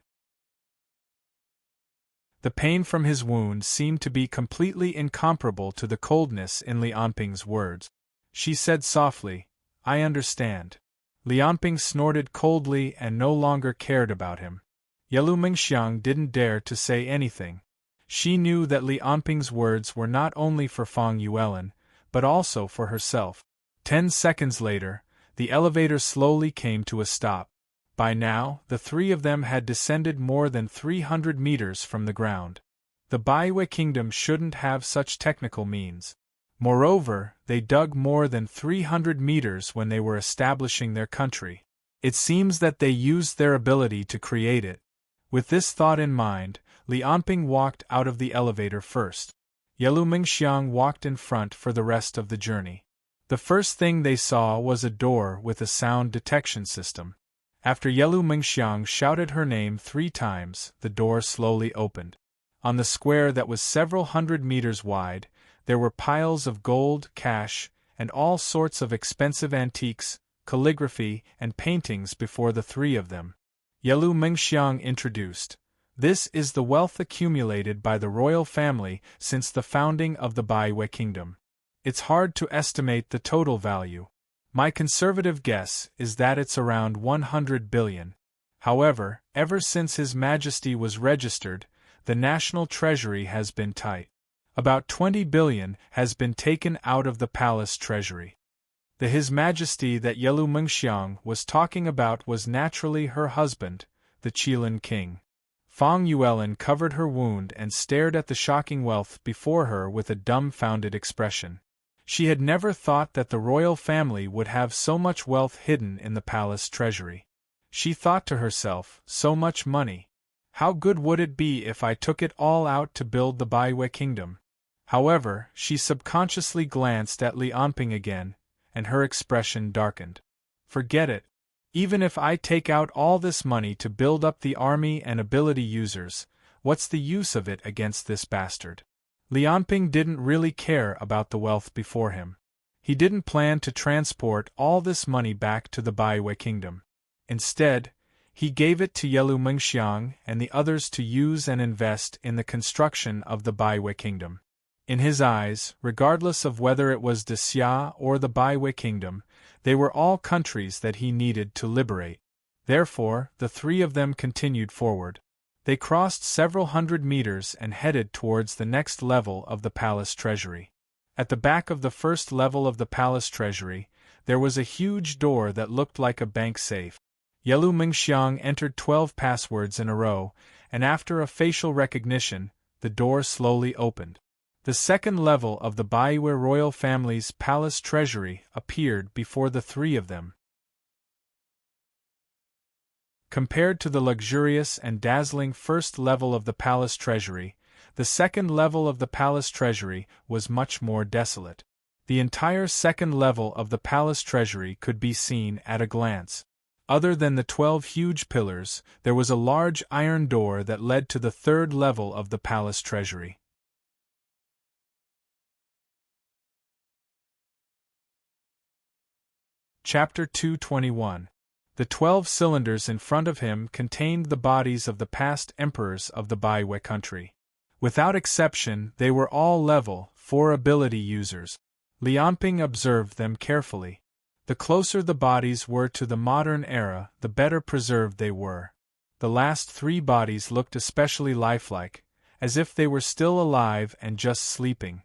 The pain from his wound seemed to be completely incomparable to the coldness in Li Anping's words. She said softly, I understand. Li Anping snorted coldly and no longer cared about him. Yelu Mingxiang didn't dare to say anything. She knew that Li Anping's words were not only for Fang Yuelin, but also for herself. 10 seconds later, the elevator slowly came to a stop. By now, the 3 of them had descended more than 300 meters from the ground. The Baiwei Kingdom shouldn't have such technical means. Moreover, they dug more than 300 meters when they were establishing their country. It seems that they used their ability to create it. With this thought in mind, Li Anping walked out of the elevator first. Yelu Mingxiang walked in front for the rest of the journey. The first thing they saw was a door with a sound detection system. After Yelu Mingxiang shouted her name 3 times, the door slowly opened. On the square that was several hundred meters wide, there were piles of gold, cash, and all sorts of expensive antiques, calligraphy, and paintings before the 3 of them. Yelu Mingxiang introduced, This is the wealth accumulated by the royal family since the founding of the Baiwei Kingdom. It's hard to estimate the total value. My conservative guess is that it's around 100 billion. However, ever since His Majesty was registered, the national treasury has been tight. About 20 billion has been taken out of the palace treasury. The His Majesty that Yelu Mingxiang was talking about was naturally her husband, the Qilin king. Fang Yuelin covered her wound and stared at the shocking wealth before her with a dumbfounded expression. She had never thought that the royal family would have so much wealth hidden in the palace treasury. She thought to herself, so much money. How good would it be if I took it all out to build the Baiwei Kingdom? However, she subconsciously glanced at Li Anping again, and her expression darkened. Forget it. Even if I take out all this money to build up the army and ability users, what's the use of it against this bastard? Li Anping didn't really care about the wealth before him. He didn't plan to transport all this money back to the Baiwei Kingdom. Instead, he gave it to Yelu Mingxiang and the others to use and invest in the construction of the Baiwei Kingdom. In his eyes, regardless of whether it was Xia or the Baiwei Kingdom, they were all countries that he needed to liberate. Therefore, the 3 of them continued forward. They crossed several hundred meters and headed towards the next level of the palace treasury. At the back of the first level of the palace treasury, there was a huge door that looked like a bank safe. Yelu Mingxiang entered 12 passwords in a row, and after a facial recognition, the door slowly opened. The second level of the Baihui royal family's palace treasury appeared before the three of them. Compared to the luxurious and dazzling first level of the palace treasury, the second level of the palace treasury was much more desolate. The entire second level of the palace treasury could be seen at a glance. Other than the 12 huge pillars, there was a large iron door that led to the third level of the palace treasury. Chapter 221. The 12 cylinders in front of him contained the bodies of the past emperors of the Baihui country. Without exception, they were all level 4 ability users. Lianping observed them carefully. The closer the bodies were to the modern era, the better preserved they were. The last 3 bodies looked especially lifelike, as if they were still alive and just sleeping.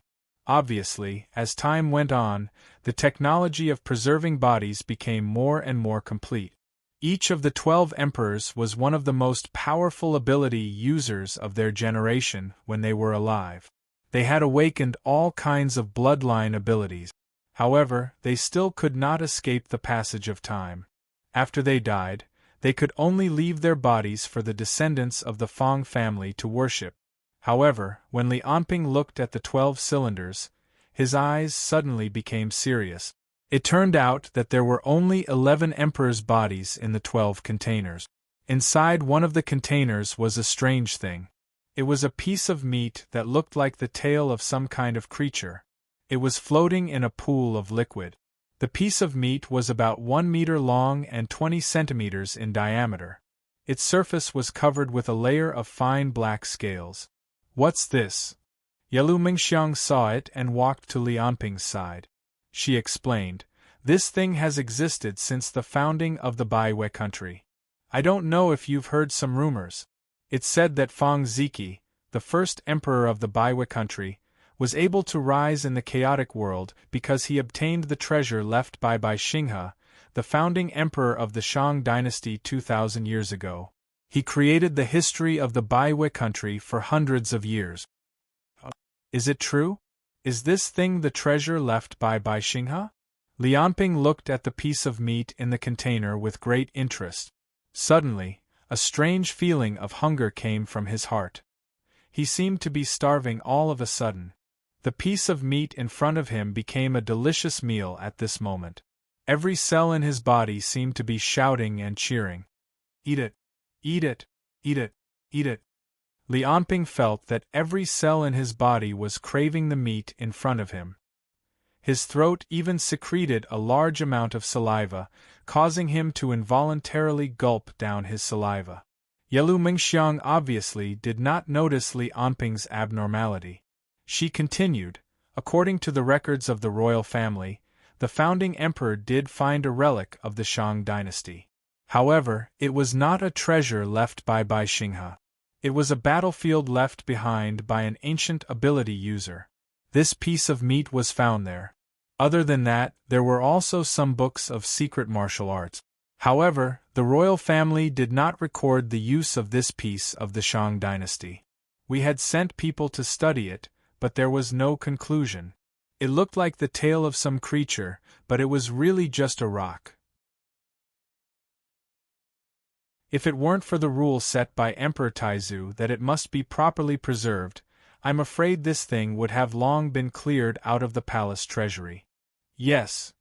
Obviously, as time went on, the technology of preserving bodies became more and more complete. Each of the 12 emperors was one of the most powerful ability users of their generation when they were alive. They had awakened all kinds of bloodline abilities. However, they still could not escape the passage of time. After they died, they could only leave their bodies for the descendants of the Fang family to worship. However, when Lianping looked at the 12 cylinders, his eyes suddenly became serious. It turned out that there were only 11 emperors' bodies in the 12 containers. Inside one of the containers was a strange thing. It was a piece of meat that looked like the tail of some kind of creature. It was floating in a pool of liquid. The piece of meat was about 1 meter long and 20 centimeters in diameter. Its surface was covered with a layer of fine black scales. "What's this?" Yelu Mingxiang saw it and walked to Lianping's side. She explained, "This thing has existed since the founding of the Baihui country. I don't know if you've heard some rumors. It's said that Fang Ziki, the first emperor of the Baihui country, was able to rise in the chaotic world because he obtained the treasure left by Bai Xinghe, the founding emperor of the Shang dynasty 2,000 years ago. He created the history of the Baihui country for hundreds of years." "Is it true? Is this thing the treasure left by Bai Xinghe?" Lianping looked at the piece of meat in the container with great interest. Suddenly, a strange feeling of hunger came from his heart. He seemed to be starving all of a sudden. The piece of meat in front of him became a delicious meal at this moment. Every cell in his body seemed to be shouting and cheering. "Eat it! Eat it! Eat it! Eat it!" Lianping felt that every cell in his body was craving the meat in front of him. His throat even secreted a large amount of saliva, causing him to involuntarily gulp down his saliva. Yelu Mingxiang obviously did not notice Lianping's abnormality. She continued, "According to the records of the royal family, the founding emperor did find a relic of the Shang dynasty. However, it was not a treasure left by Bai Xinghe. It was a battlefield left behind by an ancient ability user. This piece of meat was found there. Other than that, there were also some books of secret martial arts. However, the royal family did not record the use of this piece of the Shang dynasty. We had sent people to study it, but there was no conclusion. It looked like the tail of some creature, but it was really just a rock. If it weren't for the rule set by Emperor Taizu that it must be properly preserved, I'm afraid this thing would have long been cleared out of the palace treasury." Yes.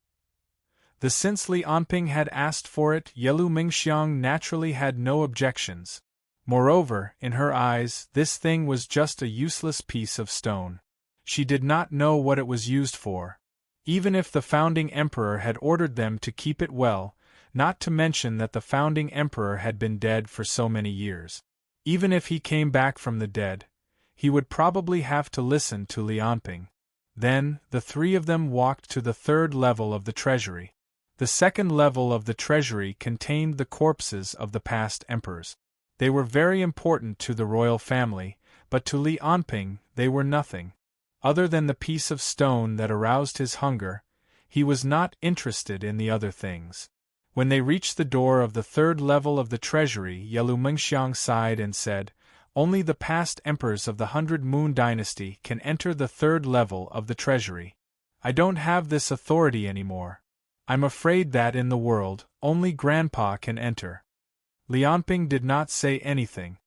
Since Lianping had asked for it, Yelu Mingxiang naturally had no objections. Moreover, in her eyes, this thing was just a useless piece of stone. She did not know what it was used for. Even if the founding emperor had ordered them to keep it well, not to mention that the founding emperor had been dead for so many years. Even if he came back from the dead, he would probably have to listen to Lianping. Then, the three of them walked to the third level of the treasury. The second level of the treasury contained the corpses of the past emperors. They were very important to the royal family, but to Lianping they were nothing. Other than the piece of stone that aroused his hunger, he was not interested in the other things. When they reached the door of the third level of the treasury, Yelu Mengxiang sighed and said, "Only the past emperors of the 100 Moon Dynasty can enter the third level of the treasury. I don't have this authority anymore. I'm afraid that in the world, only Grandpa can enter." Lianping did not say anything.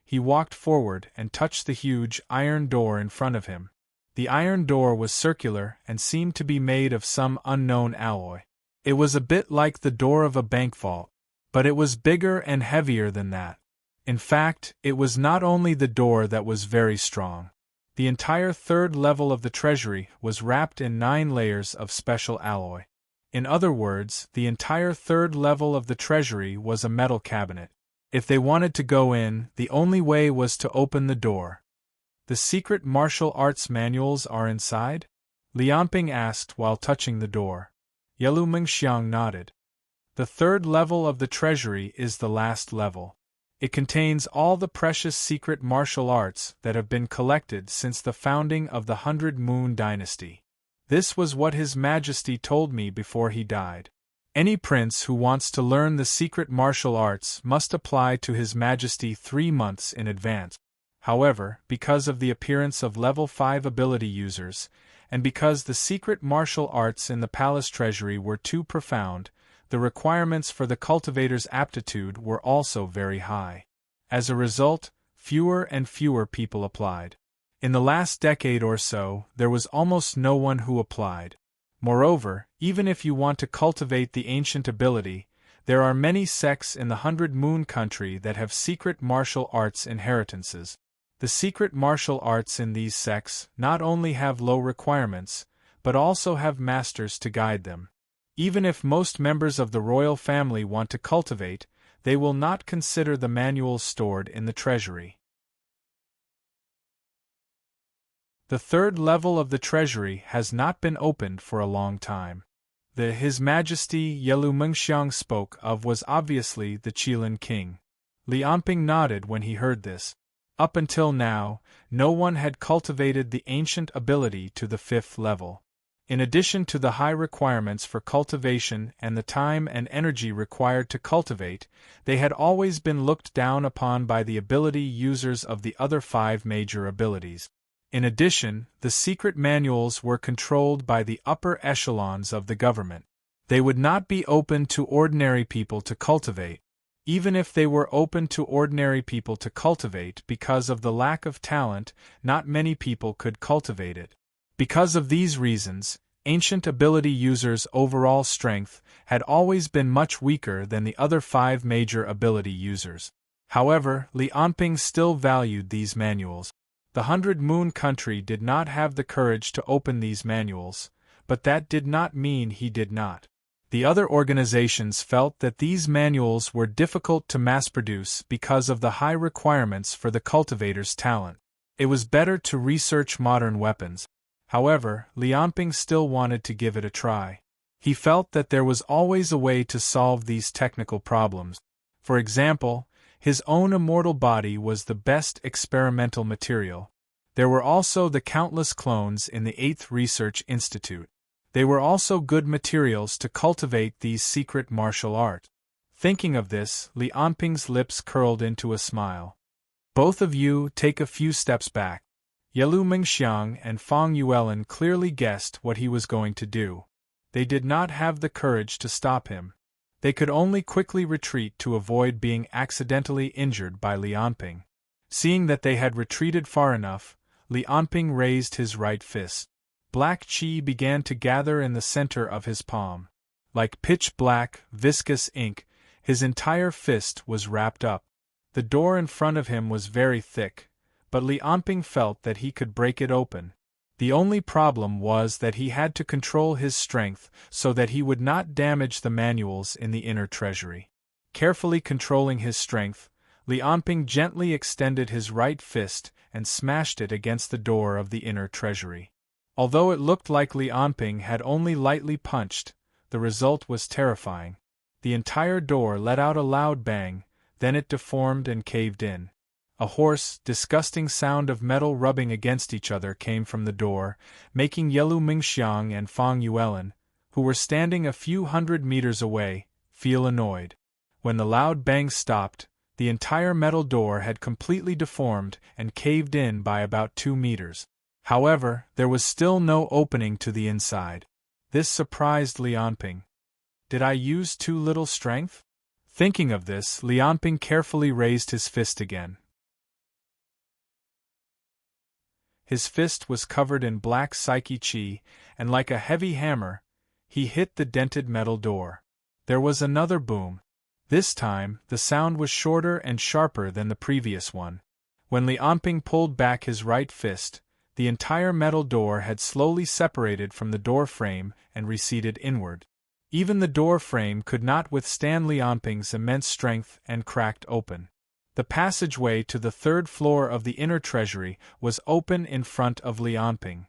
He walked forward and touched the huge iron door in front of him. The iron door was circular and seemed to be made of some unknown alloy. It was a bit like the door of a bank vault, but it was bigger and heavier than that. In fact, it was not only the door that was very strong. The entire third level of the treasury was wrapped in 9 layers of special alloy. In other words, the entire third level of the treasury was a metal cabinet. If they wanted to go in, the only way was to open the door. "The secret martial arts manuals are inside?" Lianping asked while touching the door. Yelu Mengxiang nodded. "The third level of the treasury is the last level. It contains all the precious secret martial arts that have been collected since the founding of the 100 Moon Dynasty. This was what His Majesty told me before he died. Any prince who wants to learn the secret martial arts must apply to His Majesty 3 months in advance. However, because of the appearance of level 5 ability users, and because the secret martial arts in the palace treasury were too profound, the requirements for the cultivator's aptitude were also very high. As a result, fewer and fewer people applied. In the last decade or so, there was almost no one who applied. Moreover, even if you want to cultivate the ancient ability, there are many sects in the 100 Moon country that have secret martial arts inheritances. The secret martial arts in these sects not only have low requirements, but also have masters to guide them. Even if most members of the royal family want to cultivate, they will not consider the manuals stored in the treasury. The third level of the treasury has not been opened for a long time. The His Majesty Yelu Mengxiang spoke of was obviously the Qilin king. Lianping nodded when he heard this. Up until now, no one had cultivated the ancient ability to the 5th level. In addition to the high requirements for cultivation and the time and energy required to cultivate, they had always been looked down upon by the ability users of the other 5 major abilities. In addition, the secret manuals were controlled by the upper echelons of the government. They would not be open to ordinary people to cultivate. Even if they were open to ordinary people to cultivate because of the lack of talent, not many people could cultivate it. Because of these reasons, ancient ability users' overall strength had always been much weaker than the other 5 major ability users. However, Lianping still valued these manuals. The 100 Moon country did not have the courage to open these manuals, but that did not mean he did not. The other organizations felt that these manuals were difficult to mass-produce because of the high requirements for the cultivator's talent. It was better to research modern weapons. However, Lianping still wanted to give it a try. He felt that there was always a way to solve these technical problems. For example, his own immortal body was the best experimental material. There were also the countless clones in the 8th Research Institute. They were also good materials to cultivate these secret martial arts. Thinking of this, Lianping's lips curled into a smile. "Both of you take a few steps back." Yelu Mengxiang and Fang Yuelin clearly guessed what he was going to do. They did not have the courage to stop him. They could only quickly retreat to avoid being accidentally injured by Lianping. Seeing that they had retreated far enough, Lianping raised his right fist. Black qi began to gather in the center of his palm. Like pitch-black, viscous ink, his entire fist was wrapped up. The door in front of him was very thick, but Lianping felt that he could break it open. The only problem was that he had to control his strength so that he would not damage the manuals in the inner treasury. Carefully controlling his strength, Lianping gently extended his right fist and smashed it against the door of the inner treasury. Although it looked like Lianping had only lightly punched, the result was terrifying. The entire door let out a loud bang, then it deformed and caved in. A hoarse, disgusting sound of metal rubbing against each other came from the door, making Yelu Mengxiang and Fang Yuelin, who were standing a few hundred meters away, feel annoyed. When the loud bang stopped, the entire metal door had completely deformed and caved in by about 2 meters. However, there was still no opening to the inside. This surprised Lianping. Did I use too little strength? Thinking of this, Lianping carefully raised his fist again. His fist was covered in black psyche chi, and like a heavy hammer, he hit the dented metal door. There was another boom. This time, the sound was shorter and sharper than the previous one. When Lianping pulled back his right fist, the entire metal door had slowly separated from the door frame and receded inward. Even the door frame could not withstand Lianping's immense strength and cracked open. The passageway to the 3rd floor of the inner treasury was open in front of Lianping.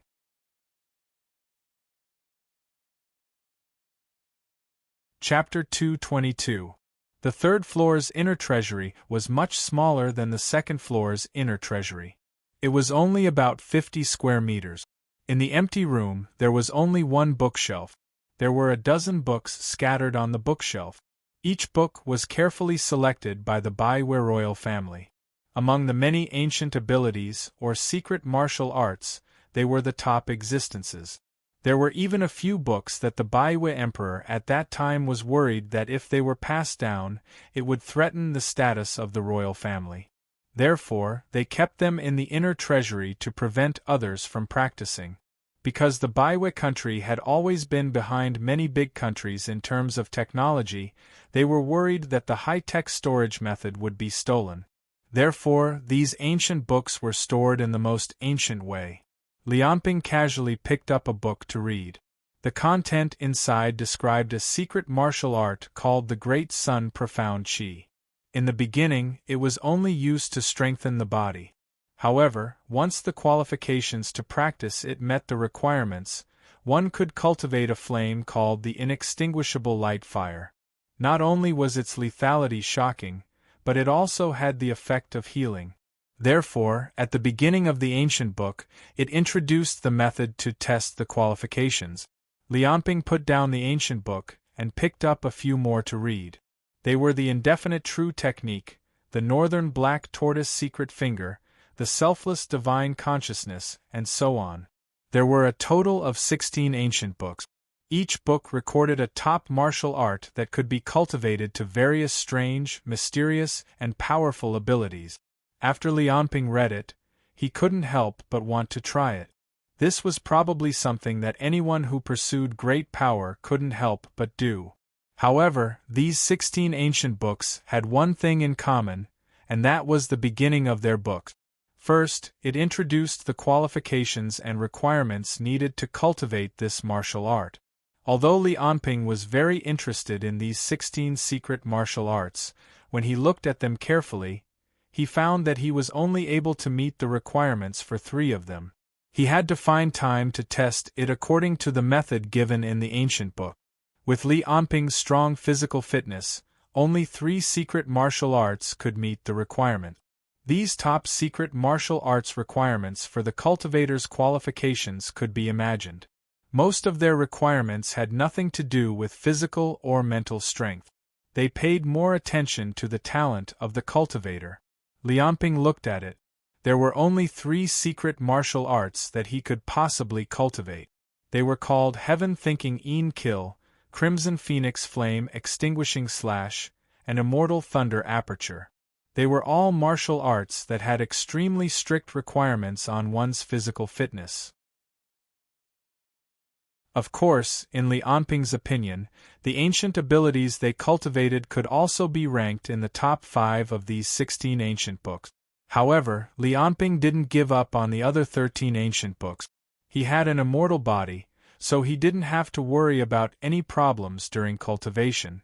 Chapter 222. The 3rd floor's inner treasury was much smaller than the 2nd floor's inner treasury. It was only about 50 square meters. In the empty room, there was only one bookshelf. There were a dozen books scattered on the bookshelf. Each book was carefully selected by the Baihui royal family. Among the many ancient abilities or secret martial arts, they were the top existences. There were even a few books that the Baihui emperor at that time was worried that if they were passed down, it would threaten the status of the royal family. Therefore, they kept them in the inner treasury to prevent others from practicing. Because the Baihui country had always been behind many big countries in terms of technology, they were worried that the high-tech storage method would be stolen. Therefore, these ancient books were stored in the most ancient way. Lianping casually picked up a book to read. The content inside described a secret martial art called the Great Sun Profound Qi. In the beginning, it was only used to strengthen the body. However, once the qualifications to practice it met the requirements, one could cultivate a flame called the inextinguishable light fire. Not only was its lethality shocking, but it also had the effect of healing. Therefore, at the beginning of the ancient book, it introduced the method to test the qualifications. Lianping put down the ancient book and picked up a few more to read. They were the indefinite true technique, the northern black tortoise secret finger, the selfless divine consciousness, and so on. There were a total of 16 ancient books. Each book recorded a top martial art that could be cultivated to various strange, mysterious, and powerful abilities. After Lianping read it, he couldn't help but want to try it. This was probably something that anyone who pursued great power couldn't help but do. However, these 16 ancient books had one thing in common, and that was the beginning of their books. First, it introduced the qualifications and requirements needed to cultivate this martial art. Although Lianping was very interested in these 16 secret martial arts, when he looked at them carefully, he found that he was only able to meet the requirements for 3 of them. He had to find time to test it according to the method given in the ancient book. With Lianping's strong physical fitness, only 3 secret martial arts could meet the requirement. These top secret martial arts requirements for the cultivator's qualifications could be imagined. Most of their requirements had nothing to do with physical or mental strength. They paid more attention to the talent of the cultivator. Lianping looked at it. There were only 3 secret martial arts that he could possibly cultivate. They were called Heaven Thinking Een Kill, Crimson Phoenix Flame Extinguishing Slash, and Immortal Thunder Aperture. They were all martial arts that had extremely strict requirements on one's physical fitness. Of course, in Lianping's opinion, the ancient abilities they cultivated could also be ranked in the top 5 of these 16 ancient books. However, Lianping didn't give up on the other 13 ancient books. He had an immortal body, so he didn't have to worry about any problems during cultivation.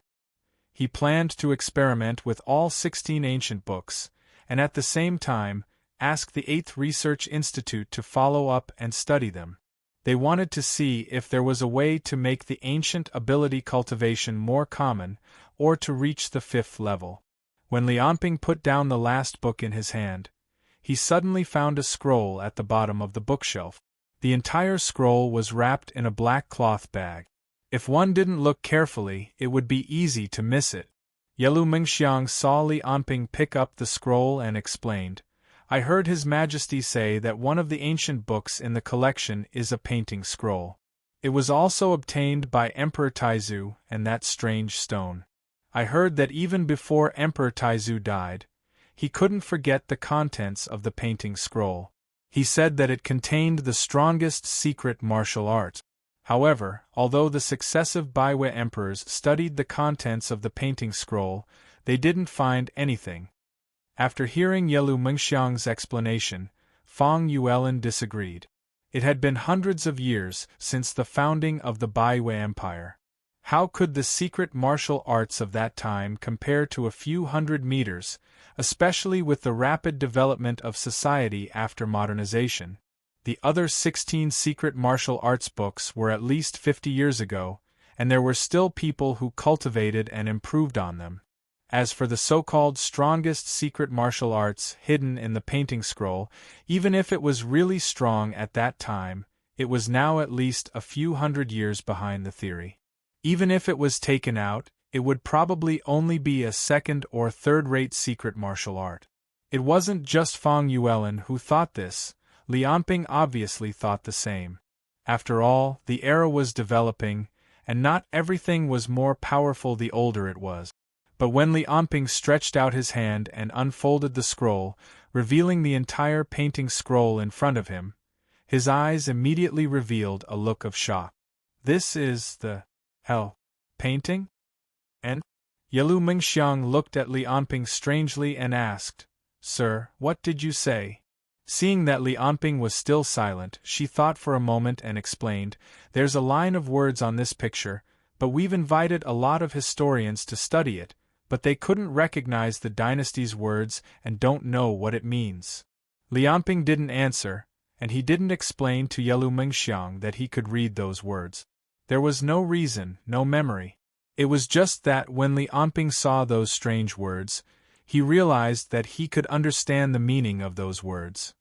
He planned to experiment with all 16 ancient books, and at the same time, ask the 8th Research Institute to follow up and study them. They wanted to see if there was a way to make the ancient ability cultivation more common, or to reach the 5th level. When Lianping put down the last book in his hand, he suddenly found a scroll at the bottom of the bookshelf. The entire scroll was wrapped in a black cloth bag. If one didn't look carefully, it would be easy to miss it. Yelu Mengxiang saw Li Anping pick up the scroll and explained, "I heard His Majesty say that one of the ancient books in the collection is a painting scroll. It was also obtained by Emperor Taizu and that strange stone. I heard that even before Emperor Taizu died, he couldn't forget the contents of the painting scroll. He said that it contained the strongest secret martial art. However, although the successive Baiwei emperors studied the contents of the painting scroll, they didn't find anything." After hearing Yelu Mengxiang's explanation, Fang Yuelin disagreed. It had been hundreds of years since the founding of the Baiwei Empire. How could the secret martial arts of that time compare to a few hundred meters, especially with the rapid development of society after modernization? The other 16 secret martial arts books were at least 50 years ago, and there were still people who cultivated and improved on them. As for the so-called strongest secret martial arts hidden in the painting scroll, even if it was really strong at that time, it was now at least a few hundred years behind the theory. Even if it was taken out, it would probably only be a second or third-rate secret martial art. It wasn't just Fang Yuelin who thought this. Li Anping obviously thought the same. After all, the era was developing, and not everything was more powerful the older it was. But when Li Anping stretched out his hand and unfolded the scroll, revealing the entire painting scroll in front of him, his eyes immediately revealed a look of shock. "This is the hell painting?" And Yelu Mengxiang looked at Li Anping strangely and asked, "Sir, what did you say?" Seeing that Li Anping was still silent, she thought for a moment and explained, "There's a line of words on this picture, but we've invited a lot of historians to study it, but they couldn't recognize the dynasty's words and don't know what it means." Li Anping didn't answer, and he didn't explain to Yelu Mengxiang that he could read those words. There was no reason, no memory. It was just that when Li Anping saw those strange words, he realized that he could understand the meaning of those words.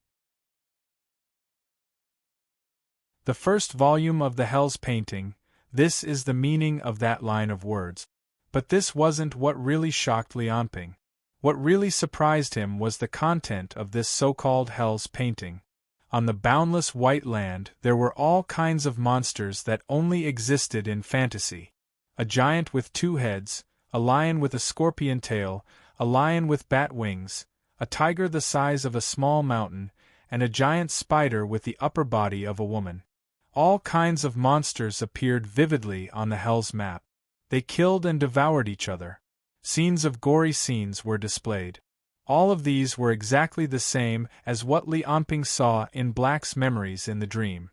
The first volume of the Hell's painting, this is the meaning of that line of words. But this wasn't what really shocked Li Anping. What really surprised him was the content of this so-called Hell's painting. On the boundless white land there were all kinds of monsters that only existed in fantasy. A giant with 2 heads, a lion with a scorpion tail, a lion with bat wings, a tiger the size of a small mountain, and a giant spider with the upper body of a woman. All kinds of monsters appeared vividly on the Hell's map. They killed and devoured each other. Scenes of gory scenes were displayed. All of these were exactly the same as what Li Anping saw in Black's memories in the dream.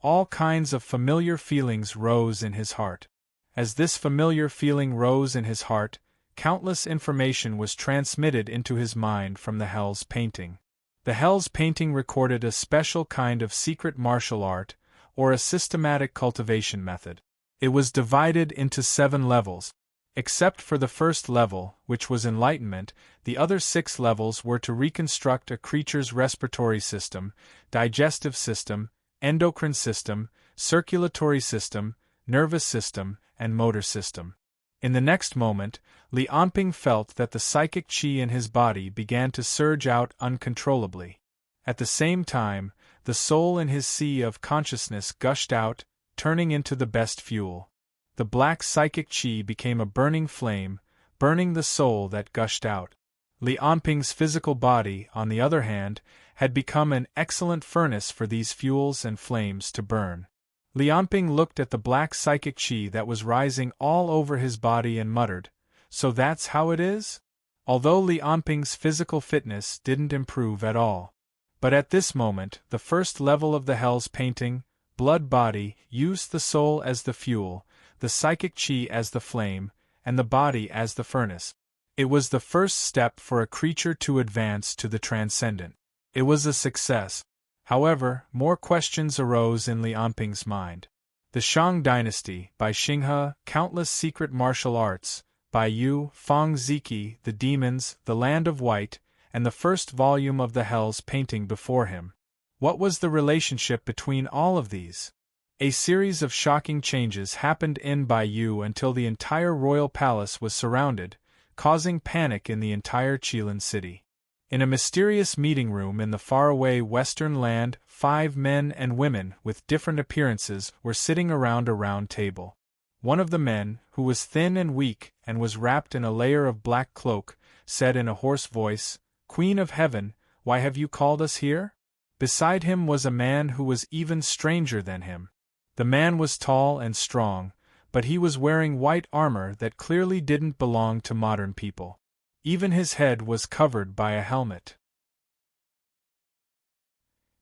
All kinds of familiar feelings rose in his heart. As this familiar feeling rose in his heart, countless information was transmitted into his mind from the Hell's painting. The Hell's painting recorded a special kind of secret martial art, or a systematic cultivation method. It was divided into 7 levels. Except for the first level, which was enlightenment, the other 6 levels were to reconstruct a creature's respiratory system, digestive system, endocrine system, circulatory system, nervous system, and motor system. In the next moment, Li Anping felt that the psychic qi in his body began to surge out uncontrollably. At the same time, the soul in his sea of consciousness gushed out, turning into the best fuel. The black psychic qi became a burning flame, burning the soul that gushed out. Li Anping's physical body, on the other hand, had become an excellent furnace for these fuels and flames to burn. Li Anping looked at the black psychic qi that was rising all over his body and muttered, "So that's how it is?" Although Li Anping's physical fitness didn't improve at all. But at this moment, the first level of the Hell's painting, blood body, used the soul as the fuel, the psychic qi as the flame, and the body as the furnace. It was the first step for a creature to advance to the transcendent. It was a success. However, more questions arose in Li Anping's mind. The Shang dynasty, by Xinghe, countless secret martial arts, by Yu, Fang Ziki, the demons, the land of white, and the first volume of the Hell's painting before him. What was the relationship between all of these? A series of shocking changes happened in by you until the entire royal palace was surrounded, causing panic in the entire Chilean city. In a mysterious meeting room in the faraway western land, 5 men and women with different appearances were sitting around a round table. One of the men, who was thin and weak and was wrapped in a layer of black cloak, said in a hoarse voice, "Queen of Heaven, why have you called us here?" Beside him was a man who was even stranger than him. The man was tall and strong, but he was wearing white armor that clearly didn't belong to modern people. Even his head was covered by a helmet.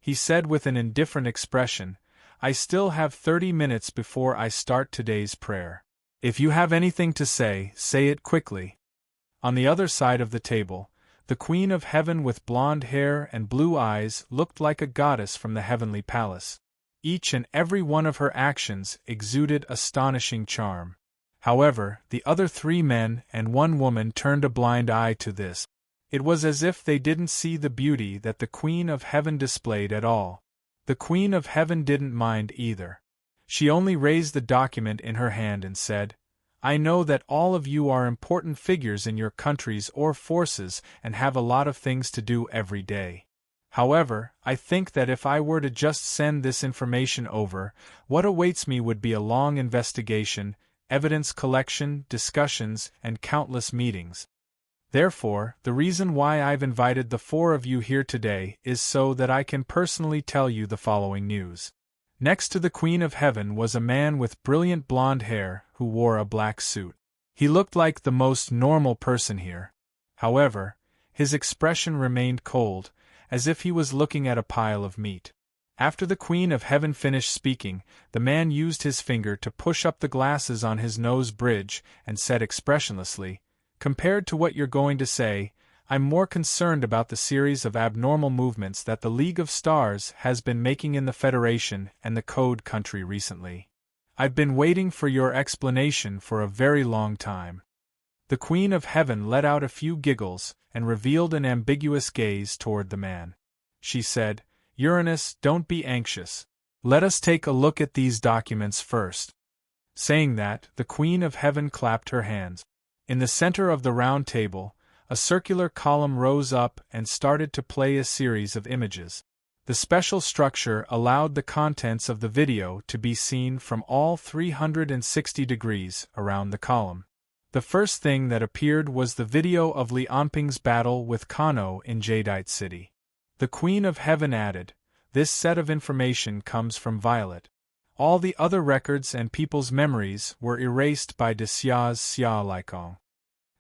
He said with an indifferent expression, "I still have 30 minutes before I start today's prayer. If you have anything to say it quickly." On the other side of the table, the Queen of Heaven with blonde hair and blue eyes looked like a goddess from the heavenly palace. Each and every one of her actions exuded astonishing charm. However, the other 3 men and 1 woman turned a blind eye to this. It was as if they didn't see the beauty that the Queen of Heaven displayed at all. The Queen of Heaven didn't mind either. She only raised the document in her hand and said, "I know that all of you are important figures in your countries or forces and have a lot of things to do every day. However, I think that if I were to just send this information over, what awaits me would be a long investigation, evidence collection, discussions, and countless meetings. Therefore, the reason why I've invited the 4 of you here today is so that I can personally tell you the following news." Next to the Queen of Heaven was a man with brilliant blonde hair who wore a black suit. He looked like the most normal person here. However, his expression remained cold, as if he was looking at a pile of meat. After the Queen of Heaven finished speaking, the man used his finger to push up the glasses on his nose bridge and said expressionlessly, "Compared to what you're going to say, I'm more concerned about the series of abnormal movements that the League of Stars has been making in the Federation and the Code country recently. I've been waiting for your explanation for a very long time." The Queen of Heaven let out a few giggles and revealed an ambiguous gaze toward the man. She said, "Uranus, don't be anxious. Let us take a look at these documents first." Saying that, the Queen of Heaven clapped her hands. In the center of the round table, a circular column rose up and started to play a series of images. The special structure allowed the contents of the video to be seen from all 360 degrees around the column. The first thing that appeared was the video of Li Anping's battle with Kano in Jadeite City. The Queen of Heaven added, "This set of information comes from Violet. All the other records and people's memories were erased by Desia's Xia Laikong."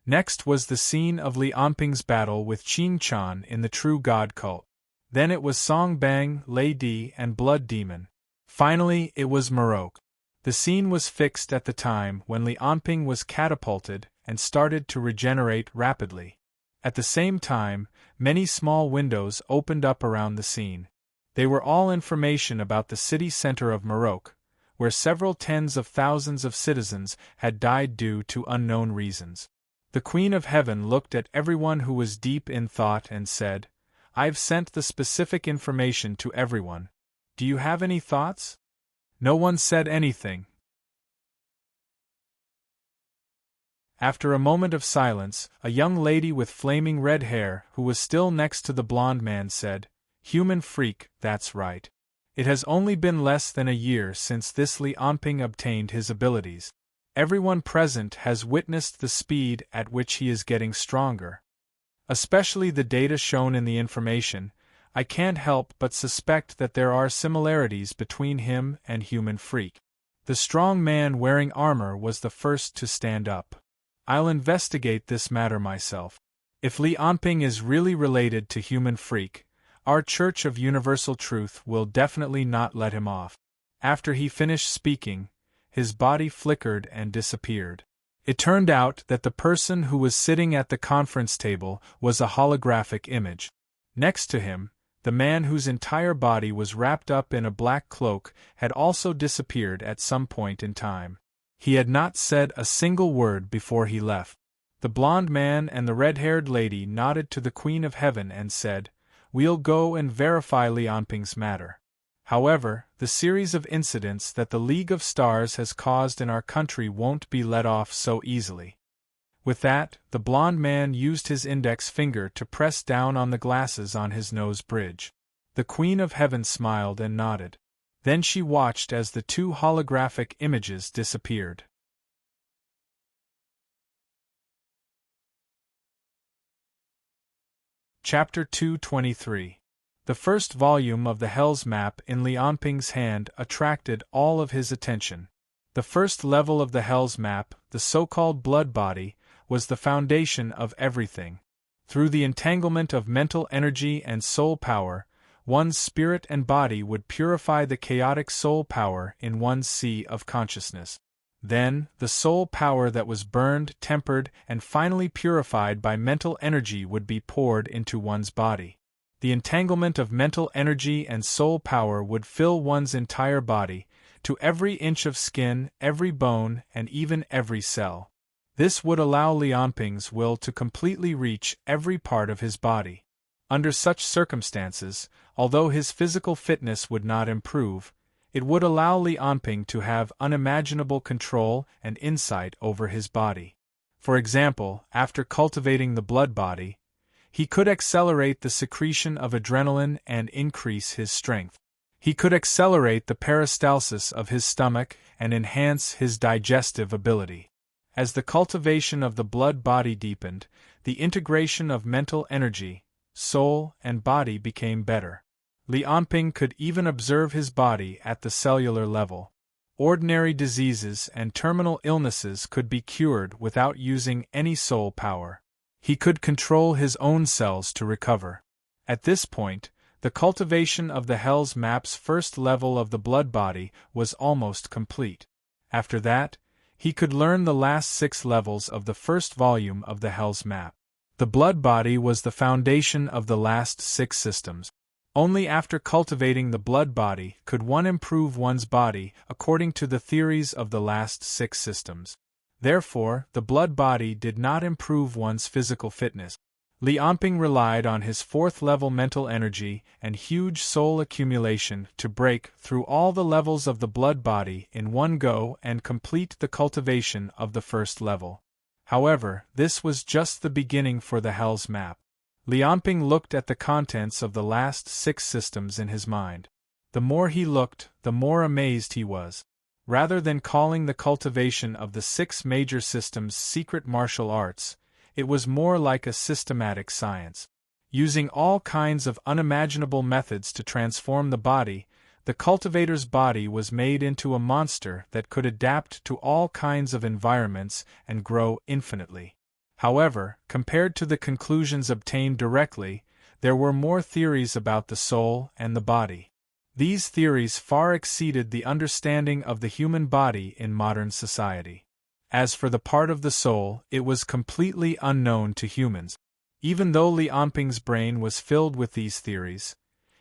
Next was the scene of Li Anping's battle with Qing Chan in the True God cult. Then it was Song Bang, Lei Di, and Blood Demon. Finally, it was Marok. The scene was fixed at the time when Li Anping was catapulted and started to regenerate rapidly. At the same time, many small windows opened up around the scene. They were all information about the city center of Marok, where several tens of thousands of citizens had died due to unknown reasons. The Queen of Heaven looked at everyone who was deep in thought and said, "I've sent the specific information to everyone. Do you have any thoughts?" No one said anything. After a moment of silence, a young lady with flaming red hair, who was still next to the blonde man, said, "Human freak, that's right. It has only been less than a year since this Li Anping obtained his abilities. Everyone present has witnessed the speed at which he is getting stronger. Especially the data shown in the information, I can't help but suspect that there are similarities between him and Human Freak." The strong man wearing armor was the first to stand up. "I'll investigate this matter myself. If Li Anping is really related to Human Freak, our Church of Universal Truth will definitely not let him off." After he finished speaking, his body flickered and disappeared. It turned out that the person who was sitting at the conference table was a holographic image. Next to him, the man whose entire body was wrapped up in a black cloak had also disappeared at some point in time. He had not said a single word before he left. The blonde man and the red-haired lady nodded to the Queen of Heaven and said, "We'll go and verify Li Anping's matter." However, the series of incidents that the League of Stars has caused in our country won't be let off so easily. With that, the blond man used his index finger to press down on the glasses on his nose bridge. The Queen of Heaven smiled and nodded. Then she watched as the two holographic images disappeared. Chapter 223. The first volume of the Hell's Map in Lianping's hand attracted all of his attention. The first level of the Hell's Map, the so-called blood body, was the foundation of everything. Through the entanglement of mental energy and soul power, one's spirit and body would purify the chaotic soul power in one's sea of consciousness. Then, the soul power that was burned, tempered, and finally purified by mental energy would be poured into one's body. The entanglement of mental energy and soul power would fill one's entire body, to every inch of skin, every bone, and even every cell. This would allow Lianping's will to completely reach every part of his body. Under such circumstances, although his physical fitness would not improve, it would allow Lianping to have unimaginable control and insight over his body. For example, after cultivating the blood body, he could accelerate the secretion of adrenaline and increase his strength. He could accelerate the peristalsis of his stomach and enhance his digestive ability. As the cultivation of the blood body deepened, the integration of mental energy, soul, and body became better. Lianping could even observe his body at the cellular level. Ordinary diseases and terminal illnesses could be cured without using any soul power. He could control his own cells to recover. At this point, the cultivation of the Hell's Map's first level of the blood body was almost complete. After that, he could learn the last 6 levels of the first volume of the Hell's Map. The blood body was the foundation of the last 6 systems. Only after cultivating the blood body could one improve one's body according to the theories of the last 6 systems. Therefore, the blood body did not improve one's physical fitness. Lianping relied on his 4th-level mental energy and huge soul accumulation to break through all the levels of the blood body in one go and complete the cultivation of the first level. However, this was just the beginning for the Hell's Map. Lianping looked at the contents of the last 6 systems in his mind. The more he looked, the more amazed he was. Rather than calling the cultivation of the 6 major systems secret martial arts, it was more like a systematic science. Using all kinds of unimaginable methods to transform the body, the cultivator's body was made into a monster that could adapt to all kinds of environments and grow infinitely. However, compared to the conclusions obtained directly, there were more theories about the soul and the body. These theories far exceeded the understanding of the human body in modern society. As for the part of the soul, it was completely unknown to humans. Even though Lianping's brain was filled with these theories,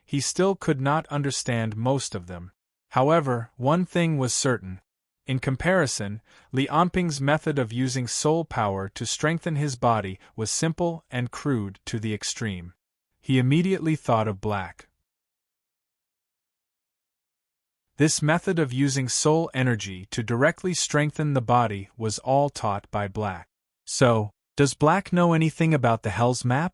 he still could not understand most of them. However, one thing was certain. In comparison, Lianping's method of using soul power to strengthen his body was simple and crude to the extreme. He immediately thought of Black. This method of using soul energy to directly strengthen the body was all taught by Black. So, does Black know anything about the Hell's Map?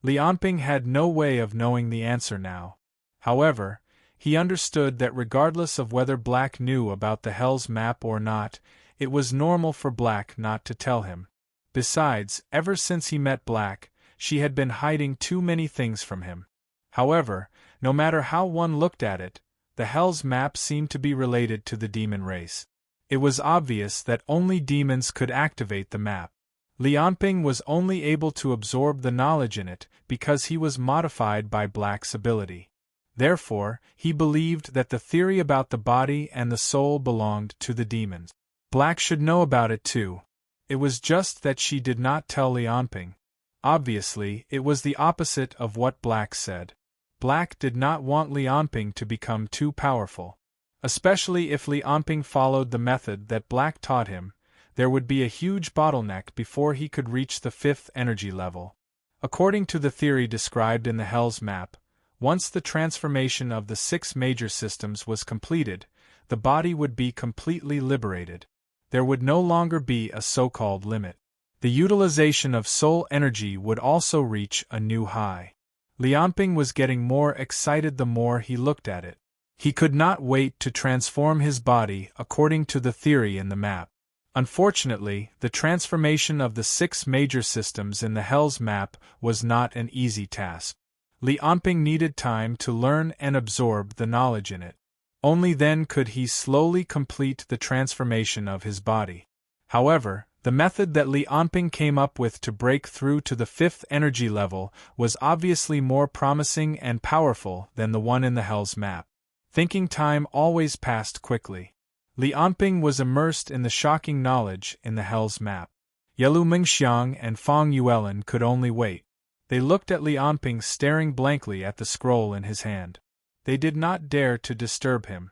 Lianping had no way of knowing the answer now. However, he understood that regardless of whether Black knew about the Hell's Map or not, it was normal for Black not to tell him. Besides, ever since he met Black, she had been hiding too many things from him. However, no matter how one looked at it, the Hell's Map seemed to be related to the demon race. It was obvious that only demons could activate the map. Lianping was only able to absorb the knowledge in it because he was modified by Black's ability. Therefore, he believed that the theory about the body and the soul belonged to the demons. Black should know about it too. It was just that she did not tell Lianping. Obviously, it was the opposite of what Black said. Black did not want Lianping to become too powerful. Especially if Lianping followed the method that Black taught him, there would be a huge bottleneck before he could reach the 5th energy level. According to the theory described in the Hell's Map, Once the transformation of the 6 major systems was completed, the body would be completely liberated. There would no longer be a so-called limit. The utilization of soul energy would also reach a new high. Lianping was getting more excited the more he looked at it. He could not wait to transform his body according to the theory in the map. Unfortunately, the transformation of the 6 major systems in the Hell's map was not an easy task. Lianping needed time to learn and absorb the knowledge in it. Only then could he slowly complete the transformation of his body. However, the method that Lianping came up with to break through to the 5th energy level was obviously more promising and powerful than the one in the Hell's map. Thinking time always passed quickly. Lianping was immersed in the shocking knowledge in the Hell's map. Yelu Mingxiang and Fang Yuelin could only wait. They looked at Lianping staring blankly at the scroll in his hand. They did not dare to disturb him.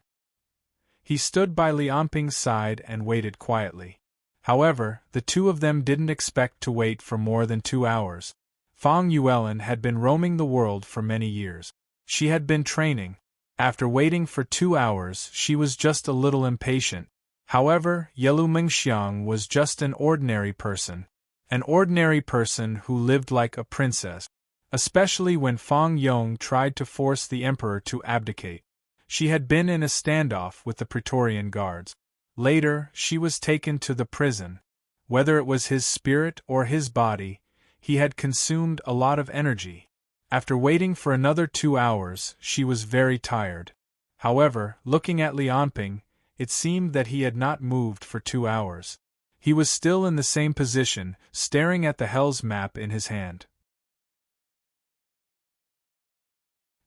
He stood by Lianping's side and waited quietly. However, the two of them didn't expect to wait for more than 2 hours. Fang Yuelin had been roaming the world for many years. She had been training. After waiting for 2 hours, she was just a little impatient. However, Yelu Mingxiang was just an ordinary person. An ordinary person who lived like a princess. Especially when Fang Yong tried to force the emperor to abdicate. She had been in a standoff with the Praetorian guards. Later, she was taken to the prison. Whether it was his spirit or his body, he had consumed a lot of energy. After waiting for another 2 hours, she was very tired. However, looking at Lianping, it seemed that he had not moved for 2 hours. He was still in the same position, staring at the Hell's map in his hand.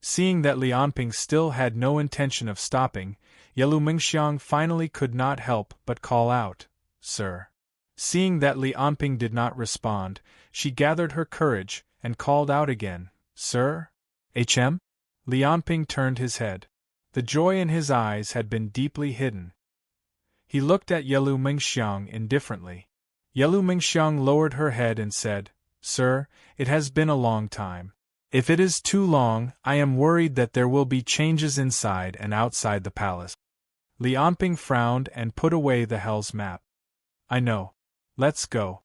Seeing that Lianping still had no intention of stopping, Yelu Mingxiang finally could not help but call out, "Sir." Seeing that Lianping did not respond, she gathered her courage and called out again, "Sir? HM?" Lianping turned his head. The joy in his eyes had been deeply hidden. He looked at Yelu Mingxiang indifferently. Yelu Mingxiang lowered her head and said, "Sir, it has been a long time. If it is too long, I am worried that there will be changes inside and outside the palace." Lianping frowned and put away the Hell's map. "I know. Let's go."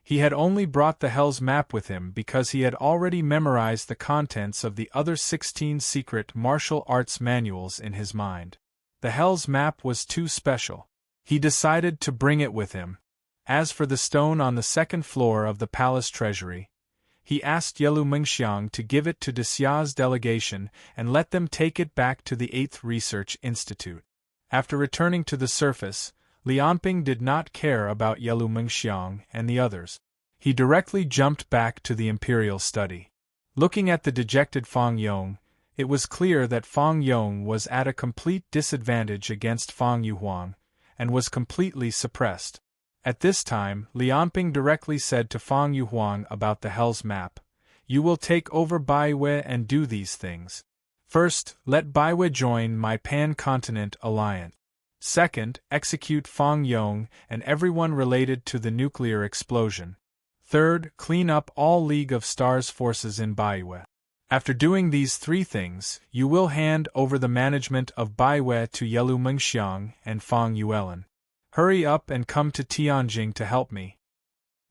He had only brought the Hell's map with him because he had already memorized the contents of the other 16 secret martial arts manuals in his mind. The Hell's map was too special. He decided to bring it with him. As for the stone on the 2nd floor of the palace treasury, he asked Yelu Mingxiang to give it to Dexia's delegation and let them take it back to the 8th Research Institute. After returning to the surface, Lianping did not care about Yelu Mingxiang and the others. He directly jumped back to the imperial study. Looking at the dejected Fang Yong, it was clear that Fang Yong was at a complete disadvantage against Fang Yuhuang, and was completely suppressed. At this time, Lianping directly said to Fang Yuhuang about the Hell's map, "You will take over Baiwei and do these things. First, let Baiwei join my pan-continent alliance. Second, execute Fang Yong and everyone related to the nuclear explosion. Third, clean up all League of Stars forces in Baiwei. After doing these 3 things, you will hand over the management of Baiwei to Yelu Mingxiang and Fang Yuelin. Hurry up and come to Tianjing to help me."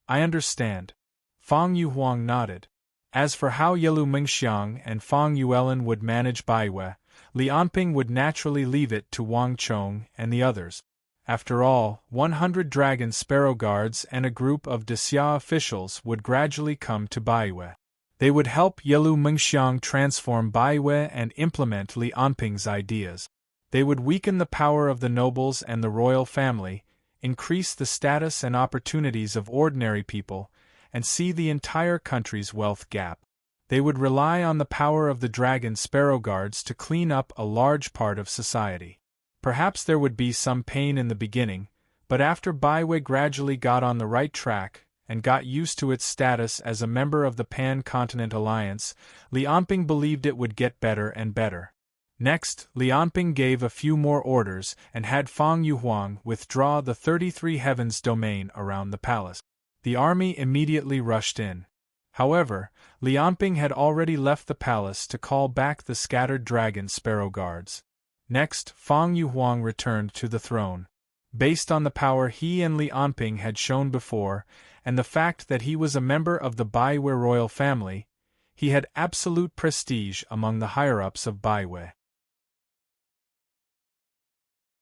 "I understand." Fang Yuhuang nodded. As for how Yelu Mingxiang and Fang Yuelin would manage Baiwei, Lianping would naturally leave it to Wang Chong and the others. After all, 100 Dragon Sparrow Guards and a group of Dexia officials would gradually come to Baiwei. They would help Yelu Mingxiang transform Baiwei and implement Lianping's ideas. They would weaken the power of the nobles and the royal family, increase the status and opportunities of ordinary people, and see the entire country's wealth gap. They would rely on the power of the Dragon Sparrow Guards to clean up a large part of society. Perhaps there would be some pain in the beginning, but after Baiwei gradually got on the right track and got used to its status as a member of the Pan-Continent Alliance, Lianping believed it would get better and better. Next, Lianping gave a few more orders and had Fang Yuhuang withdraw the 33 Heavens domain around the palace. The army immediately rushed in. However, Lianping had already left the palace to call back the scattered dragon sparrow guards. Next, Fang Yuhuang returned to the throne. Based on the power he and Lianping had shown before, and the fact that he was a member of the Baiwei royal family, he had absolute prestige among the higher-ups of Baiwei.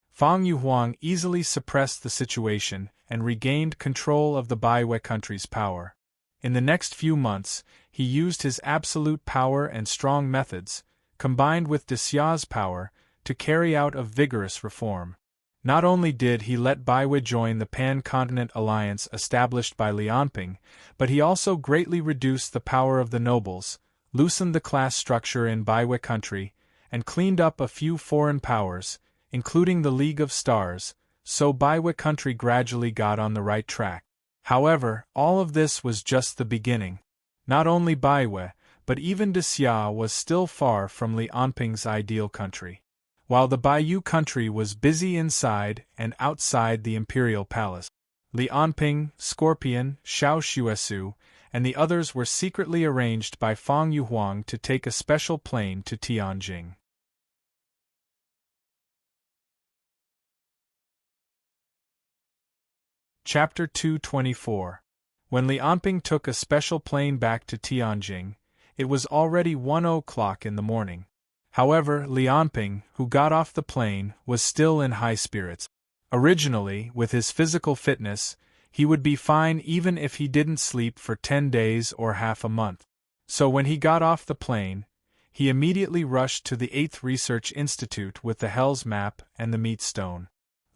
Fang Yuhuang easily suppressed the situation and regained control of the Baiwei country's power. In the next few months, he used his absolute power and strong methods, combined with Dxia's power, to carry out a vigorous reform. Not only did he let Baiwei join the pan-continent alliance established by Lianping, but he also greatly reduced the power of the nobles, loosened the class structure in Baiwei country, and cleaned up a few foreign powers, including the League of Stars, so Baiwei country gradually got on the right track. However, all of this was just the beginning. Not only Baiwei, but even Dxia was still far from Lianping's ideal country. While the Baiyu country was busy inside and outside the imperial palace, Lianping, Scorpion, Xiao Xuesu, and the others were secretly arranged by Fang Yuhuang to take a special plane to Tianjing. Chapter 224. When Lianping took a special plane back to Tianjing, it was already 1 o'clock in the morning. However, Lianping, who got off the plane, was still in high spirits. Originally, with his physical fitness, he would be fine even if he didn't sleep for 10 days or half a month. So when he got off the plane, he immediately rushed to the 8th Research Institute with the Hell's Map and the Meat Stone.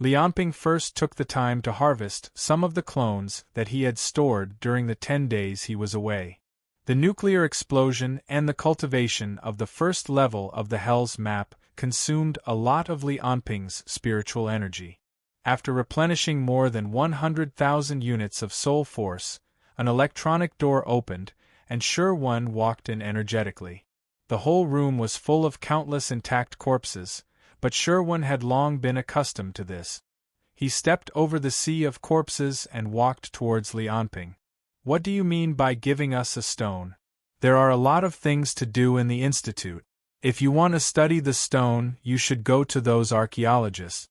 Lianping first took the time to harvest some of the clones that he had stored during the 10 days he was away. The nuclear explosion and the cultivation of the first level of the Hell's Map consumed a lot of Lianping's spiritual energy. After replenishing more than 100,000 units of soul force, an electronic door opened, and Shi walked in energetically. The whole room was full of countless intact corpses, but Shi had long been accustomed to this. He stepped over the sea of corpses and walked towards Lianping. "What do you mean by giving us a stone? There are a lot of things to do in the institute. If you want to study the stone, you should go to those archaeologists."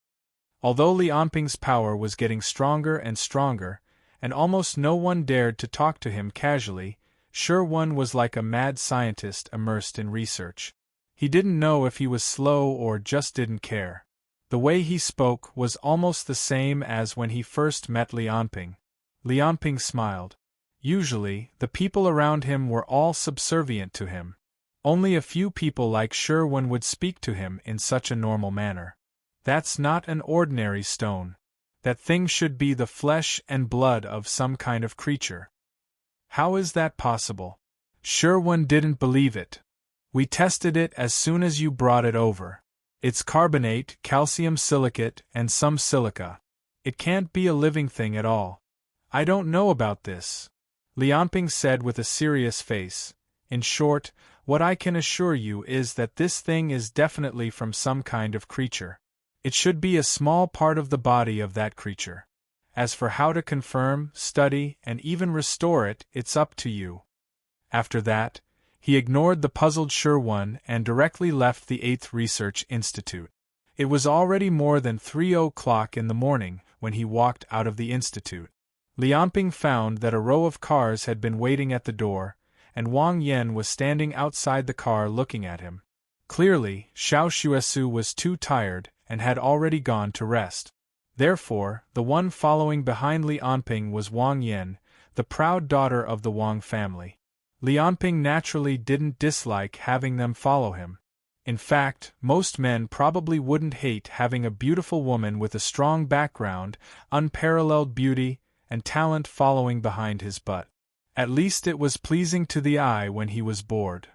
Although Lianping's power was getting stronger and stronger, and almost no one dared to talk to him casually, Shi was like a mad scientist immersed in research. He didn't know if he was slow or just didn't care. The way he spoke was almost the same as when he first met Lianping. Lianping smiled. Usually, the people around him were all subservient to him. Only a few people like Shi would speak to him in such a normal manner. "That's not an ordinary stone. That thing should be the flesh and blood of some kind of creature." "How is that possible?" Shi didn't believe it. "We tested it as soon as you brought it over. It's carbonate, calcium silicate, and some silica. It can't be a living thing at all." "I don't know about this," Lianping said with a serious face. "In short, what I can assure you is that this thing is definitely from some kind of creature. It should be a small part of the body of that creature. As for how to confirm, study, and even restore it, it's up to you." After that, he ignored the puzzled Shi and directly left the 8th Research Institute. It was already more than 3 o'clock in the morning when he walked out of the institute. Lianping found that a row of cars had been waiting at the door, and Wang Yan was standing outside the car looking at him. Clearly, Xiao Xuesu was too tired and had already gone to rest. Therefore, the one following behind Lianping was Wang Yan, the proud daughter of the Wang family. Lianping naturally didn't dislike having them follow him. In fact, most men probably wouldn't hate having a beautiful woman with a strong background, unparalleled beauty, and talent following behind his butt. At least it was pleasing to the eye when he was bored.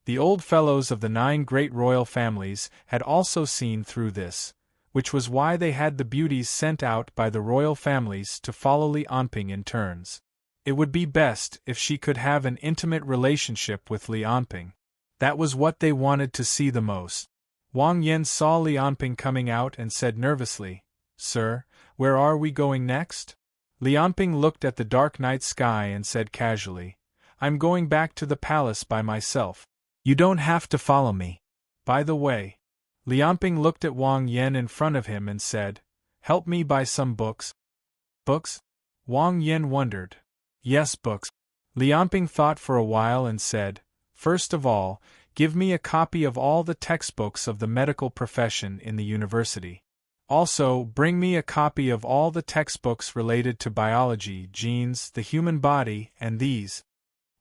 The old fellows of the 9 great royal families had also seen through this, which was why they had the beauties sent out by the royal families to follow Lianping in turns. It would be best if she could have an intimate relationship with Lianping. That was what they wanted to see the most. Wang Yan saw Lianping coming out and said nervously, "Sir, where are we going next?" Lianping looked at the dark night sky and said casually, "I'm going back to the palace by myself. You don't have to follow me. By the way." Lianping looked at Wang Yan in front of him and said, "Help me buy some books." "Books?" Wang Yan wondered. "Yes, books." Lianping thought for a while and said, "First of all, give me a copy of all the textbooks of the medical profession in the university. Also, bring me a copy of all the textbooks related to biology, genes, the human body, and these."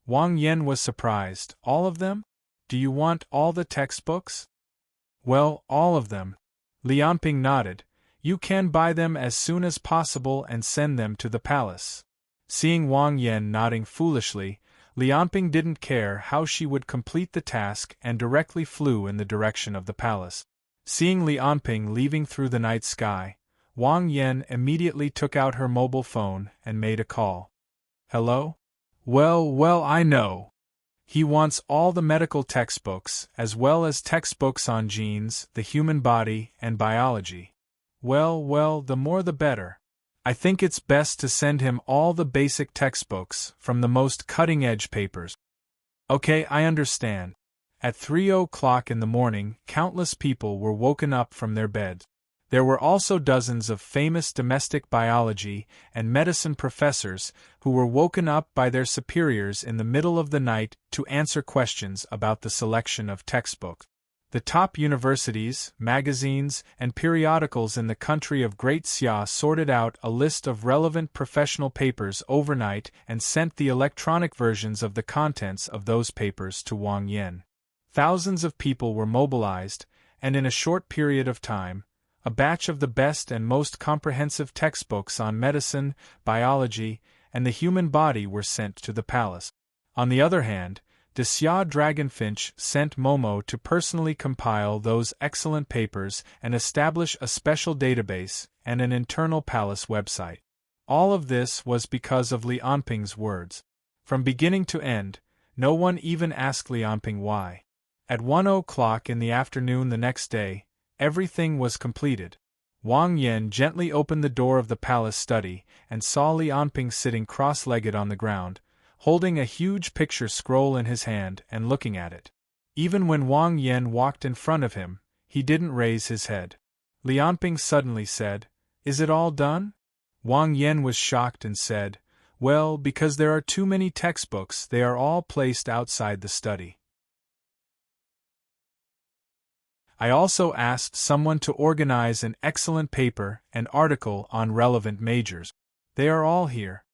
Wang Yan was surprised. "All of them? Do you want all the textbooks?" "Well, all of them." Lianping nodded. "You can buy them as soon as possible and send them to the palace." Seeing Wang Yan nodding foolishly, Lianping didn't care how she would complete the task and directly flew in the direction of the palace. Seeing Lianping leaving through the night sky, Wang Yan immediately took out her mobile phone and made a call. "Hello? Well, I know. He wants all the medical textbooks, as well as textbooks on genes, the human body, and biology. Well, the more the better. I think it's best to send him all the basic textbooks, from the most cutting-edge papers." "Okay, I understand." At 3 o'clock in the morning, countless people were woken up from their beds. There were also dozens of famous domestic biology and medicine professors who were woken up by their superiors in the middle of the night to answer questions about the selection of textbooks. The top universities, magazines, and periodicals in the country of Great Xia sorted out a list of relevant professional papers overnight and sent the electronic versions of the contents of those papers to Wang Yan. Thousands of people were mobilized, and in a short period of time, a batch of the best and most comprehensive textbooks on medicine, biology, and the human body were sent to the palace. On the other hand, the Xia Dragonfinch sent Momo to personally compile those excellent papers and establish a special database and an internal palace website. All of this was because of Lianping's words. From beginning to end, no one even asked Lianping why. At 1 o'clock in the afternoon the next day, everything was completed. Wang Yan gently opened the door of the palace study and saw Lianping sitting cross-legged on the ground, holding a huge picture scroll in his hand and looking at it. Even when Wang Yan walked in front of him, he didn't raise his head. Lianping suddenly said, "Is it all done?" Wang Yan was shocked and said, "Well, because there are too many textbooks, they are all placed outside the study. I also asked someone to organize an excellent paper and article on relevant majors. They are all here."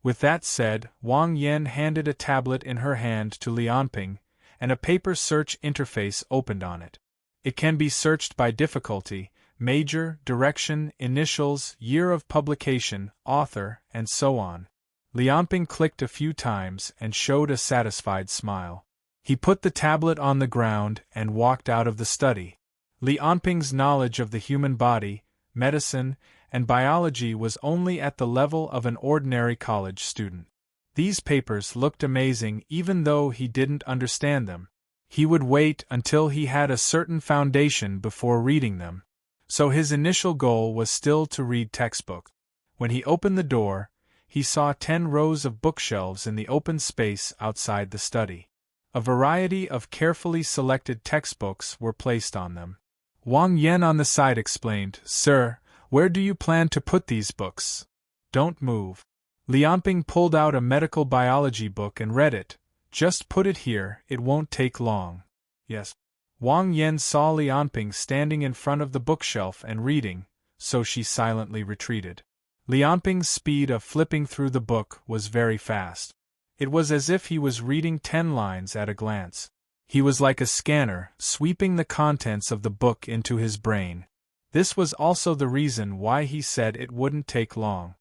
With that said, Wang Yan handed a tablet in her hand to Lianping, and a paper search interface opened on it. It can be searched by difficulty, major, direction, initials, year of publication, author, and so on. Lianping clicked a few times and showed a satisfied smile. He put the tablet on the ground and walked out of the study. Lianping's knowledge of the human body, medicine, and biology was only at the level of an ordinary college student. These papers looked amazing even though he didn't understand them. He would wait until he had a certain foundation before reading them. So his initial goal was still to read textbooks. When he opened the door, he saw 10 rows of bookshelves in the open space outside the study. A variety of carefully selected textbooks were placed on them. Wang Yan on the side explained, "Sir, where do you plan to put these books? Don't move." Lianping pulled out a medical biology book and read it. "Just put it here, it won't take long." "Yes." Wang Yan saw Lianping standing in front of the bookshelf and reading, so she silently retreated. Lianping's speed of flipping through the book was very fast. It was as if he was reading 10 lines at a glance. He was like a scanner, sweeping the contents of the book into his brain. This was also the reason why he said it wouldn't take long.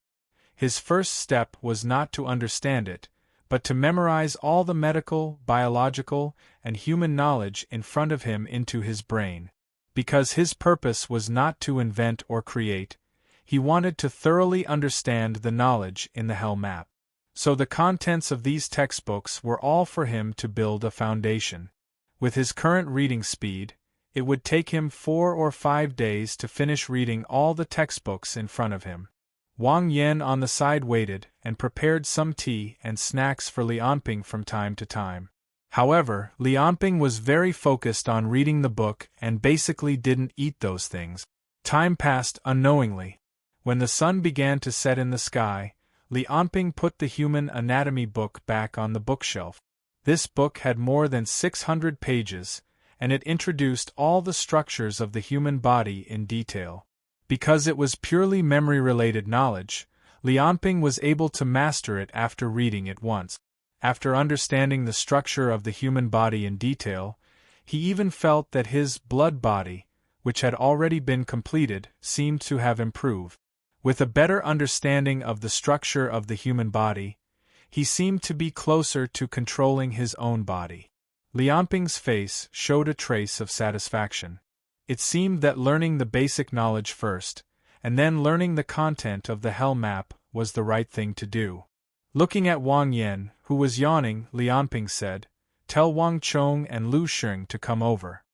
His first step was not to understand it, but to memorize all the medical, biological, and human knowledge in front of him into his brain. Because his purpose was not to invent or create, he wanted to thoroughly understand the knowledge in the Hell Map. So the contents of these textbooks were all for him to build a foundation. With his current reading speed, it would take him 4 or 5 days to finish reading all the textbooks in front of him. Wang Yan on the side waited and prepared some tea and snacks for Lianping from time to time. However, Lianping was very focused on reading the book and basically didn't eat those things. Time passed unknowingly. When the sun began to set in the sky, Lianping put the human anatomy book back on the bookshelf. This book had more than 600 pages, and it introduced all the structures of the human body in detail. Because it was purely memory-related knowledge, Lianping was able to master it after reading it once. After understanding the structure of the human body in detail, he even felt that his blood body, which had already been completed, seemed to have improved. With a better understanding of the structure of the human body, he seemed to be closer to controlling his own body. Lianping's face showed a trace of satisfaction. It seemed that learning the basic knowledge first, and then learning the content of the hell map, was the right thing to do. Looking at Wang Yan, who was yawning, Lianping said, "Tell Wang Chong and Lu Sheng to come over."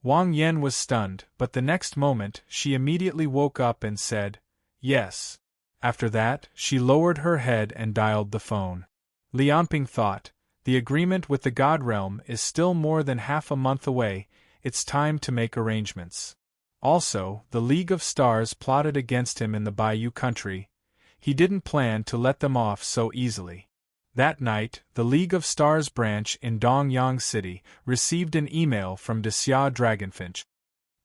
Wang Yan was stunned, but the next moment she immediately woke up and said, "Yes." After that, she lowered her head and dialed the phone. Lianping thought, the agreement with the God Realm is still more than half a month away, it's time to make arrangements. Also, the League of Stars plotted against him in the Bayou country. He didn't plan to let them off so easily. That night, the League of Stars branch in Dongyang City received an email from Xia Dragonfinch.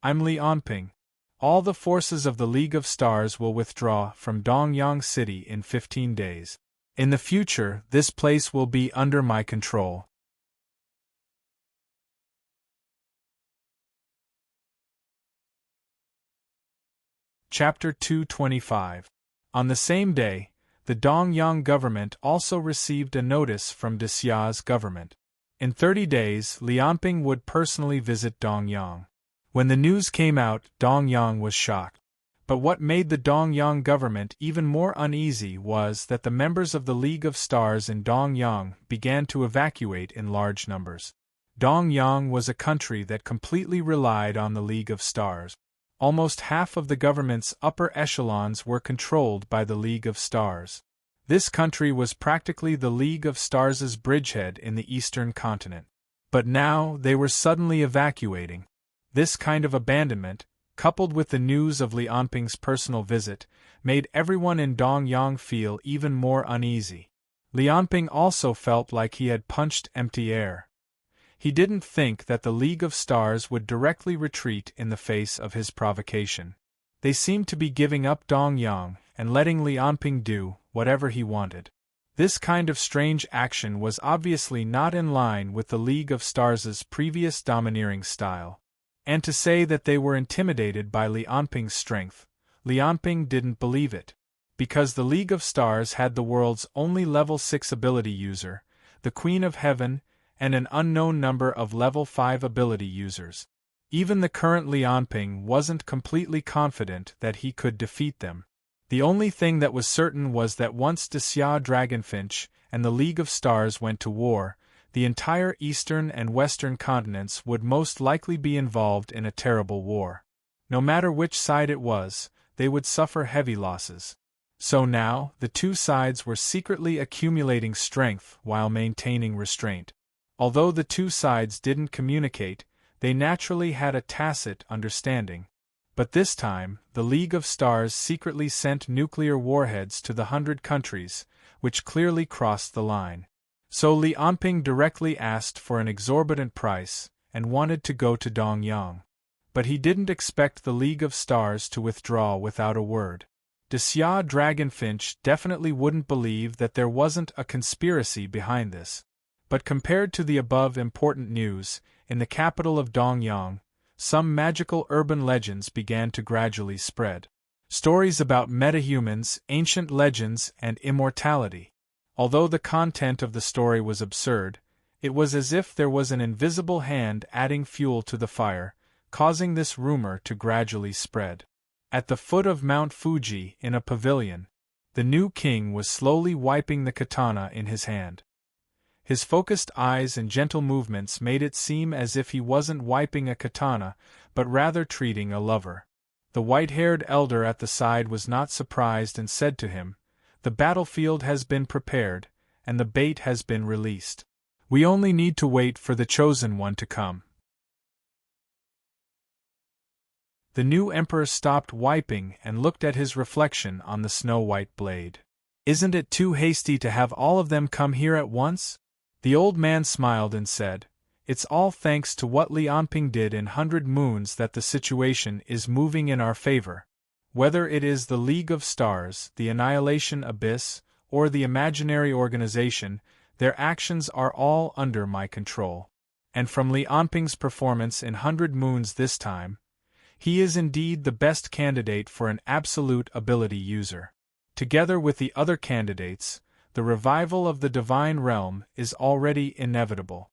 "I'm Lianping. All the forces of the League of Stars will withdraw from Dongyang City in 15 days. In the future, this place will be under my control." Chapter 225. On the same day, the Dongyang government also received a notice from Xia's government. In 30 days, Lianping would personally visit Dongyang. When the news came out, Dongyang was shocked. But what made the Dongyang government even more uneasy was that the members of the League of Stars in Dongyang began to evacuate in large numbers. Dongyang was a country that completely relied on the League of Stars. Almost half of the government's upper echelons were controlled by the League of Stars. This country was practically the League of Stars' bridgehead in the eastern continent. But now they were suddenly evacuating. This kind of abandonment, coupled with the news of Lianping's personal visit, made everyone in Dongyang feel even more uneasy. Lianping also felt like he had punched empty air. He didn't think that the League of Stars would directly retreat in the face of his provocation. They seemed to be giving up Dongyang and letting Lianping do whatever he wanted. This kind of strange action was obviously not in line with the League of Stars' previous domineering style. And to say that they were intimidated by Lianping's strength, Lianping didn't believe it. Because the League of Stars had the world's only level 6 ability user, the Queen of Heaven, and an unknown number of level 5 ability users. Even the current Lianping wasn't completely confident that he could defeat them. The only thing that was certain was that once Xia Dragonfinch and the League of Stars went to war, the entire eastern and western continents would most likely be involved in a terrible war. No matter which side it was, they would suffer heavy losses. So now, the two sides were secretly accumulating strength while maintaining restraint. Although the two sides didn't communicate, they naturally had a tacit understanding. But this time, the League of Stars secretly sent nuclear warheads to the 100 countries, which clearly crossed the line. So Lianping directly asked for an exorbitant price, and wanted to go to Dongyang. But he didn't expect the League of Stars to withdraw without a word. Xia Dragonfinch definitely wouldn't believe that there wasn't a conspiracy behind this. But compared to the above important news, in the capital of Dongyang, some magical urban legends began to gradually spread. Stories about metahumans, ancient legends, and immortality. Although the content of the story was absurd, it was as if there was an invisible hand adding fuel to the fire, causing this rumor to gradually spread. At the foot of Mount Fuji, in a pavilion, the new king was slowly wiping the katana in his hand. His focused eyes and gentle movements made it seem as if he wasn't wiping a katana, but rather treating a lover. The white-haired elder at the side was not surprised and said to him, "The battlefield has been prepared, and the bait has been released. We only need to wait for the chosen one to come." The new emperor stopped wiping and looked at his reflection on the snow-white blade. "Isn't it too hasty to have all of them come here at once?" The old man smiled and said, "It's all thanks to what Li Anping did in 100 Moons that the situation is moving in our favor. Whether it is the League of Stars, the Annihilation Abyss, or the imaginary organization, their actions are all under my control. And from Li Anping's performance in 100 Moons this time, he is indeed the best candidate for an absolute ability user. Together with the other candidates, the revival of the divine realm is already inevitable."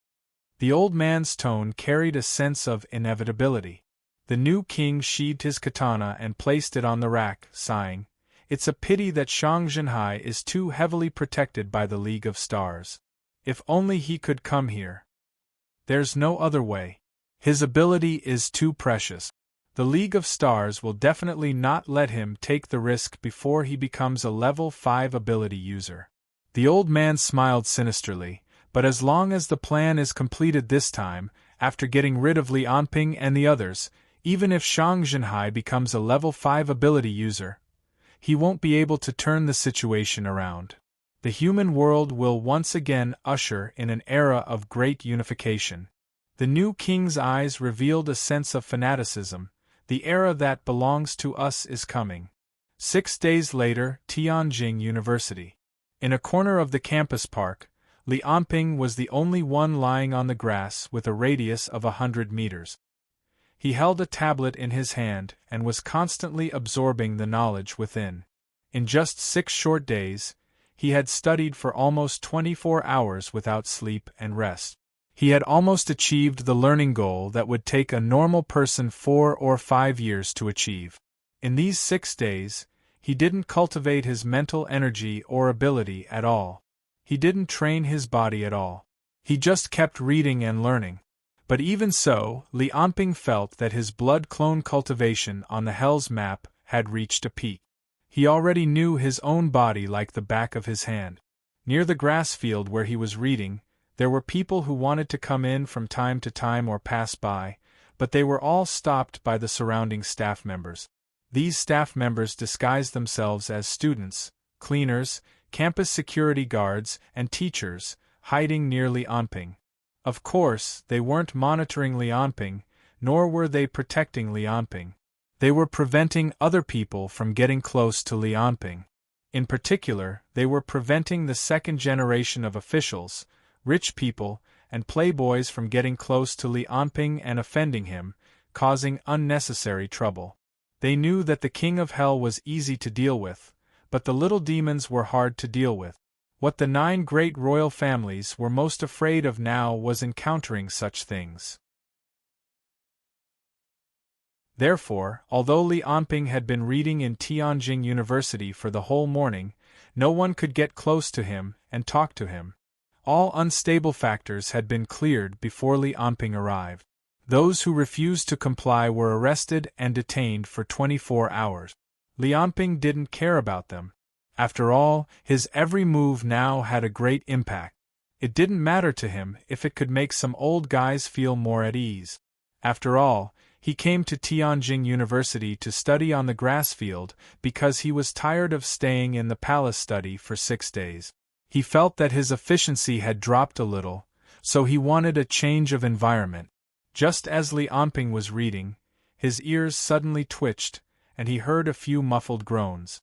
The old man's tone carried a sense of inevitability. The new king sheathed his katana and placed it on the rack, sighing, "It's a pity that Shang Zhenhai is too heavily protected by the League of Stars. If only he could come here. There's no other way. His ability is too precious. The League of Stars will definitely not let him take the risk before he becomes a level 5 ability user." The old man smiled sinisterly, "But as long as the plan is completed this time, after getting rid of Li Anping and the others, even if Shang Zhenhai becomes a level 5 ability user, he won't be able to turn the situation around. The human world will once again usher in an era of great unification." The new king's eyes revealed a sense of fanaticism. "The era that belongs to us is coming." 6 days later, Tianjin University. In a corner of the campus park, Li Anping was the only one lying on the grass with a radius of 100 meters. He held a tablet in his hand and was constantly absorbing the knowledge within. In just 6 short days, he had studied for almost 24 hours without sleep and rest. He had almost achieved the learning goal that would take a normal person 4 or 5 years to achieve. In these 6 days, he didn't cultivate his mental energy or ability at all. He didn't train his body at all. He just kept reading and learning. But even so, Li Anping felt that his blood clone cultivation on the Hell's map had reached a peak. He already knew his own body like the back of his hand. Near the grass field where he was reading, there were people who wanted to come in from time to time or pass by, but they were all stopped by the surrounding staff members. These staff members disguised themselves as students, cleaners, campus security guards, and teachers, hiding near Li Anping. Of course, they weren't monitoring Li Anping, nor were they protecting Li Anping. They were preventing other people from getting close to Li Anping. In particular, they were preventing the second generation of officials, rich people, and playboys from getting close to Li Anping and offending him, causing unnecessary trouble. They knew that the King of Hell was easy to deal with, but the little demons were hard to deal with. What the 9 great royal families were most afraid of now was encountering such things. Therefore, although Li Anping had been reading in Tianjin University for the whole morning, no one could get close to him and talk to him. All unstable factors had been cleared before Li Anping arrived. Those who refused to comply were arrested and detained for 24 hours. Li Anping didn't care about them. After all, his every move now had a great impact. It didn't matter to him if it could make some old guys feel more at ease. After all, he came to Tianjin University to study on the grass field because he was tired of staying in the palace study for 6 days. He felt that his efficiency had dropped a little, so he wanted a change of environment. Just as Li Anping was reading, his ears suddenly twitched, and he heard a few muffled groans.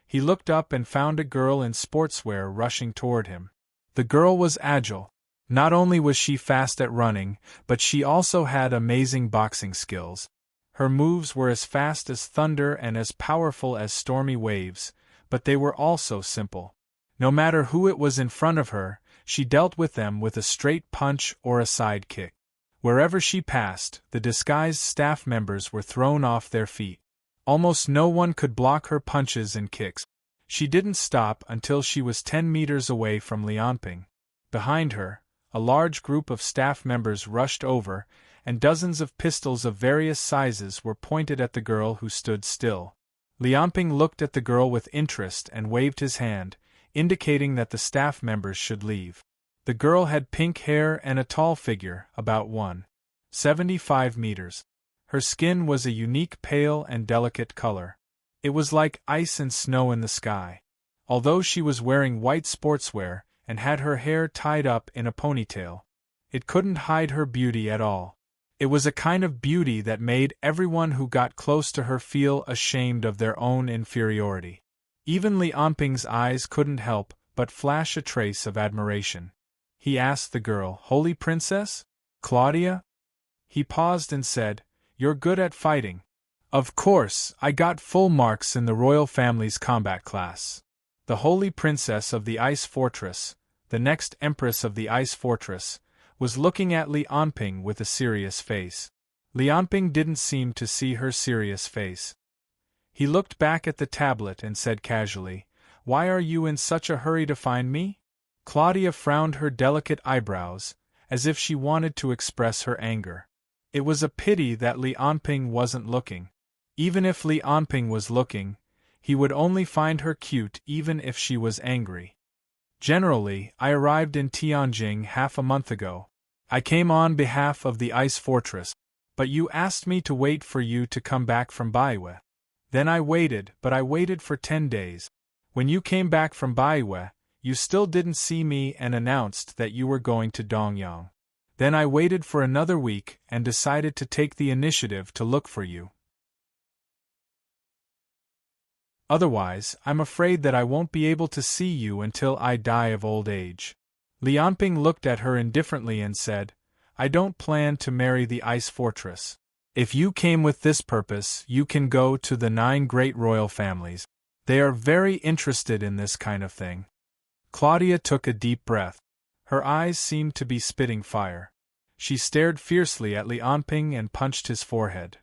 He looked up and found a girl in sportswear rushing toward him. The girl was agile. Not only was she fast at running, but she also had amazing boxing skills. Her moves were as fast as thunder and as powerful as stormy waves, but they were also simple. No matter who it was in front of her, she dealt with them with a straight punch or a side kick. Wherever she passed, the disguised staff members were thrown off their feet. Almost no one could block her punches and kicks. She didn't stop until she was 10 meters away from Li Anping. Behind her, a large group of staff members rushed over, and dozens of pistols of various sizes were pointed at the girl who stood still. Lianping looked at the girl with interest and waved his hand, indicating that the staff members should leave. The girl had pink hair and a tall figure, about 1.75 meters. Her skin was a unique pale and delicate color. It was like ice and snow in the sky. Although she was wearing white sportswear and had her hair tied up in a ponytail, it couldn't hide her beauty at all. It was a kind of beauty that made everyone who got close to her feel ashamed of their own inferiority. Even Lianping's eyes couldn't help but flash a trace of admiration. He asked the girl, "Holy Princess? Claudia?" He paused and said, "You're good at fighting." "Of course, I got full marks in the royal family's combat class." The Holy Princess of the Ice Fortress, the next Empress of the Ice Fortress, was looking at Lianping with a serious face. Lianping didn't seem to see her serious face. He looked back at the tablet and said casually, "Why are you in such a hurry to find me?" Claudia frowned her delicate eyebrows, as if she wanted to express her anger. It was a pity that Lianping wasn't looking. Even if Lianping was looking, he would only find her cute even if she was angry. "Generally, I arrived in Tianjing half a month ago. I came on behalf of the Ice Fortress, but you asked me to wait for you to come back from Baiwei. Then I waited, but I waited for 10 days. When you came back from Baiwei, you still didn't see me and announced that you were going to Dongyang. Then I waited for another week and decided to take the initiative to look for you. Otherwise, I'm afraid that I won't be able to see you until I die of old age." Lianping looked at her indifferently and said, "I don't plan to marry the Ice Fortress. If you came with this purpose, you can go to the 9 great royal families. They are very interested in this kind of thing." Claudia took a deep breath. Her eyes seemed to be spitting fire. She stared fiercely at Lianping and punched his forehead.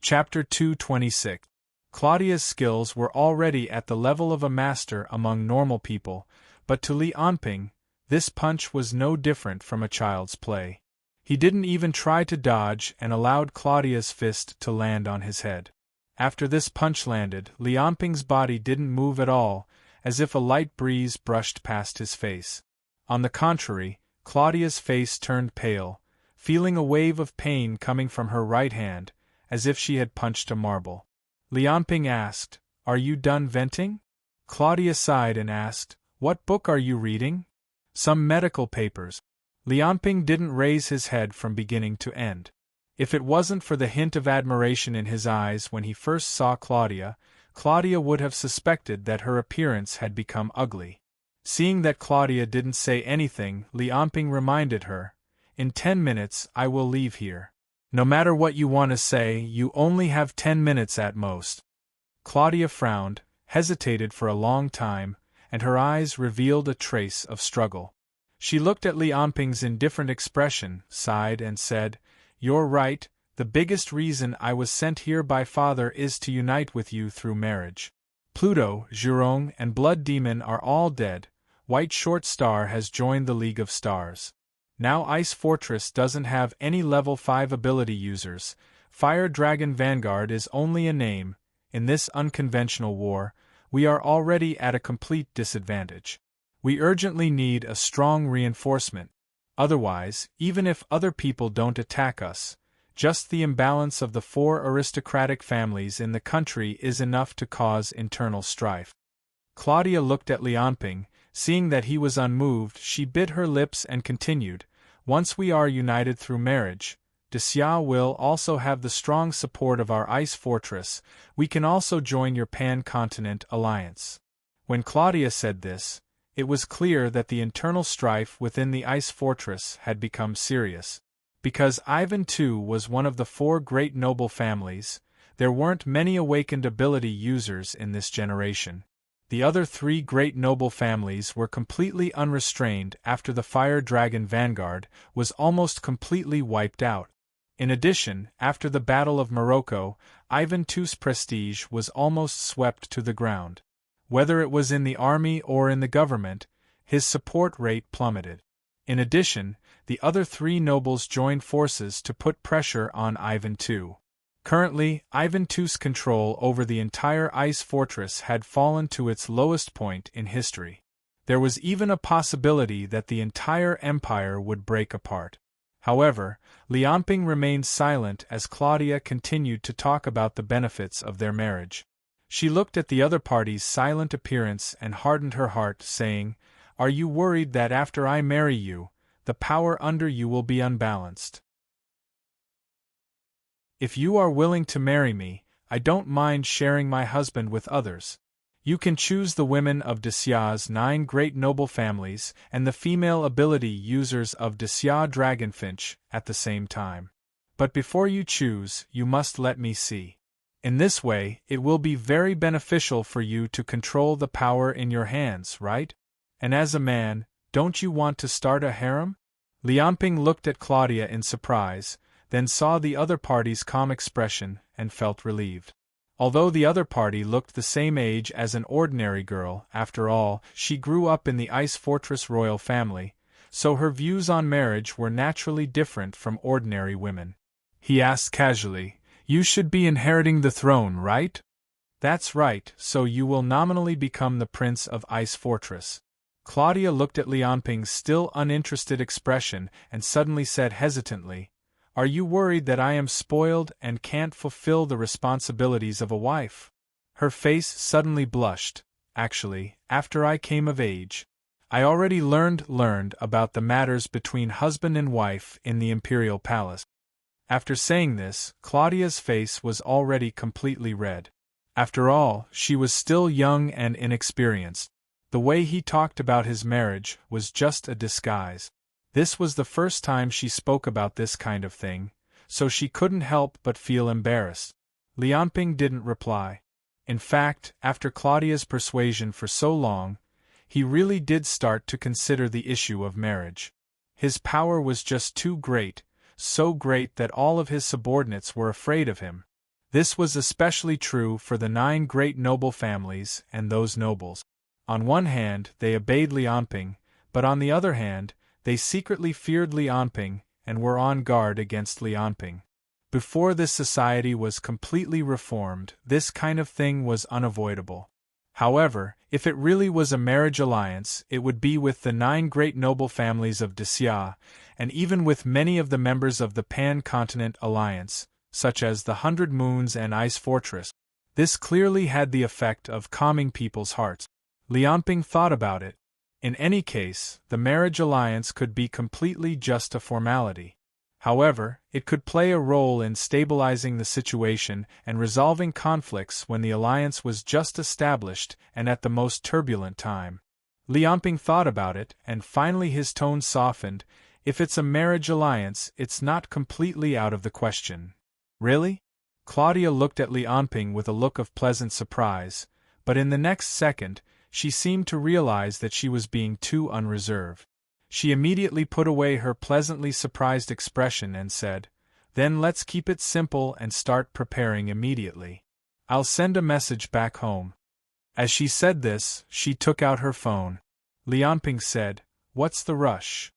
Chapter 226. Claudia's skills were already at the level of a master among normal people, but to Lianping, this punch was no different from a child's play. He didn't even try to dodge and allowed Claudia's fist to land on his head. After this punch landed, Lianping's body didn't move at all, as if a light breeze brushed past his face. On the contrary, Claudia's face turned pale, feeling a wave of pain coming from her right hand, as if she had punched a marble. Lianping asked, "Are you done venting?" Claudia sighed and asked, "What book are you reading?" "Some medical papers." Lianping didn't raise his head from beginning to end. If it wasn't for the hint of admiration in his eyes when he first saw Claudia, Claudia would have suspected that her appearance had become ugly. Seeing that Claudia didn't say anything, Lianping reminded her, "In 10 minutes I will leave here. No matter what you want to say, you only have 10 minutes at most." Claudia frowned, hesitated for a long time, and her eyes revealed a trace of struggle. She looked at Lianping's indifferent expression, sighed and said, "You're right, the biggest reason I was sent here by Father is to unite with you through marriage. Pluto, Zhurong, and Blood Demon are all dead. White Short Star has joined the League of Stars. Now Ice Fortress doesn't have any level 5 ability users. Fire Dragon Vanguard is only a name. In this unconventional war, we are already at a complete disadvantage. We urgently need a strong reinforcement. Otherwise, even if other people don't attack us, just the imbalance of the 4 aristocratic families in the country is enough to cause internal strife." Claudia looked at Lianping. Seeing that he was unmoved, she bit her lips and continued, "Once we are united through marriage, Xia will also have the strong support of our Ice Fortress. We can also join your pan-continent alliance." When Claudia said this, it was clear that the internal strife within the Ice Fortress had become serious. Because Ivan too was one of the 4 great noble families, there weren't many awakened ability users in this generation. The other 3 great noble families were completely unrestrained after the Fire Dragon Vanguard was almost completely wiped out. In addition, after the Battle of Morocco, Ivan II's prestige was almost swept to the ground. Whether it was in the army or in the government, his support rate plummeted. In addition, the other three nobles joined forces to put pressure on Ivan II. Currently, Ivan II's control over the entire ice fortress had fallen to its lowest point in history. There was even a possibility that the entire empire would break apart. However, Lianping remained silent as Claudia continued to talk about the benefits of their marriage. She looked at the other party's silent appearance and hardened her heart, saying, "Are you worried that after I marry you, the power under you will be unbalanced? If you are willing to marry me, I don't mind sharing my husband with others. You can choose the women of Desia's 9 great noble families and the female ability users of Desia Dragonfinch at the same time. But before you choose, you must let me see. In this way, it will be very beneficial for you to control the power in your hands, right? And as a man, don't you want to start a harem?" Lianping looked at Claudia in surprise, then saw the other party's calm expression and felt relieved. Although the other party looked the same age as an ordinary girl, after all, she grew up in the Ice Fortress royal family, so her views on marriage were naturally different from ordinary women. He asked casually, "You should be inheriting the throne, right?" "That's right, so you will nominally become the Prince of Ice Fortress." Claudia looked at Lianping's still uninterested expression and suddenly said hesitantly, "Are you worried that I am spoiled and can't fulfill the responsibilities of a wife?" Her face suddenly blushed. "Actually, after I came of age, I already learned about the matters between husband and wife in the imperial palace." After saying this, Claudia's face was already completely red. After all, she was still young and inexperienced. The way he talked about his marriage was just a disguise. This was the first time she spoke about this kind of thing, so she couldn't help but feel embarrassed. Lianping didn't reply. In fact, after Claudia's persuasion for so long, he really did start to consider the issue of marriage. His power was just too great, so great that all of his subordinates were afraid of him. This was especially true for the 9 great noble families and those nobles. On one hand, they obeyed Lianping, but on the other hand, they secretly feared Lianping and were on guard against Lianping. Before this society was completely reformed, this kind of thing was unavoidable. However, if it really was a marriage alliance, it would be with the 9 great noble families of Desia, and even with many of the members of the Pan-Continent Alliance, such as the 100 Moons and Ice Fortress. This clearly had the effect of calming people's hearts. Lianping thought about it. In any case, the marriage alliance could be completely just a formality. However, it could play a role in stabilizing the situation and resolving conflicts when the alliance was just established and at the most turbulent time. Lianping thought about it, and finally his tone softened. "If it's a marriage alliance, it's not completely out of the question." "Really?" Claudia looked at Lianping with a look of pleasant surprise, but in the next second, she seemed to realize that she was being too unreserved. She immediately put away her pleasantly surprised expression and said, "Then let's keep it simple and start preparing immediately. I'll send a message back home." As she said this, she took out her phone. Lianping said, "What's the rush?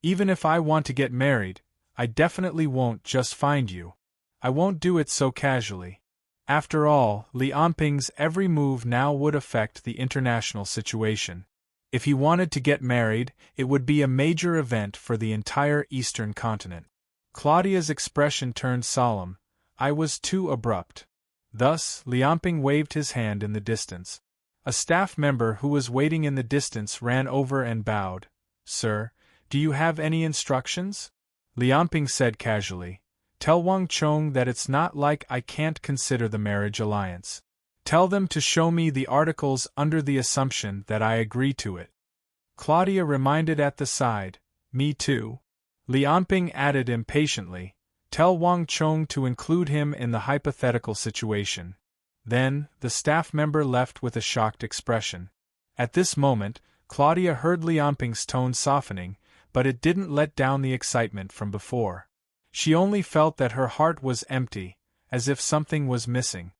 Even if I want to get married, I definitely won't just find you. I won't do it so casually." After all, Lianping's every move now would affect the international situation. If he wanted to get married, it would be a major event for the entire Eastern continent. Claudia's expression turned solemn. "I was too abrupt." Thus, Lianping waved his hand in the distance. A staff member who was waiting in the distance ran over and bowed. "Sir, do you have any instructions?" Lianping said casually. "Tell Wang Chong that it's not like I can't consider the marriage alliance. Tell them to show me the articles under the assumption that I agree to it." Claudia reminded at the side, "Me too." Lianping added impatiently, "Tell Wang Chong to include him in the hypothetical situation." Then, the staff member left with a shocked expression. At this moment, Claudia heard Lianping's tone softening, but it didn't let down the excitement from before. She only felt that her heart was empty, as if something was missing.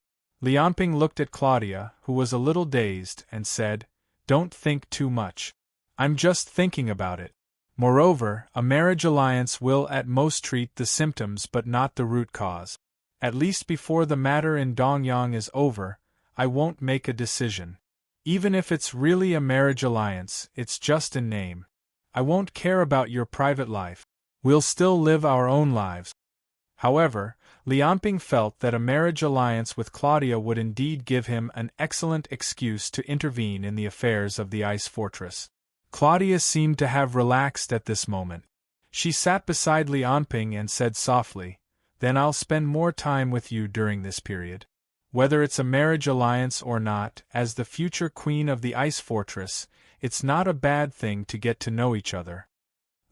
Lianping looked at Claudia, who was a little dazed, and said, "Don't think too much. I'm just thinking about it. Moreover, a marriage alliance will at most treat the symptoms but not the root cause. At least before the matter in Dongyang is over, I won't make a decision. Even if it's really a marriage alliance, it's just in name. I won't care about your private life. We'll still live our own lives." However, Lianping felt that a marriage alliance with Claudia would indeed give him an excellent excuse to intervene in the affairs of the ice fortress. Claudia seemed to have relaxed at this moment. She sat beside Lianping and said softly, "Then I'll spend more time with you during this period. Whether it's a marriage alliance or not, as the future queen of the ice fortress, it's not a bad thing to get to know each other."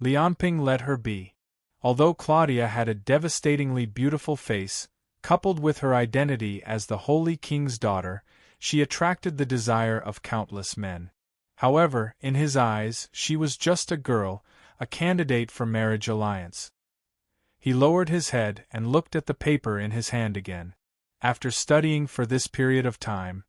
Lianping let her be. Although Claudia had a devastatingly beautiful face, coupled with her identity as the Holy King's daughter, she attracted the desire of countless men. However, in his eyes, she was just a girl, a candidate for marriage alliance. He lowered his head and looked at the paper in his hand again. After studying for this period of time,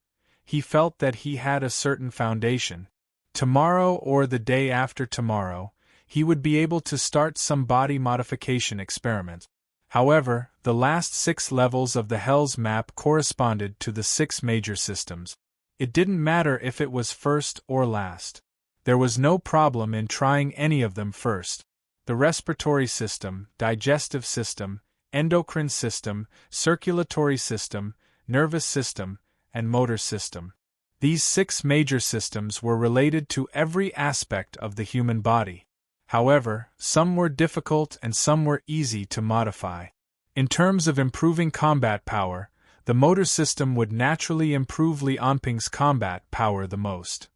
he felt that he had a certain foundation. Tomorrow or the day after tomorrow, he would be able to start some body modification experiment. However, the last 6 levels of the Hell's map corresponded to the 6 major systems. It didn't matter if it was first or last. There was no problem in trying any of them first. The respiratory system, digestive system, endocrine system, circulatory system, nervous system, and motor system. These 6 major systems were related to every aspect of the human body. However, some were difficult and some were easy to modify. In terms of improving combat power, the motor system would naturally improve Lianping's combat power the most.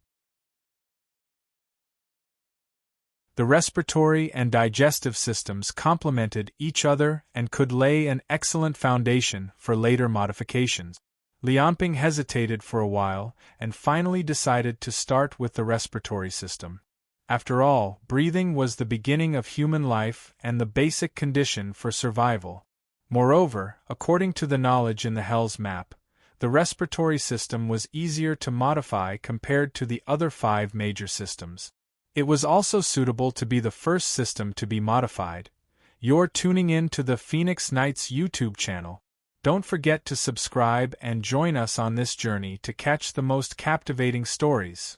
The respiratory and digestive systems complemented each other and could lay an excellent foundation for later modifications. Lianping hesitated for a while and finally decided to start with the respiratory system. After all, breathing was the beginning of human life and the basic condition for survival. Moreover, according to the knowledge in the Hell's map, the respiratory system was easier to modify compared to the other 5 major systems. It was also suitable to be the first system to be modified. You're tuning in to the Phoenix Knights YouTube channel. Don't forget to subscribe and join us on this journey to catch the most captivating stories.